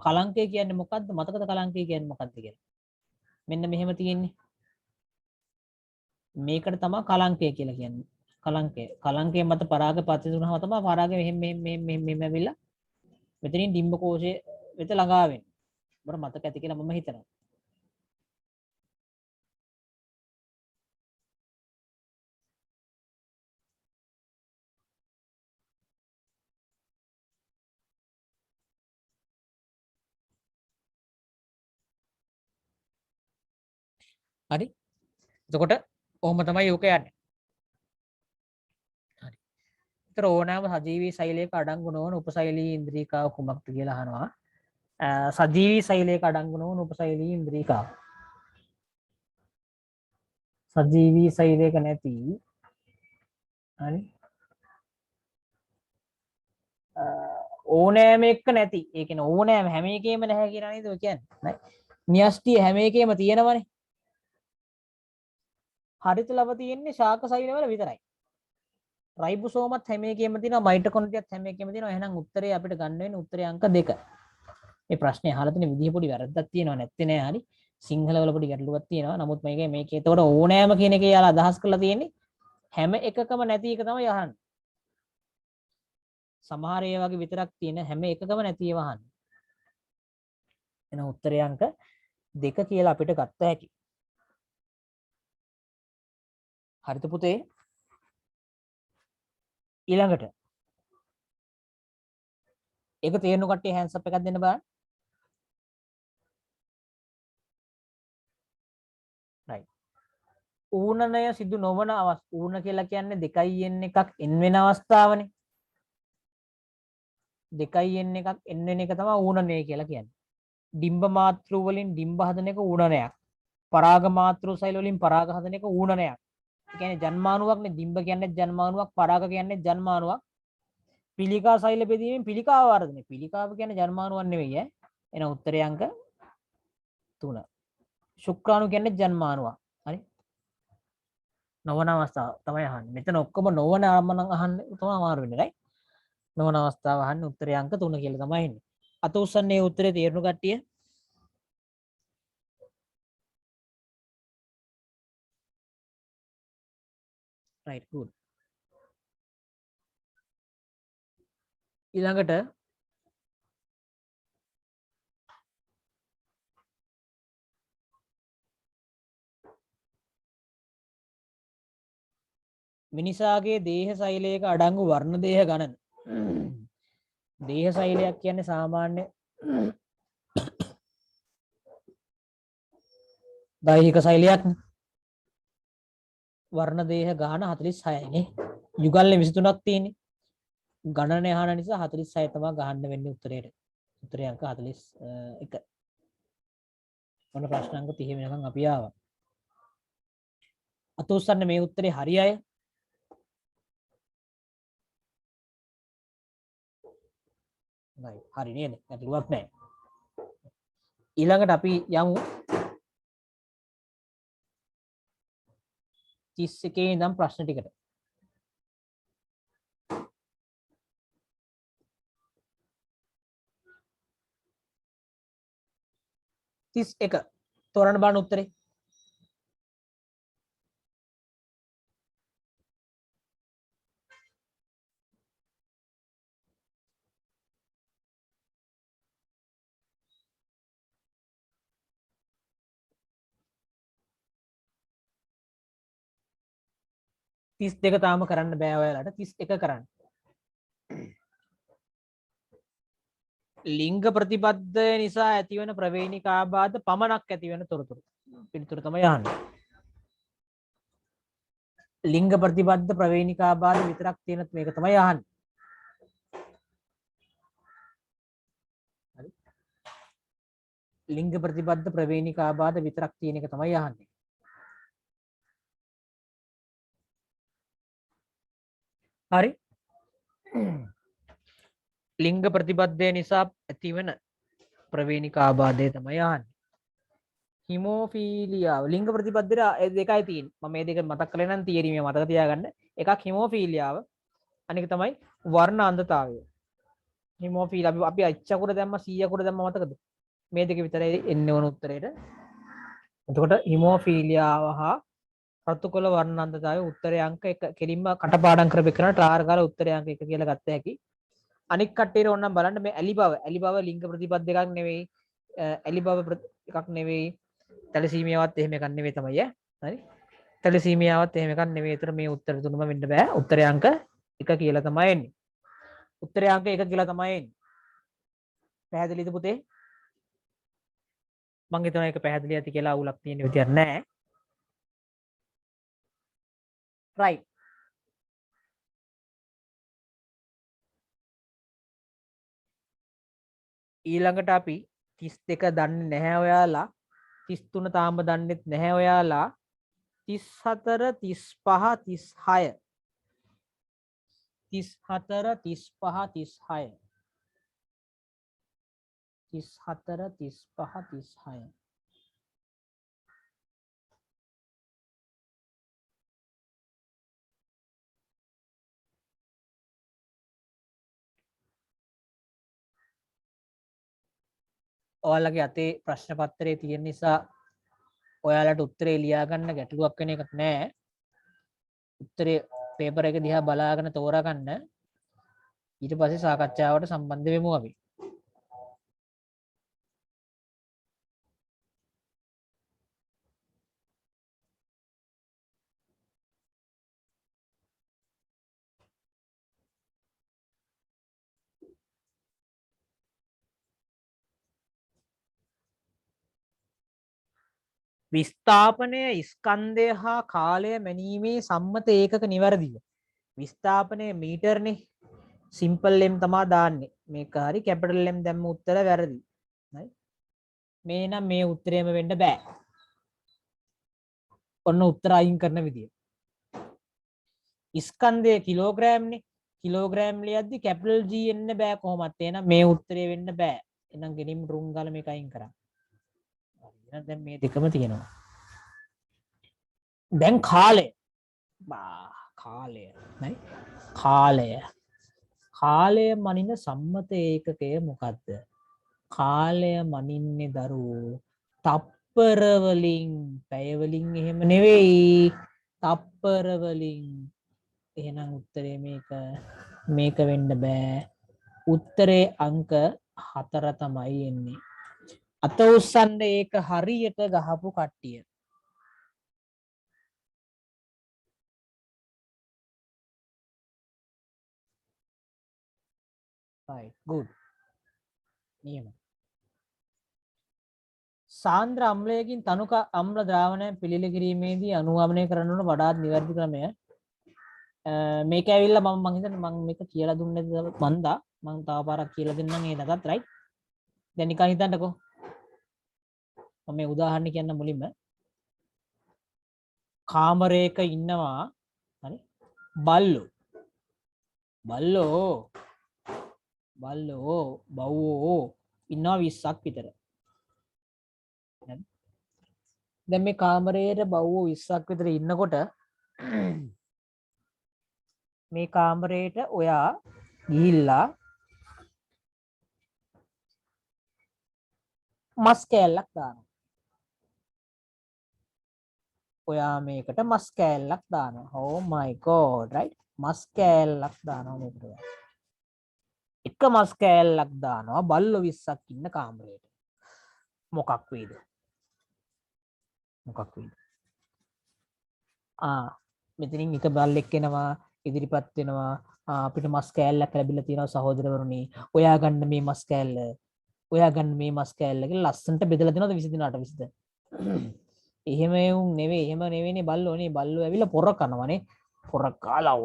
කලංකය කියන්නේ මොකද්ද? මතකද කලංකය කියන්නේ මොකද්ද කියලා? මෙන්න මෙහෙම තියෙන්නේ. මේකට තමයි කලංකය කියලා කියන්නේ. කලංකය මත පරාග පතිතුනහම තමයි පරාගය මෙහෙම ඇවිල්ලා මෙතනින් ඩිම්බ කෝෂයේ වෙත ළඟා වෙන්නේ. ඔබට මතක ඇති කියලා මම හිතනවා. හරි. එතකොට කොහොම තමයි යෝක යන්නේ. හරි. ඒතර ඕනෑම සජීවී සෛලයක අඩංගු නොවන උපසෛලී ඉන්ද්‍රිකාව කුමක්ද කියලා අහනවා. සජීවී සෛලයක අඩංගු නොවන උපසෛලී ඉන්ද්‍රිකාව. සජීවී සෛලයක නැති හරි ඕනෑම එක්ක නැති. ඒ කියන්නේ ඕනෑම හැම එකේම නැහැ කියලා නේද ඔය කියන්නේ. න්‍යෂ්ටිය හැම එකේම තියෙනවනේ. හරිත ලව තියෙන්නේ ශාක සෛලවල විතරයි. රයිබෝසෝමත් හැම එකේම තියෙනවා, මයිටොකොන්ඩ්‍රියත් හැම එකේම තියෙනවා. එහෙනම් උත්තරේ අපිට ගන්න වෙන්නේ උත්තරේ අංක 2. මේ ප්‍රශ්නේ අහලා තියෙන විදිහ පොඩි වැරද්දක් තියෙනවා නැත්තේ නෑ. හරි. සිංහල වල පොඩි ගැටලුවක් තියෙනවා. නමුත් මේකේ ඒතකොට ඕනෑම කියන එකේ යාලා අදහස් කරලා තියෙන්නේ හැම එකකම නැති එක තමයි අහන්නේ. සමහර ඒ වගේ විතරක් තියෙන හැම එකකම නැති ඒවා අහන්නේ. එහෙනම් උත්තරේ අංක 2 කියලා අපිට ගත්ත හැකි. හරිද පුතේ? ඊළඟට ඒක තේරෙන කට්ටිය hands up එකක් දෙන්න බලන්න. right. ඌනනය සිදු නොවන ඌන කියලා කියන්නේ 2n එකක් n වෙන අවස්ථාවනේ. 2n එකක් n වෙන එක තමයි ඌනනය කියලා කියන්නේ. ඩිම්බ මාතෘ වලින් ඩිම්බ හදන එක ඌනනයක්. පරාග මාතෘ සෛල වලින් පරාග හදන එක ඌනනයක්. කියන්නේ ජන්මානුවක්නේ. දිම්බ කියන්නේ ජන්මානුවක්, පරාග කියන්නේ ජන්මානුවක්. පිළිකා සෛල බෙදීමෙන් පිළිකාව වර්ධනය. පිළිකාව කියන්නේ ජන්මානුවක් නෙවෙයි ඈ. එන උත්තරේ අංක 3. ශුක්‍රාණු කියන්නේ ජන්මානුවක්. හරි. නොවන අවස්ථාව තමයි අහන්නේ. මෙතන ඔක්කොම නොවන ආමනම් අහන්නේ තමයි අමාරු වෙන්නේ, right? නොවන අවස්ථාව අහන්නේ උත්තරේ අංක 3 කියලා තමයි එන්නේ. අත උස්සන්නේ උත්තරේ තේරුණු කට්ටිය. right, good. ඊළඟට මිනිසාගේ දේහ සෛලයක අඩංගු වර්ණ දේහ ගණන. දේහ සෛලයක් කියන්නේ සාමාන්‍ය දෛහික සෛලයක්නේ. වර්ණ දේහ ගාන 46යි නේ. යුගල්නේ 23ක් තියෙන්නේ. ගණනය අහන නිසා 46 තමයි ගහන්න වෙන්නේ උත්තරේට. උත්තරේ අංක 41. මොන ප්‍රශ්න අංක 30 වෙනකන් අපි ආවා. අත උස්සන්න මේ උත්තරේ හරි අය. නයි හරි නේද? ගැටලුවක් නැහැ. ඊළඟට අපි යමු 31 ඉඳන් ප්‍රශ්න ටිකට. එක තෝරන්න බලන්න උත්තරේ. දෙක තාම කරන්න බෑ ඔයාලට. 31 කරන්න. ලිංග ප්‍රතිබද්ධ නිසා ඇතිවන ප්‍රවේණික ආබාධ පමණක් ඇතිවන තොරතුරු. පිළිතුර තමයි අහන්නේ. ලිංග ප්‍රතිබද්ධ ප්‍රවේණික ආබාධ විතරක් තියෙන මේක තමයි අහන්නේ. හරි. ලිංග ප්‍රතිබද්ධ ප්‍රවේණික ආබාධ විතරක් තියෙන එක තමයි අහන්නේ. හරි. ලිංග ප්‍රතිබද්ධය නිසා ඇතිවන ප්‍රවේණික ආබාධය තමයි අහන්නේ. හිමෝෆීලියාව ලිංග ප්‍රතිබද්ධය දෙකයි තියෙන්නේ. මම මේ දෙක මතක් කරලා නම් තියරි මේ මතක තියාගන්න. එකක් හිමෝෆීලියාව, අනික තමයි වර්ණ අන්ධතාවය. හිමෝෆීලියා අපි අච්චකුර දැම්ම 100කුර දැම්ම මතකද? මේ දෙක විතරයි එන්නේ වුණ උත්තරේට. එතකොට හිමෝෆීලියාව හා රතුකොළ වර්ණ අන්ධතාවය උත්තරේ අංක 1 කෙලින්ම කටපාඩම් කරපේ කරන ට්‍රාර් ගාලා උත්තරේ අංක 1 කියලා ගත්ත හැකි. අනික් කට්ටියට ඕනනම් බලන්න මේ ඇලි බව ලිංග ප්‍රතිපද එකක් නෙවෙයි. ඇලි බව එකක් නෙවෙයි. තැලසීමියාවත් එහෙම එකක් නෙවෙයි තමයි ඈ. හරි. තැලසීමියාවත් එහෙම එකක් නෙවෙයි. ඒතර මේ උත්තර තුනම වෙන්න බෑ. උත්තරේ අංක 1 කියලා තමයි එන්නේ. උත්තරේ අංක 1 කියලා තමයි එන්නේ. පැහැදිලිද පුතේ? මං හිතනවා ඒක පැහැදිලි ඇති කියලා අවුලක් තියෙන විදියක් නැහැ. right. ඊළඟට අපි 32 දන්නේ නැහැ ඔයාලා. 33 තාම දන්නෙත් නැහැ ඔයාලා. 34 35 36 34 35 36 34 35 36 ඔයාලගේ අතේ ප්‍රශ්න පත්‍රයේ තියෙන නිසා ඔයාලට උත්තරේ ලියා ගන්න ගැටලුවක් වෙන එකක් නැහැ. උත්තරේ පේපර් එක දිහා බලාගෙන තෝරා ගන්න. ඊට පස්සේ සාකච්ඡාවට සම්බන්ධ වෙමු අපි. විස්ථාපනය ස්කන්ධය හා කාලය මැනීමේ සම්මත ඒකක නිවැරදිව. විස්ථාපනය මීටර්නේ. සිම්පල් M තමා දාන්නේ. මේක හරි කැපිටල් M දැම්ම උත්තර වැරදි. හරි. මේ නම් මේ උත්තරේම වෙන්න බෑ. ඔන්න උත්තර අයින් කරන විදිය. ස්කන්ධය කිලෝග්‍රෑම්නේ. කිලෝග්‍රෑම් ලියද්දි කැපිටල් G එන්න බෑ කොහොමත්. එහෙනම් මේ උත්තරේ වෙන්න බෑ. එහෙනම් ගෙනින් රුම් ගාලා මේක අයින් කරා. හරි. දැන් මේ දෙකම තියෙනවා. දැන් කාලය. කාලය. නයි. කාලය. කාලය මනින සම්මත ඒකකය මොකද්ද? කාලය මනින්නේ දරුවෝ තප්පර වලින්, පැය වලින් එහෙම නෙවෙයි. තප්පර වලින්. එහෙනම් උත්තරේ මේක වෙන්න බෑ. උත්තරේ අංක 4 තමයි එන්නේ. අත උස්සන්න ඒක හරියට ගහපු කට්ටිය. right good. නියම. සාන්ද්‍ර අම්ලයකින් තනුක අම්ල ද්‍රාවණය පිළිල කිරීමේදී අනුගමනය කරන්න ඕන වඩාත් නිවැරදි ක්‍රමය මේක ඇවිල්ලා මම හිතන්නේ මම මේක කියලා දුන්නේ මන්දා මම තව පාරක් කියලා දෙන්නම් ඒ නැතත් right දැන් නිකන් හිතන්නකෝ මම මේ උදාහරණ කියන්න මුලින්ම කාමරයක ඉන්නවා හරි බල්ලෝ බව්වෝ ඉන්නවා 20ක් විතර දැන් මේ කාමරයේ බව්වෝ 20ක් විතර ඉන්නකොට මේ කාමරේට ඔයා ගිහිල්ලා මස් කෑල්ලක් දානවා. ඔයා මේකට මස් කෑල්ලක් දානවා. Oh my god right මස් කෑල්ලක් දානවා මේකට. එක මස් කෑල්ලක් දානවා බල්ලෝ 20ක් ඉන්න කාමරේට. මොකක් වේද? මෙතනින් එක බල්ලෙක් එනවා ඉදිරිපත් වෙනවා අපිට මස් කෑල්ලක් ලැබිලා තියෙනවා සහෝදරවරුනි. ඔයා ගන්න මේ මස් කෑල්ල. ඔයා ගන්න මේ මස් කෑල්ල කියලා ලස්සනට බෙදලා දෙනවද 20 දිනාට 20ද? එහෙම වුන් නෙවෙයි. එහෙම නෙවෙයිනේ බල්ලෝනේ. බල්ලෝ ඇවිල්ලා පොර කනවනේ. පොර කාලා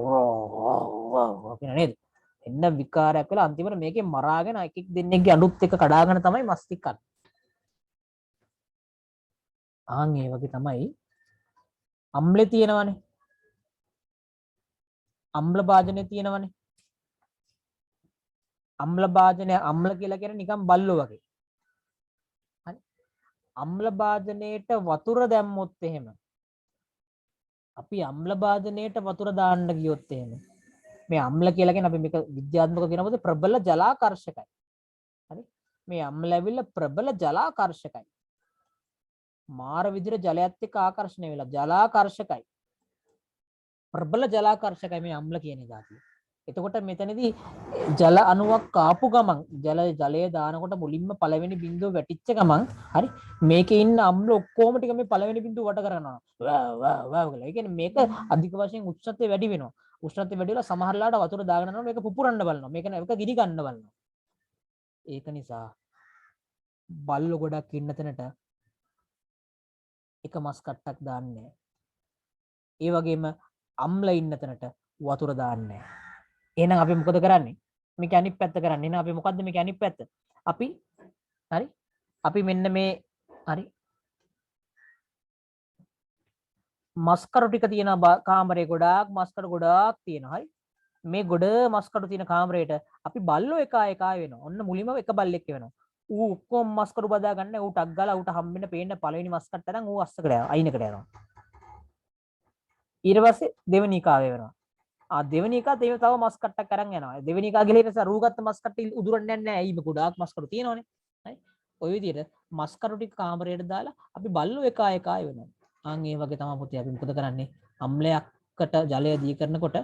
කියන නේද? එන්න විකාරයක් වෙලා අන්තිමට මේකේ මරාගෙන එකෙක් දෙන්නෙක්ගේ අඬුත් එක කඩාගෙන තමයි මස් ටික කන්නේ. ඒ වගේ තමයි අම්ලේ තියෙනවනේ. අම්ල භාජනය තියෙනවනේ. අම්ල භාජනය අම්ල කියලා කියන්නේ නිකන් බල්ලෝ වගේ. හරි. අම්ල භාජනයේට වතුර දැම්මොත් එහෙම අපි අම්ල භාජනයේට වතුර දාන්න ගියොත් එහෙම මේ අම්ල කියලා කියන්නේ අපි මේක විද්‍යාත්මකව කියනකොට ප්‍රබල ජලාකර්ෂකයි. හරි. මේ අම්ල ඇවිල්ලා ප්‍රබල ජලාකර්ෂකයි. මාර විදිහට ජලයත් එක්ක ආකර්ෂණය වෙලා ජලාකර්ෂකයි. ප්‍රබල ජලාකර්ෂකයි මේ අම්ල කියන ධාතුව. එතකොට මෙතනදී ජල අණුවක් ආපු ගමන් ජලය දානකොට මුලින්ම පළවෙනි බිඳුව වැටිච්ච ගමන් හරි මේකේ ඉන්න අම්ල ඔක්කොම ටික මේ පළවෙනි බිඳුව වට කරනවා. වා කියලා. ඒ කියන්නේ මේක අධික වශයෙන් උෂ්ණත්වය වැඩි වෙනවා. උෂ්ණත්වය වැඩි වෙලා සමහර ලාට වතුර දාගෙන යනවා මේක පුපුරන්න බලනවා. මේක ගිනි ගන්න බලනවා. ඒක නිසා බල්ලෝ ගොඩක් ඉන්න තැනට එක මස් කට්ටක් දාන්නේ. ඒ වගේම අම්ල ඉන්න තැනට වතුර දාන්නේ. එහෙනම් අපි මොකද කරන්නේ? මේක අනිත් පැත්ත කරන්නේ. එහෙනම් අපි මොකද්ද මේක අනිත් පැත්ත? අපි හරි. අපි මෙන්න මේ හරි. මස්කරු ටික තියෙන කාමරේ ගොඩාක් මස්කරු ගොඩාක් තියෙනවා. හරි. මේ ගොඩ මස්කරු තියෙන කාමරේට අපි බල්ලෝ එක වෙනවා. ඔන්න මුලින්ම එක බල්ලෙක් වෙනවා. ඌ ඔක්කොම මස්කරු බදා ගන්න ඌ ටක් ගාලා ඌට හම්බෙන්න පේන්න පළවෙනි මස් කට්ට නම් ඌ අස්සකට යනවා. අයිනකට යනවා. ඊට පස්සේ දෙවෙනි කාවේ වෙනවා. දෙවෙනි එකා තව මස් කට්ටක් අරන් යනවා. දෙවෙනි එකා ගිහලා ඊට පස්සේ රූගත්ත මස් කට්ට උදුරන්නේ නැහැ. ඇයි මේ ගොඩාක් මස් කටු තියෙනවනේ. හරි. ඔය විදිහට මස් කටු ටික කාමරයට දාලා අපි බල්ලෝ එක වෙනවා. ඒ වගේ තමයි පුතේ අපි මොකද කරන්නේ? අම්ලයකට ජලය දී කරනකොට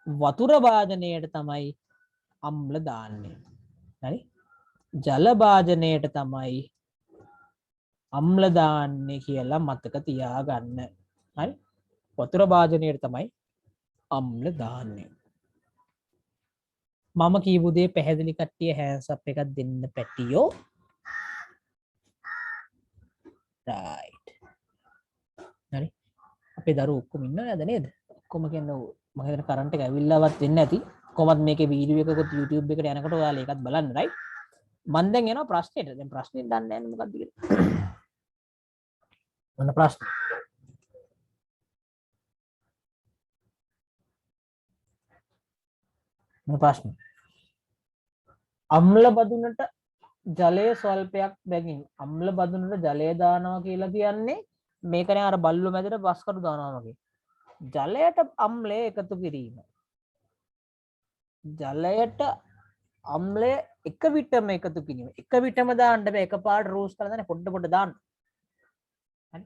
වතුර භාජනයට තමයි අම්ල දාන්නේ. හරි. ජල භාජනයට තමයි අම්ල දාන්නේ කියලා මතක තියාගන්න. හරි. වතුර භාජනයට තමයි අම්ල දාන්නේ. මම කියපු දේ පැහැදිලි කට්ටිය hands up එකක් දෙන්න පැටියෝ. right. හරි. අපේ දරුවෝ ඔක්කොම ඉන්නවද නේද? ඔක්කොම කියන්නේ මම හිතන කරන්ට් එක ඇවිල්ලාවත් වෙන්නේ නැති. කොහොමද මේකේ වීඩියෝ එකකුත් YouTube එකට යනකොට ඔයාලා ඒකත් බලන්න right. මම දැන් යනවා ප්‍රශ්නෙට. දැන් ප්‍රශ්නේ දන්නේ නැහැ මොකක්ද කියලා. මොන ප්‍රශ්න? මේ ප්‍රශ්නේ. අම්ල බදුනට ජලය ස්වල්පයක් බැගින් අම්ල බදුනට ජලය දානවා කියලා කියන්නේ මේකනේ අර බල්ලු මැදට බස්කටු දානවා වගේ. ජලයට අම්ලය එකතු කිරීම. ජලයට අම්ලය එක විටම එකතු කිරීම. එක විටම දාන්න බෑ. එකපාරට රූස් කරලා දාන්න පොඩ පොඩ දාන්න. හරි.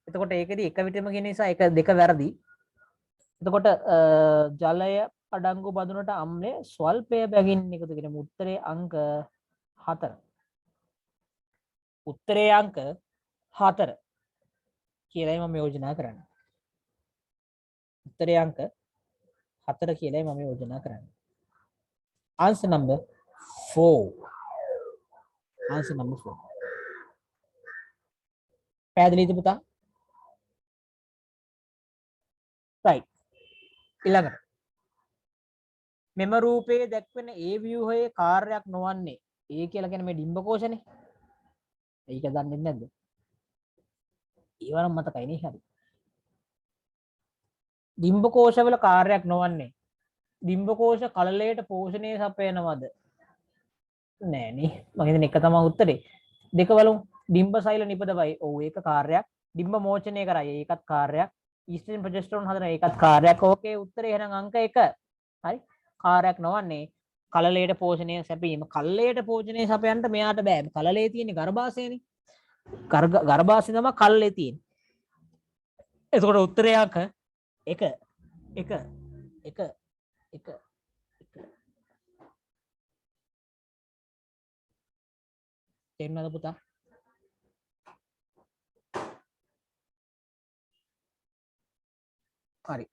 එතකොට ඒකෙදි එක විටම කියන නිසා එක දෙක වැරදි. එතකොට ජලය අඩංගු බදුනට අම්ලය ස්වල්පය බැගින් එකතු කිරීම. උත්තරේ අංක 4. උත්තරේ අංක 4 කියලායි මම යෝජනා කරන්නේ. උත්තරේ අංක 4 කියලායි මම යෝජනා කරන්නේ. Answer number 4. Answer number 4. පැහැදිලිද පුතා? right. ඊළඟට මෙම රූපයේ දැක්වෙන ඒ ව්‍යුහයේ කාර්යයක් නොවන්නේ ඒ කියලා කියන්නේ මේ ඩිම්බකෝෂනේ. ඒක දන්නේ නැද්ද? ඒවනම් මතකයි නේ හරි. ඩිම්බකෝෂවල කාර්යයක් නොවන්නේ ඩිම්බකෝෂ කලලයට පෝෂණය සපයනවද? නෑ නේ. මම හිතන්නේ එක තමයි උත්තරේ. දෙක බලමු. ඩිම්බසෛල නිපදවයි. ඔව් ඒක කාර්යයක්. ඩිම්බ මෝචනය කරයි. ඒකත් කාර්යයක්. ඊස්ට්‍රෝජන් ප්‍රොජෙස්ටරෝන් හදන ඒකත් කාර්යයක්. ඕකේ උත්තරේ එහෙනම් අංක 1. හරි. කාර්යයක් නොවන්නේ කලලයට පෝෂණය සැපීම. කලලයට පෝෂණය සපයන්න මෙයාට බෑ. කලලයේ තියෙන ගර්භාෂයනේ. ගර්භාෂය තමයි කලලේ තියෙන්නේ. එතකොට උත්තරේ අංක 1 1 1 1 තේරුණාද පුතා? හරි.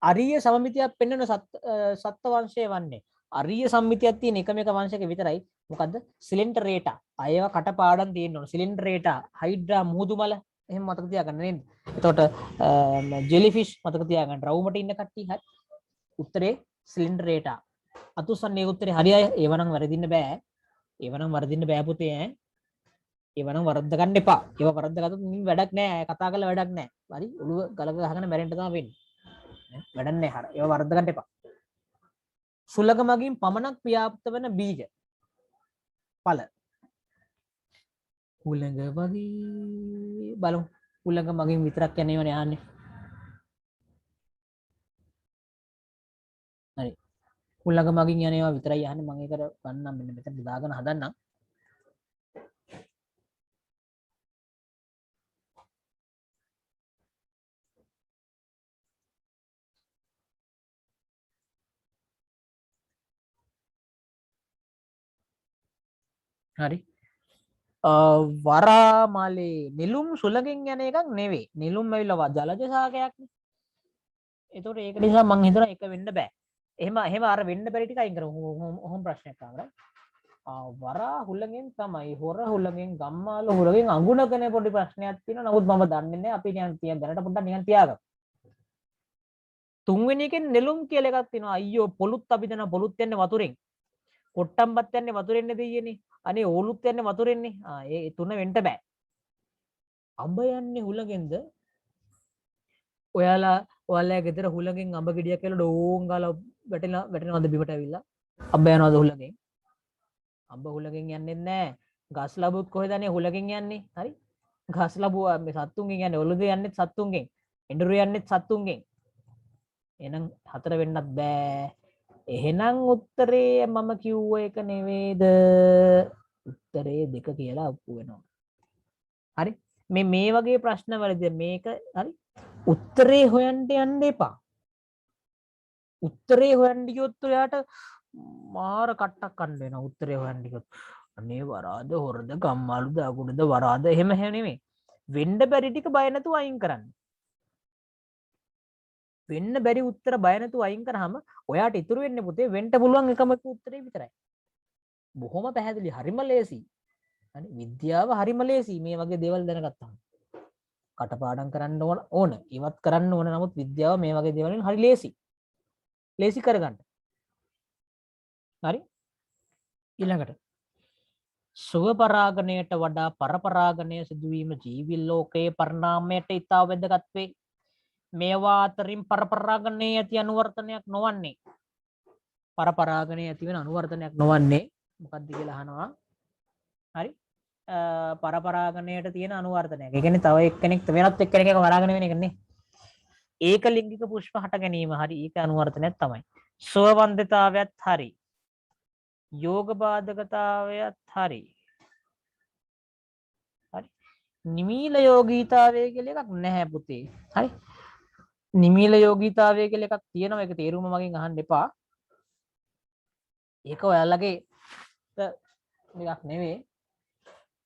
අරිය සමමිතියක් පෙන්වන සත්ත්ව වංශය වන්නේ. අරිය සම්මිතියක් තියෙන එකම එක වංශයක විතරයි. මොකද්ද? සිලින්ඩරේටා. අයව කටපාඩම් තියෙන්න ඕන. සිලින්ඩරේටා, හයිඩ්‍රා මුහුදුමල එහෙම මතක තියාගන්න නේද? එතකොට ජෙලිෆිෂ් මතක තියාගන්න. රවුමට ඉන්න කට්ටිය හරි. උත්තරේ සිලින්ඩරේටා. අතුස්සන්නේ උත්තරේ හරි අය. ඒවනම් වරදින්න බෑ. ඒවනම් වරදින්න බෑ පුතේ ඈ. ඒවනම් වරද්ද ගන්න එපා. ඒව වරද්ද ගත්තොත් වැඩක් නෑ. කතා කරලා වැඩක් නෑ. හරි? ඔළුව ගලක ගහගෙන මැරෙන්න තමයි වෙන්නේ. වැඩක් නෑ හර. ඒව වරද්ද ගන්න එපා. සුලක මගින් පමණක් ව්‍යාප්ත වන බීජ ඵල. හුළඟ වගේ බලමු. හුළඟ මගින් විතරක් යන්නේවනේ ආන්නේ. හරි. හුළඟ මගින් යන්නේවා විතරයි යන්නේ. මම ඒකට ගන්නම් මෙන්න මෙතන දාගෙන හදන්නම්. හරි. වරාමලේ නිලුම් සුළඟින් යන එකක් නෙවෙයි. නිලුම් ඇවිල්ලා ජලජ සාගයක්නේ. ඒතකොට ඒක නිසා මං හිතනවා ඒක වෙන්න බෑ. එහෙම අර වෙන්න බැරි ටික අයින් කරමු. ඔහොම ප්‍රශ්නයක් ආවරයි. වරා හුළඟෙන් තමයි හොර හුළඟෙන් ගම්මාල හුළඟෙන් අඟුණකනේ පොඩි ප්‍රශ්නයක් තියෙනවා. නමුත් මම දන්නේ නැහැ. අපි නිකන් දැනට පොඩ්ඩක් නිකන් තියාගමු. තුන්වෙනි එකෙන් නෙළුම් කියලා එකක් තියෙනවා. අයියෝ පොලුත් අපි දන්න පොලුත් යන්නේ වතුරෙන්. කොට්ටම්බත් යන්නේ වතුරෙන්නේ දෙයියනේ. අනේ ඕලුත් යන්නේ වතුරෙන්නේ. ඒ තුන වෙන්න බෑ. අඹ යන්නේ හුළඟෙන්ද? ඔයාලා ගෙදර හුළඟෙන් අඹ ගෙඩියක් කියලා ඩෝන් ගාලා වැටෙනවද බිමට ඇවිල්ලා? අඹ යනවද හුළඟෙන්? අඹ හුළඟෙන් යන්නේ නැහැ. ගස් ලැබුත් කොහෙද අනේ හුළඟෙන් යන්නේ? හරි? ගස් ලැබුව මේ සත්තුන්ගෙන් යන්නේ. ඔළුද යන්නේ සත්තුන්ගෙන්. එඬුරු යන්නේ සත්තුන්ගෙන්. එහෙනම් 4 වෙන්නත් බෑ. එහෙනම් උත්තරේ මම කිව්ව එක නෙවෙයිද? උත්තරේ 2 කියලා ඔප්පු වෙනවා. හරි? මේ වගේ ප්‍රශ්න වලදී මේක හරි? උත්තරේ හොයන්න යන්න එපා. උත්තරේ හොයන්න ගියොත් ඔයාට මාර කට්ටක් කන්න වෙනවා. උත්තරේ හොයන්න ගියොත් අනේ වරාද හොරද ගම්මාළුද අගුණද වරාද එහෙම නෙමෙයි. වෙන්න බැරි ටික බය නැතුව අයින් කරන්න. වෙන්න බැරි උත්තර බය නැතුව අයින් කරාම ඔයාට ඉතුරු වෙන්නේ පුතේ වෙන්න පුළුවන් එකම එක උත්තරේ විතරයි. බොහොම පැහැදිලි හරිම ලේසි. හරි විද්‍යාව හරිම ලේසි මේ වගේ දේවල් දැනගත්තාම. කටපාඩම් කරන්න ඕන ඉවත් කරන්න ඕන නමුත් විද්‍යාව මේ වගේ දේවල් වලින් හරි ලේසි. ලේසි කරගන්න. හරි? ඊළඟට සුව පරාගණයට වඩා පරපරාගණය සිදුවීම ජීවි ලෝකයේ පරිණාමයට ඉතා වැදගත් වේ. මේවා අතරින් පරපරාගණයේ ඇති අනුවර්තනයක් නොවන්නේ පරපරාගණයේ ඇති වෙන අනුවර්තනයක් නොවන්නේ මොකක්ද කියලා අහනවා. හරි පරපරාගණයට තියෙන අනුවර්තනයක්. ඒ කියන්නේ තව එක්කෙනෙක් වෙනත් එක්කෙනෙක් එක වරාගෙන වෙන එක නේ. ඒක ලිංගික පුෂ්ප හට ගැනීම හරි ඒක අනුවර්තනයක් තමයි. සුවවන්දිතාවයත් හරි. යෝග බාධකතාවයත් හරි. හරි. නිමීල යෝගීතාවය කියලා එකක් නැහැ පුතේ. හරි. නිමීල යෝගීතාවය කියලා එකක් තියෙනවා. ඒක තේරුම මගෙන් අහන්න එපා. ඒක ඔයාලගේ එකක් නෙවෙයි.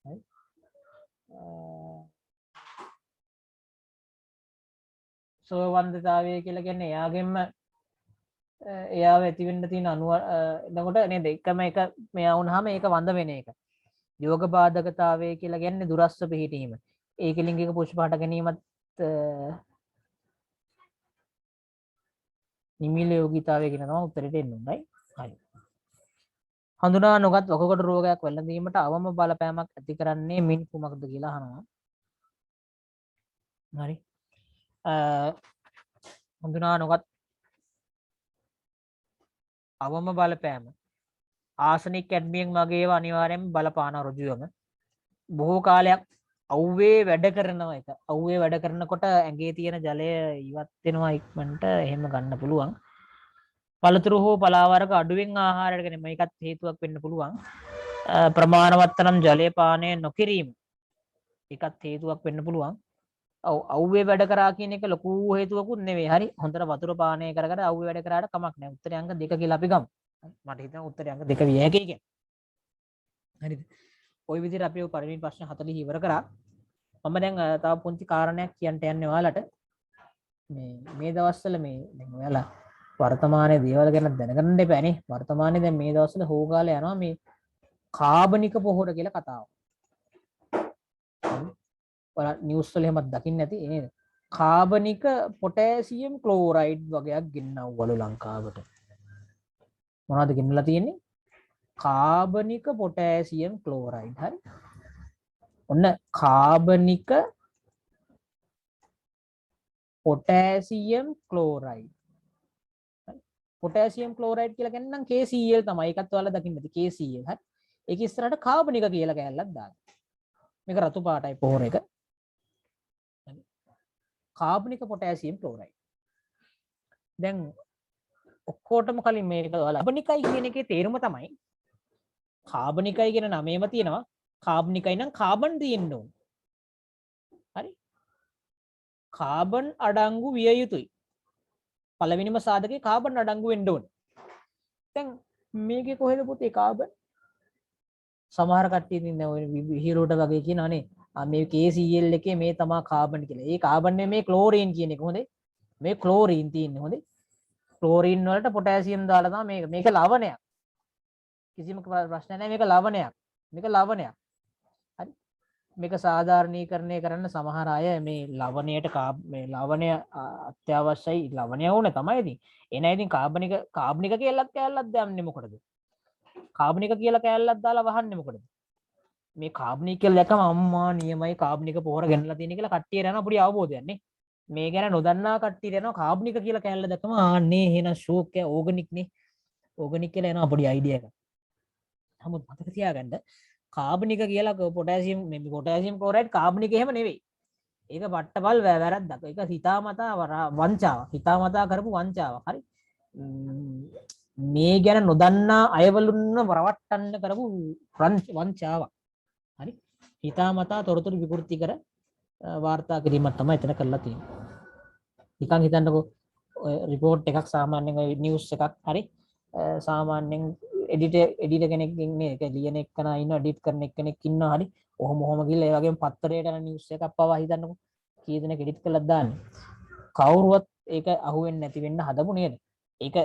හරි. සුවවන්දිතාවය කියලා කියන්නේ එයාගෙන්ම එයාව ඇති වෙන්න තියෙන එතකොට නේද එකම එක මෙයා වුණාම ඒක වඳ වෙන එක. යෝග බාධකතාවය කියලා කියන්නේ දුරස්ව පිහිටීම. ඒක ලිංගික පුෂ්ප හට ගැනීමත් නිමීල යෝගීතාවය කියන තමයි උත්තරෙට එන්නේ උන්යි. හරි. හඳුනා නොගත් වකුගඩු රෝගයක් වැළඳීමට අවම බලපෑමක් ඇති කරන්නේ මින් කුමක්ද කියලා අහනවා. හරි. හඳුනා නොගත් අවම බලපෑම ආසනික් කැඩ්මියම් වගේ ඒවා අනිවාර්යයෙන්ම බලපාන රුජුවම බොහෝ කාලයක් අවුවේ වැඩ කරනවා. එක අවුවේ වැඩ කරනකොට ඇඟේ තියෙන ජලය ඉවත් වෙනවා ඉක්මනට එහෙම ගන්න පුළුවන්. පළතුරු හෝ පලාවර්ග අඩුවෙන් ආහාරයට ගැනීම මේකත් හේතුවක් වෙන්න පුළුවන්. ප්‍රමාණවත් තරම් ජලය පානය නොකිරීම ඒකත් හේතුවක් වෙන්න පුළුවන්. ඔව් අවුවේ වැඩ කරා කියන එක ලොකු හේතුවකුත් නෙවෙයි. හරි. හොඳට වතුර පානය කර කර අවුවේ වැඩ කරාට කමක් නැහැ. උත්තරේ අංක 2 කියලා අපි ගමු. මට හිතෙනවා උත්තරේ අංක 2 විය හැකියි කියලා. හරිද? ওই විදිහට අපි ඔය පළවෙනි ප්‍රශ්න 40 ඉවර කරා. මම දැන් තව පුංචි කාරණයක් කියන්න යන්නේ ඔයාලට. මේ දවස්වල මේ දැන් ඔයාලා වර්තමානයේ දේවල් ගැන දැනගන්න දෙපෑනේ. වර්තමානයේ දැන් මේ දවස්වල හොගාල යනවා මේ කාබනික පොහොර කියලා කතාව. ඔයාලා නිවුස් වල එහෙමත් දකින්න ඇති නේද? කාබනික පොටෑසියම් ක්ලෝරයිඩ් වගේක් ගෙන්නවවලු ලංකාවට. මොනවද ගෙන්නලා තියෙන්නේ? කාබනික පොටෑසියම් ක්ලෝරයිඩ්. හරි. ඔන්න කාබනික පොටෑසියම් ක්ලෝරයිඩ්. පොටෑසියම් ක්ලෝරයිඩ් කියලා කියන්නේ නම් KCl තමයි. ඒකත් ඔයාලා දකින්න ඇති KCl. හරි. ඒක ඉස්සරහට කාබනික කියලා කැලලක් දාන්න. මේක රතු පාටයි පොහොර එක. කාබනික පොටෑසියම් ක්ලෝරයිඩ්. දැන් ඔක්කොටම කලින් මේක ඔයාලා කාබනිකයි කියන එකේ තේරුම තමයි කාබනිකයි කියන නමේම තියෙනවා කාබනිකයි නම් කාබන් තියෙන්න ඕන. හරි. කාබන් අඩංගු විය යුතුයි. පළවෙනිම සාධකේ කාබන් අඩංගු වෙන්න ඕන. දැන් මේකේ කොහෙද පුතේ කාබන්? සමහර කට්ටිය ඉතින් ඔය හිරෝට වගේ කියනවානේ මේ KCl එකේ මේ තමයි කාබන් කියලා. ඒ කාබන් නෙමේ ක්ලෝරින් කියන එක. හොඳේ. මේ ක්ලෝරින් තියෙන්නේ. හොඳේ. ක්ලෝරින් වලට පොටෑසියම් දාලා තමයි මේක ලවණයක්. කිසිම ප්‍රශ්නයක් නැහැ. මේක ලවණයක්. මේක ලවණයක්. හරි. මේක සාධාරණීකරණය කරන්න සමහර අය මේ ලවණයට මේ ලවණය අත්‍යවශ්‍යයි. ලවණය ඕනේ තමයි ඉතින්. එනයි ඉතින් කාබනික කියලා කැලලක් දාන්නේ මොකටද? කාබනික කියලා කැලලක් දාලා වහන්නේ මොකටද? මේ කාබනික කියලා දැකම අම්මා නියමයි කාබනික පොහොර ගෙනලා තියෙන කියලා කට්ටියට යනවා පොඩි අවබෝධයක් නේ. මේ ගැන නොදන්නා කට්ටියට යනවා කාබනික කියලා කැලල දැකම ආන්නේ එහෙනම් ෂෝක් එක ඕගනික් නේ. ඕගනික් කියලා එනවා පොඩි අයිඩියා එකක්. නමුත් මතක තියාගන්න කාබනික කියලා පොටෑසියම් මේ පොටෑසියම් ක්ලෝරයිඩ් කාබනික එහෙම නෙවෙයි. ඒක පට්ටපල් වැරද්දක්. ඒක හිතාමතා වංචාවක්. හිතාමතා කරපු වංචාවක්. හරි. මේ ගැන නොදන්නා අයවලුන්න වරවට්ටන්න කරපු වංචාවක්. හරි. හිතාමතා තොරතුරු විකෘති කර වාර්තා කිරීමක් තමයි එතන කරලා තියෙන්නේ. නිකන් හිතන්නකෝ ඔය report එකක් සාමාන්‍යයෙන් ඔය news එකක් හරි සාමාන්‍යයෙන් එඩිටර් කෙනෙක් ඉන්නේ ඒක ලියන එක්කන ඉන්න එඩිට් කරන එක්කෙනෙක් ඉන්නවා හරි ඔහොම ගිහලා ඒ වගේම පත්තරයට යන news එකක් පවා හිතන්නකෝ කී දෙනෙක් එඩිට් කරලා දාන්නේ කවුරුවත් ඒක අහුවෙන්නේ නැති වෙන්න හදපු නේද ඒක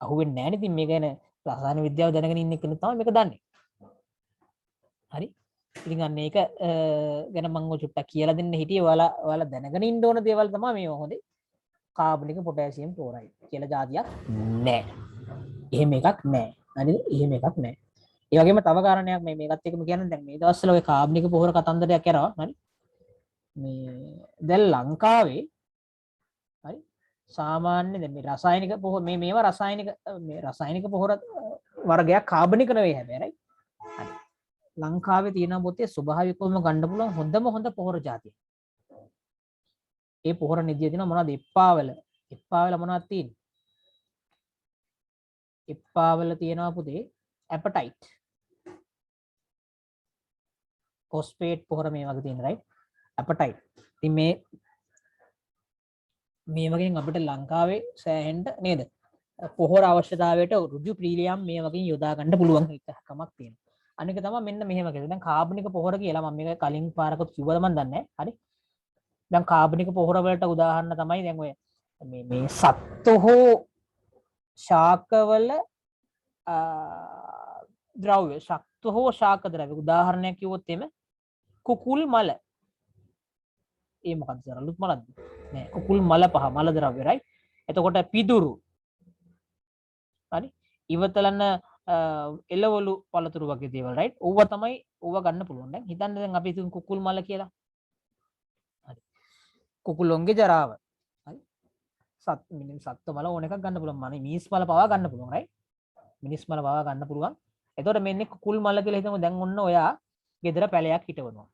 අහුවෙන්නේ නැහැ නේ ඉතින් මේක ගැන රසායන විද්‍යාව දැනගෙන ඉන්න කෙනෙක් තමයි මේක දන්නේ හරි ඉතින් අන්න ඒක ගැන මම ඔය චුට්ටක් කියලා දෙන්න හිටියේ ඔයාලා දැනගෙන ඉන්න ඕන දේවල් තමයි මේ හොඳේ කාබනික පොටෑසියම් ක්ලෝරයිඩ් කියලා જાතියක් නැහැ. එහෙම එකක් නැහැ. හරිද? එහෙම එකක් නැහැ. ඒ වගේම තව කාරණයක් මේකත් එක්කම කියන්නේ දැන් මේ දවස්වල ඔය කාබනික පොහොර කතන්දරයක් කරනවා. හරි? මේ දැන් ලංකාවේ සාමාන්‍ය දැන් මේ රසායනික පොහොර මේවා රසායනික පොහොර වර්ගයක් කාබනික නෙවෙයි හැබැයි right. හරි. ලංකාවේ තියෙන පොතේ ස්වභාවිකවම ගන්න පුළුවන් හොඳ පොහොර జాතිය. ඒ පොහොර නිදිය තියෙනවා මොනවද? එප්පාවල මොනවද තියෙන්නේ? එප්පාවල තියෙනවා පුතේ ඇපටයිට්. ෆොස්ෆේට් පොහොර මේ වගේ තියෙන right. ඇපටයිට්. ඉතින් මේ වගේ අපිට ලංකාවේ සෑහෙන්න නේද? පොහොර අවශ්‍යතාවයට ඍජු ප්‍රීලියම් මේ වගේ යොදා ගන්න පුළුවන් එකකමක් තියෙනවා. අනික තමයි මෙන්න මෙහෙම කියලා. දැන් කාබනික පොහොර කියලා මම මේක කලින් පාරකට කිව්වද මන් දන්නේ නැහැ. හරි. දැන් කාබනික පොහොර වලට උදාහරණ තමයි දැන් ඔය මේ සත්ව හෝ ශාකවල ද්‍රව්‍ය සත්ව හෝ ශාක ද්‍රව්‍ය උදාහරණයක් කිව්වොත් එimhe කුකුල් මල. ඒ මොකක්ද සර්? අලුත් මලක්ද? නෑ කුකුල් මල පහ මල ද්‍රව්‍ය right. එතකොට පිදුරු. හරි. ඉවතලන එළවලු පළතුරු වගේ දේවල් right. ඕව තමයි ඕව ගන්න පුළුවන්. දැන් හිතන්න දැන් අපි හිතමු කුකුල් මල කියලා. හරි. කුකුලොන්ගේ ජරාව. හරි. සත්ත්ව මල ඕන එකක් ගන්න පුළුවන්. මිනිස් මල පවා ගන්න පුළුවන් right. මිනිස් මල පවා ගන්න පුළුවන්. එතකොට මෙන්නේ කුකුල් මල කියලා හිතමු. දැන් ඔන්න ඔයා ගෙදර පැලයක් හිටවනවා.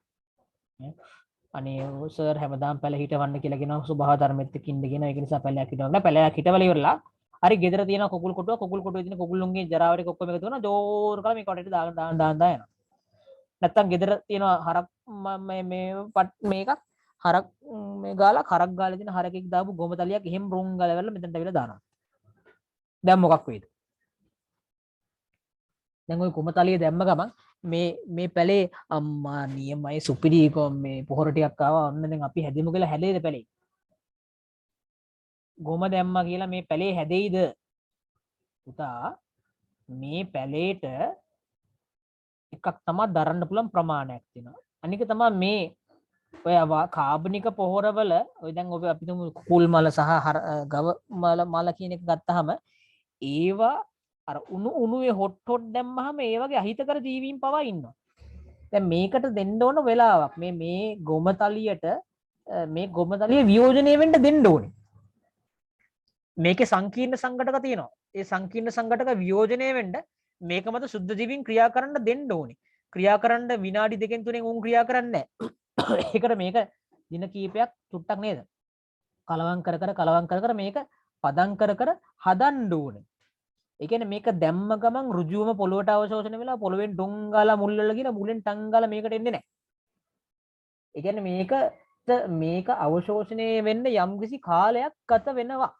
අනේ සර් හැමදාම පැල හිටවන්න කියලා කියනවා සුභාව ධර්මෙත් එක්ක ඉන්න කියන. ඒක නිසා පැලයක් හිටවන්න. පැලයක් හිටවල ඉවරලා හරි ගෙදර තියෙන කුකුල් කොටුවේ තියෙන කුකුල්ලුන්ගේ ජරාව ටික ඔක්කොම එකතු කරනවා. ජෝර් කරලා මේ කොටේට දාන්න යනවා. නැත්තම් ගෙදර තියෙන හරක් මේක හරක් මේ ගාලා කරක් ගාලා තියෙන හරකෙක් දාපු ගොමතලියක් එහෙම රුම් ගාලා මෙතනට අවිලා දානවා. දැන් මොකක් වෙයිද? දැන් ওই ගොමතලිය දැම්ම ගමන් මේ පැලේ අම්මා නියමයි සුපිරි මේ පොහොර ටිකක් ආවා. ඔන්න දැන් අපි හැදෙමු කියලා හැදෙයිද පැලේ? ගොම දැම්මා කියලා මේ පැලේ හැදෙයිද? පුතා මේ පැලේට එකක් තමයි දරන්න පුළුවන් ප්‍රමාණයක් තියෙනවා. අනික තමයි මේ ඔය කාබනික පොහොරවල ඔය දැන් ඔබ අපි තුමු කුකුල් මල සහ ගව මල කියන එක ගත්තාම ඒවා අර උණුවේ හොට් දැම්මහම ඒ වගේ අහිතකර ජීවීන් පවා ඉන්නවා. දැන් මේකට දෙන්න ඕන වෙලාවක් මේ ගොමතලියට මේ ගොමතලිය වියෝජනය වෙන්න දෙන්න ඕනේ. මේකේ සංකීර්ණ සංඝටක තියෙනවා. ඒ සංකීර්ණ සංඝටක වියෝජනය වෙන්න මේක මත සුද්ධ ජීවීන් ක්‍රියා කරන්න දෙන්න ඕනේ. ක්‍රියා කරන්න විනාඩි 2-3 උන් ක්‍රියා කරන්නේ නැහැ. ඒකට මේක දින කීපයක් තුට්ටක් නේද? කලවම් කර මේක පදම් කර හදන්න ඕනේ. ඒ කියන්නේ මේක දැම්ම ගමන් ඍජුවම පොළොවට අවශෝෂණය වෙලා පොළොවෙන් ඩොං ගාලා මුල් වල ගිහලා මුලෙන් ටං ගාලා මේකට එන්නේ නැහැ. ඒ කියන්නේ මේක අවශෝෂණය වෙන්න යම්කිසි කාලයක් ගත වෙනවා.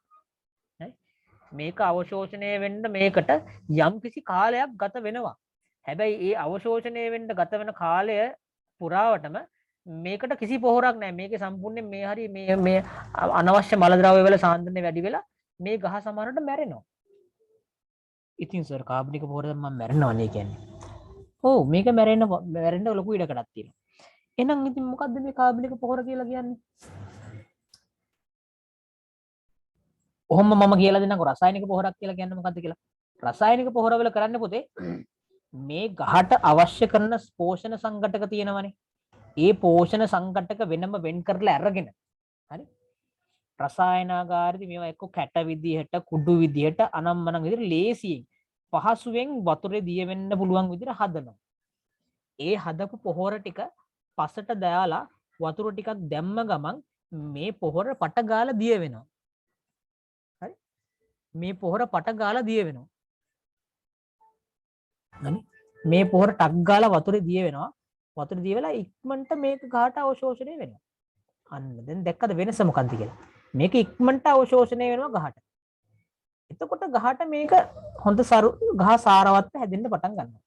මේක අවශෝෂණය වෙන්න මේකට යම්කිසි කාලයක් ගත වෙනවා. හැබැයි ඒ අවශෝෂණය වෙන්න ගත වෙන කාලය පුරාවටම මේකට කිසි පොහොරක් නැහැ. මේකේ සම්පූර්ණයෙන් මේ හරි මේ අනවශ්‍ය මල ද්‍රව්‍ය වල සාන්ද්‍රණය වැඩි වෙලා මේ ගහ සමහරට මැරෙනවා. ඉතින් සර් කාබනික පොහොර මම මැරෙනවනේ කියන්නේ. ඔව් මේක මැරෙන්න ලොකු ඉඩකඩක් තියෙනවා. එහෙනම් ඉතින් මොකද්ද මේ කාබනික පොහොර කියලා කියන්නේ? ඔහොම මම කියලා දෙන්නකො රසායනික පොහොරක් කියලා කියන්නේ මොකද්ද කියලා. රසායනික පොහොර වල කරන්නේ පුතේ මේ ගහට අවශ්‍ය කරන පෝෂණ සංඝටක තියෙනවනේ. ඒ පෝෂණ සංඝටක වෙනම වෙන් කරලා අරගෙන හරි රසායනාගාරෙදි මේවා එක්ක කැට විදිහට කුඩු විදිහට අනම්මනම් විදිහට ලේසියෙන් පහසුවෙන් වතුරේ දිය වෙන්න පුළුවන් විදිහට හදනවා. ඒ හදපු පොහොර ටික පසට දාලා වතුර ටිකක් දැම්ම ගමන් මේ පොහොර පට ගාලා දිය වෙනවා. හරි මේ පොහොර පට ගාලා දිය වෙනවා. හරි මේ පොහොර ටක් ගාලා වතුරේ දිය වෙනවා. වතුරේ දිය වෙලා ඉක්මනට මේක ගහට අවශෝෂණය වෙනවා. අන්න දැන් දැක්කද වෙනස මොකක්ද කියලා? මේක ඉක්මනට අවශෝෂණය වෙනවා ගහට. එතකොට ගහට මේක හොඳ ගහ සාරවත්ව හැදෙන්න පටන් ගන්නවා.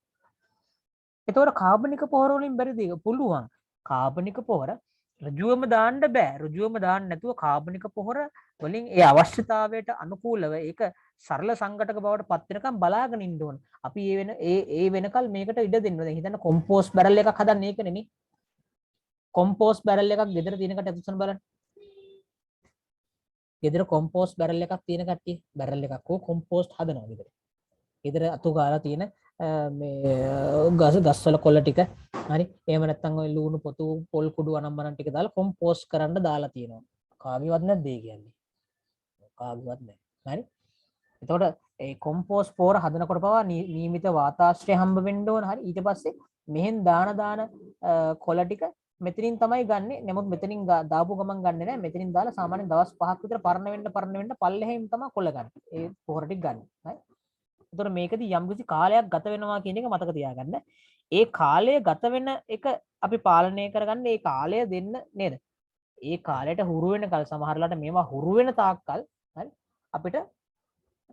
එතකොට කාබනික පොහොර වලින් බැරිද? පුළුවන්. කාබනික පොහොර ඍජුවම දාන්න බෑ. ඍජුවම දාන්න නැතුව කාබනික පොහොර වලින් ඒ අවශ්‍යතාවයට අනුකූලව ඒක සරල සංඝටක බවට පත් වෙනකම් බලාගෙන ඉන්න ඕන. අපි ඒ වෙනකල් මේකට ඉඩ දෙන්න. දැන් හිතන්න කොම්පෝස්ට් බැරල් එකක් හදන්න ඒකනේ නේ. කොම්පෝස්ට් බැරල් එකක් ගෙදර තියෙන කට අතුසන් බලන්න. ගෙදර කොම්පෝස්ට් බැරල් එකක් තියෙන කට්ටිය බැරල් එකක් හෝ කොම්පෝස්ට් හදනවා ගෙදර. ගෙදර අතු ගාලා තියෙන මේ ගස්වල කොළ ටික හරි එහෙම නැත්නම් ඔය ලුණු පොතු පොල් කුඩු අනම්මනම් ටික දාලා කොම්පෝස්ට් කරන්න දාලා තියෙනවා. කාමියවත් නැද්ද ඒ කියන්නේ? කාගවත් නැහැ. හරි. එතකොට ඒ කොම්පෝස් පෝර හදනකොට පවා නියමිත වාතාශ්‍රය හම්බ වෙන්න ඕන. හරි. ඊට පස්සේ මෙහෙන් දාන කොළ ටික මෙතනින් තමයි ගන්නෙ. නමුත් මෙතනින් දාපු ගමන් ගන්නෙ නැහැ. මෙතනින් දාලා සාමාන්‍යයෙන් දවස් 5ක් විතර පරණ වෙන්න පල්ලෙහෙන් තමයි කොළ ගන්න. ඒ පොහොර ටික ගන්න. හරි. එතකොට මේකදී යම්කිසි කාලයක් ගත වෙනවා කියන එක මතක තියාගන්න. ඒ කාලය ගත වෙන එක අපි පාලනය කරගන්න ඒ කාලය දෙන්න නේද? ඒ කාලයට හුරු වෙනකල් සමහරලාට මේවා හුරු වෙන තාක්කල් හරි අපිට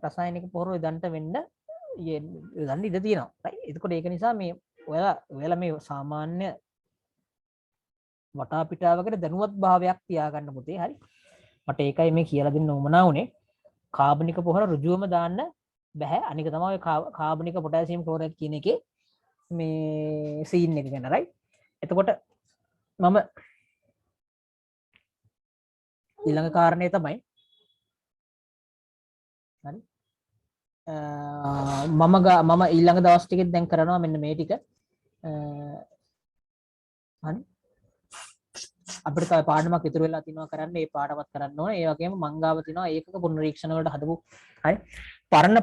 රසායනික පොහොර යොදන්න වෙන්න යොදන්න ඉඩ තියෙනවා. right? එතකොට ඒක නිසා මේ ඔයාලා මේ සාමාන්‍ය වටා පිටාවකට දැනුවත් භාවයක් තියාගන්න පුතේ. හරි. මට ඒකයි මේ කියලා දෙන්න උවමනා වුනේ. කාබනික පොහොර ඍජුවම දාන්න බෑ. අනික තමයි කාබනික පොටෑසියම් ක්ලෝරයිඩ් කියන එකේ මේ සීන් එක ගැන. right? එතකොට මම ඊළඟ කාරණය තමයි හරි මම ඊළඟ දවස් ටිකෙත් දැන් කරනවා මෙන්න මේ ටික. හරි අපිට තව පාඩමක් ඉතුරු වෙලා තිනවා කරන්න. ඒ පාඩමත් කරන්න ඕනේ. ඒ වගේම මංගාව තිනවා ඒකක පුනරීක්ෂණ වලට හදපු හරි පරණ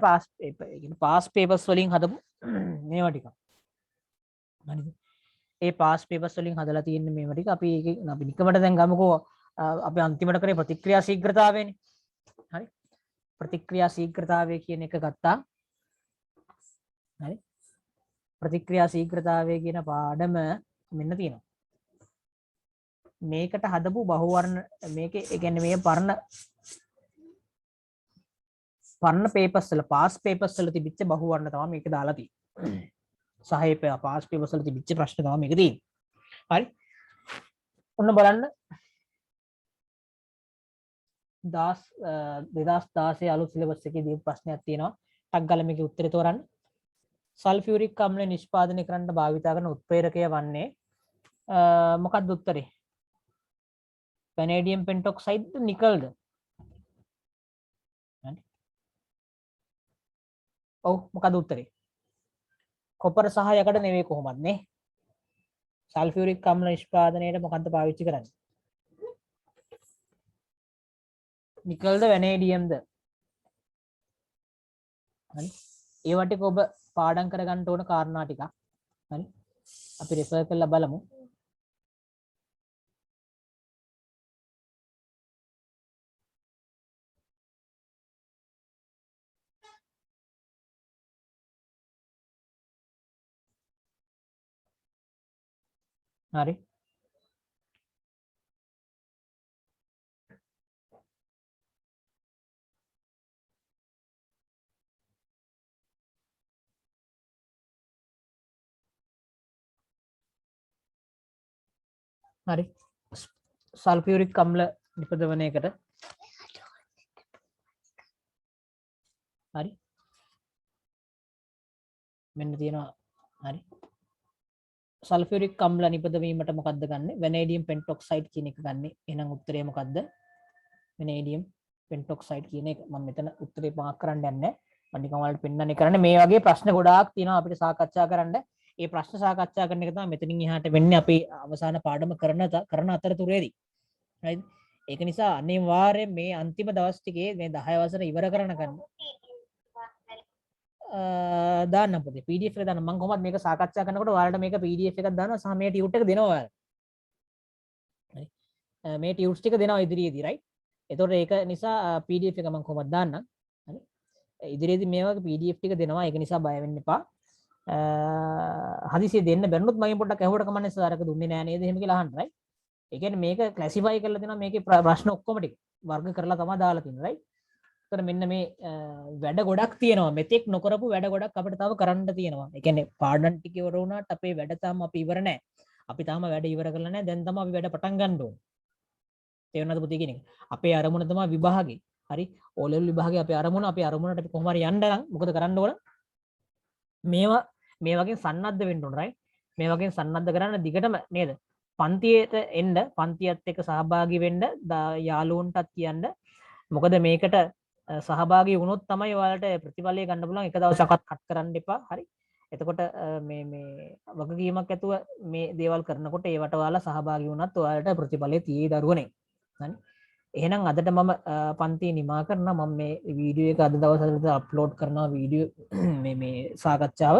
පාස් පේපර්ස් වලින් හදපු මේවා ටික. හරිද? ඒ පාස් පේපර්ස් වලින් හදලා තියෙන මේවා ටික අපි නිකමට දැන් ගමුකෝ. අපි අන්තිමට කරේ ප්‍රතික්‍රියා ශීඝ්‍රතාවයනේ. හරි ප්‍රතික්‍රියා ශීඝ්‍රතාවය කියන එක ගත්තා. හරි ප්‍රතික්‍රියා ශීඝ්‍රතාවය කියන පාඩම මෙන්න තියෙනවා. මේකට හදපු බහුවර්ණ මේකේ ඒ කියන්නේ මේ පරණ පේපර්ස් වල පාස් පේපර්ස් වල තිබිච්ච බහුවර්ණ තමයි මේක දාලා තියෙන්නේ. සහේ පාස් පේපර්ස් වල තිබිච්ච ප්‍රශ්න තමයි මේක තියෙන්නේ. හරි ඔන්න බලන්න 2016 අලුත් සිලබස් එකේ දීපු ප්‍රශ්නයක් තියෙනවා. ටක් ගාලා මේකේ උත්තරේ තෝරන්න. සල්ෆියුරික් අම්ල නිෂ්පාදනය කරන්න භාවිත කරන උත්ප්‍රේරකය වන්නේ මොකක්ද උත්තරේ? වැනේඩියම් පෙන්ටොක්සයිඩ්ද නිකල්ද? හරි. ඔව් මොකක්ද උත්තරේ? කොපර සහ යකඩ නෙවෙයි කොහොමද නේ? සල්ෆියුරික් අම්ල නිෂ්පාදනයේට මොකක්ද පාවිච්චි කරන්නේ? නිකල්ද වැනේඩියම්ද? හරි. ඒවට ඔබ පාඩම් කරගන්න ඕන කාරණා ටිකක්. හරි. අපි රෙෆර් කරලා බලමු. හරි. හරි සල්ෆියුරික් අම්ල නිපදවන එකට හරි මෙන්න තියෙනවා. හරි සල්ෆියුරික් අම්ල නිපදවීමට මොකද්ද ගන්නෙ? වැනේඩියම් පෙන්ටොක්සයිඩ් කියන එක ගන්නෙ. එහෙනම් උත්තරේ මොකද්ද? වැනේඩියම් පෙන්ටොක්සයිඩ් කියන එක. මම මෙතන උත්තරේ මාක් කරන්න යන්නේ. මම නිකන් ඔයාලට පෙන්නන්නේ කරන්නේ මේ වගේ ප්‍රශ්න ගොඩාක් තියෙනවා අපිට සාකච්ඡා කරන්න. ඒ ප්‍රශ්න සාකච්ඡා කරන එක තමයි මෙතනින් එහාට වෙන්නේ අපි අවසාන පාඩම කරන අතරතුරේදී. right? ඒක නිසා අනිවාර්යයෙන් මේ අන්තිම දවස් ටිකේ මේ 10 වසර ඉවර කරනකන් දාන්න පුතේ PDF එක දාන්න. මම කොහොමද මේක සාකච්ඡා කරනකොට ඔයාලට මේක PDF එකක් දානවා සහ මේ ටියුට් එක දෙනවා ඔයාලට. හරි. මේ ටියුට්ස් ටික දෙනවා ඉදිරියේදී right? එතකොට ඒක නිසා PDF එක මම කොහොමද දාන්නම්. හරි. ඉදිරියේදී මේ වගේ PDF ටික දෙනවා. ඒක නිසා බය වෙන්න එපා. හදිසිය දෙන්න බැරිනොත් මම පොඩ්ඩක් ඇහුවට කමන්නේ සර් අරක දුන්නේ නෑ නේද එහෙම කියලා අහන්න right. ඒ කියන්නේ මේක ක්ලාසිෆයි කරලා දෙනවා මේකේ ප්‍රශ්න ඔක්කොම ටික වර්ග කරලා තමයි දාලා තියෙන්නේ right. ඒතර මෙන්න මේ වැඩ ගොඩක් තියෙනවා. මෙතෙක් නොකරපු වැඩ ගොඩක් අපිට තව කරන්න තියෙනවා. ඒ කියන්නේ පාඩම් ටික ඉවර වුණාට අපේ වැඩ තාම අපි ඉවර නෑ. අපි තාම වැඩ ඉවර කරලා නෑ. දැන් තමයි අපි වැඩ පටන් ගන්න ඕනේ. තේරුණාද පුතේ කියන එක? අපේ අරමුණ තමයි විභාගේ. හරි. O level විභාගේ අපේ අරමුණට අපි කොහොම හරි යන්න නම් මොකද කරන්න ඕන? මේවා මේ වගේ සන්නද්ධ වෙන්න ඕන right. මේ වගේ සන්නද්ධ කරන්න දිගටම නේද? පන්තියට එන්න පන්තියත් එක්ක සහභාගී වෙන්න යාළුවන්ටත් කියන්න. මොකද මේකට සහභාගී වුණොත් තමයි ඔයාලට ප්‍රතිඵලය ගන්න පුළුවන්. එක දවසක්වත් කට් කරන්න එපා. හරි. එතකොට මේ වගකීමක් ඇතුව මේ දේවල් කරනකොට ඒවට ඔයාලා සහභාගී වුණත් ඔයාලට ප්‍රතිඵලය තියෙයි දරුවනේ. හරි. එහෙනම් අදට මම පන්තිය නිමා කරනවා. මම මේ වීඩියෝ එක අද දවස් අප්ලෝඩ් කරනවා වීඩියෝ මේ සාකච්ඡාව.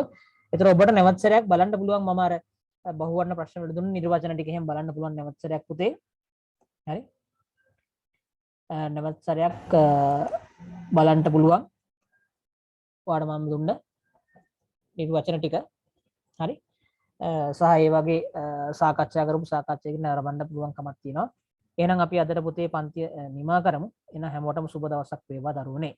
ඒතර ඔබට නැවත සැරයක් බලන්න පුළුවන් මම අර බහුවර්ණ ප්‍රශ්න වලට දුන්න නිර්වචන ටික එහෙම බලන්න පුළුවන් නැවත සැරයක් පුතේ. හරි. නැවත සැරයක් බලන්න පුළුවන්. ඔයාලට මම දුන්න නිර්වචන ටික. හරි. සහ ඒ වගේ සාකච්ඡා කරපු සාකච්ඡාවකින් ආරම්භන්න පුළුවන් කමක් තියෙනවා. එහෙනම් අපි අදට පුතේ පන්තිය නිමා කරමු. එහෙනම් හැමෝටම සුබ දවසක් වේවා දරුවනේ.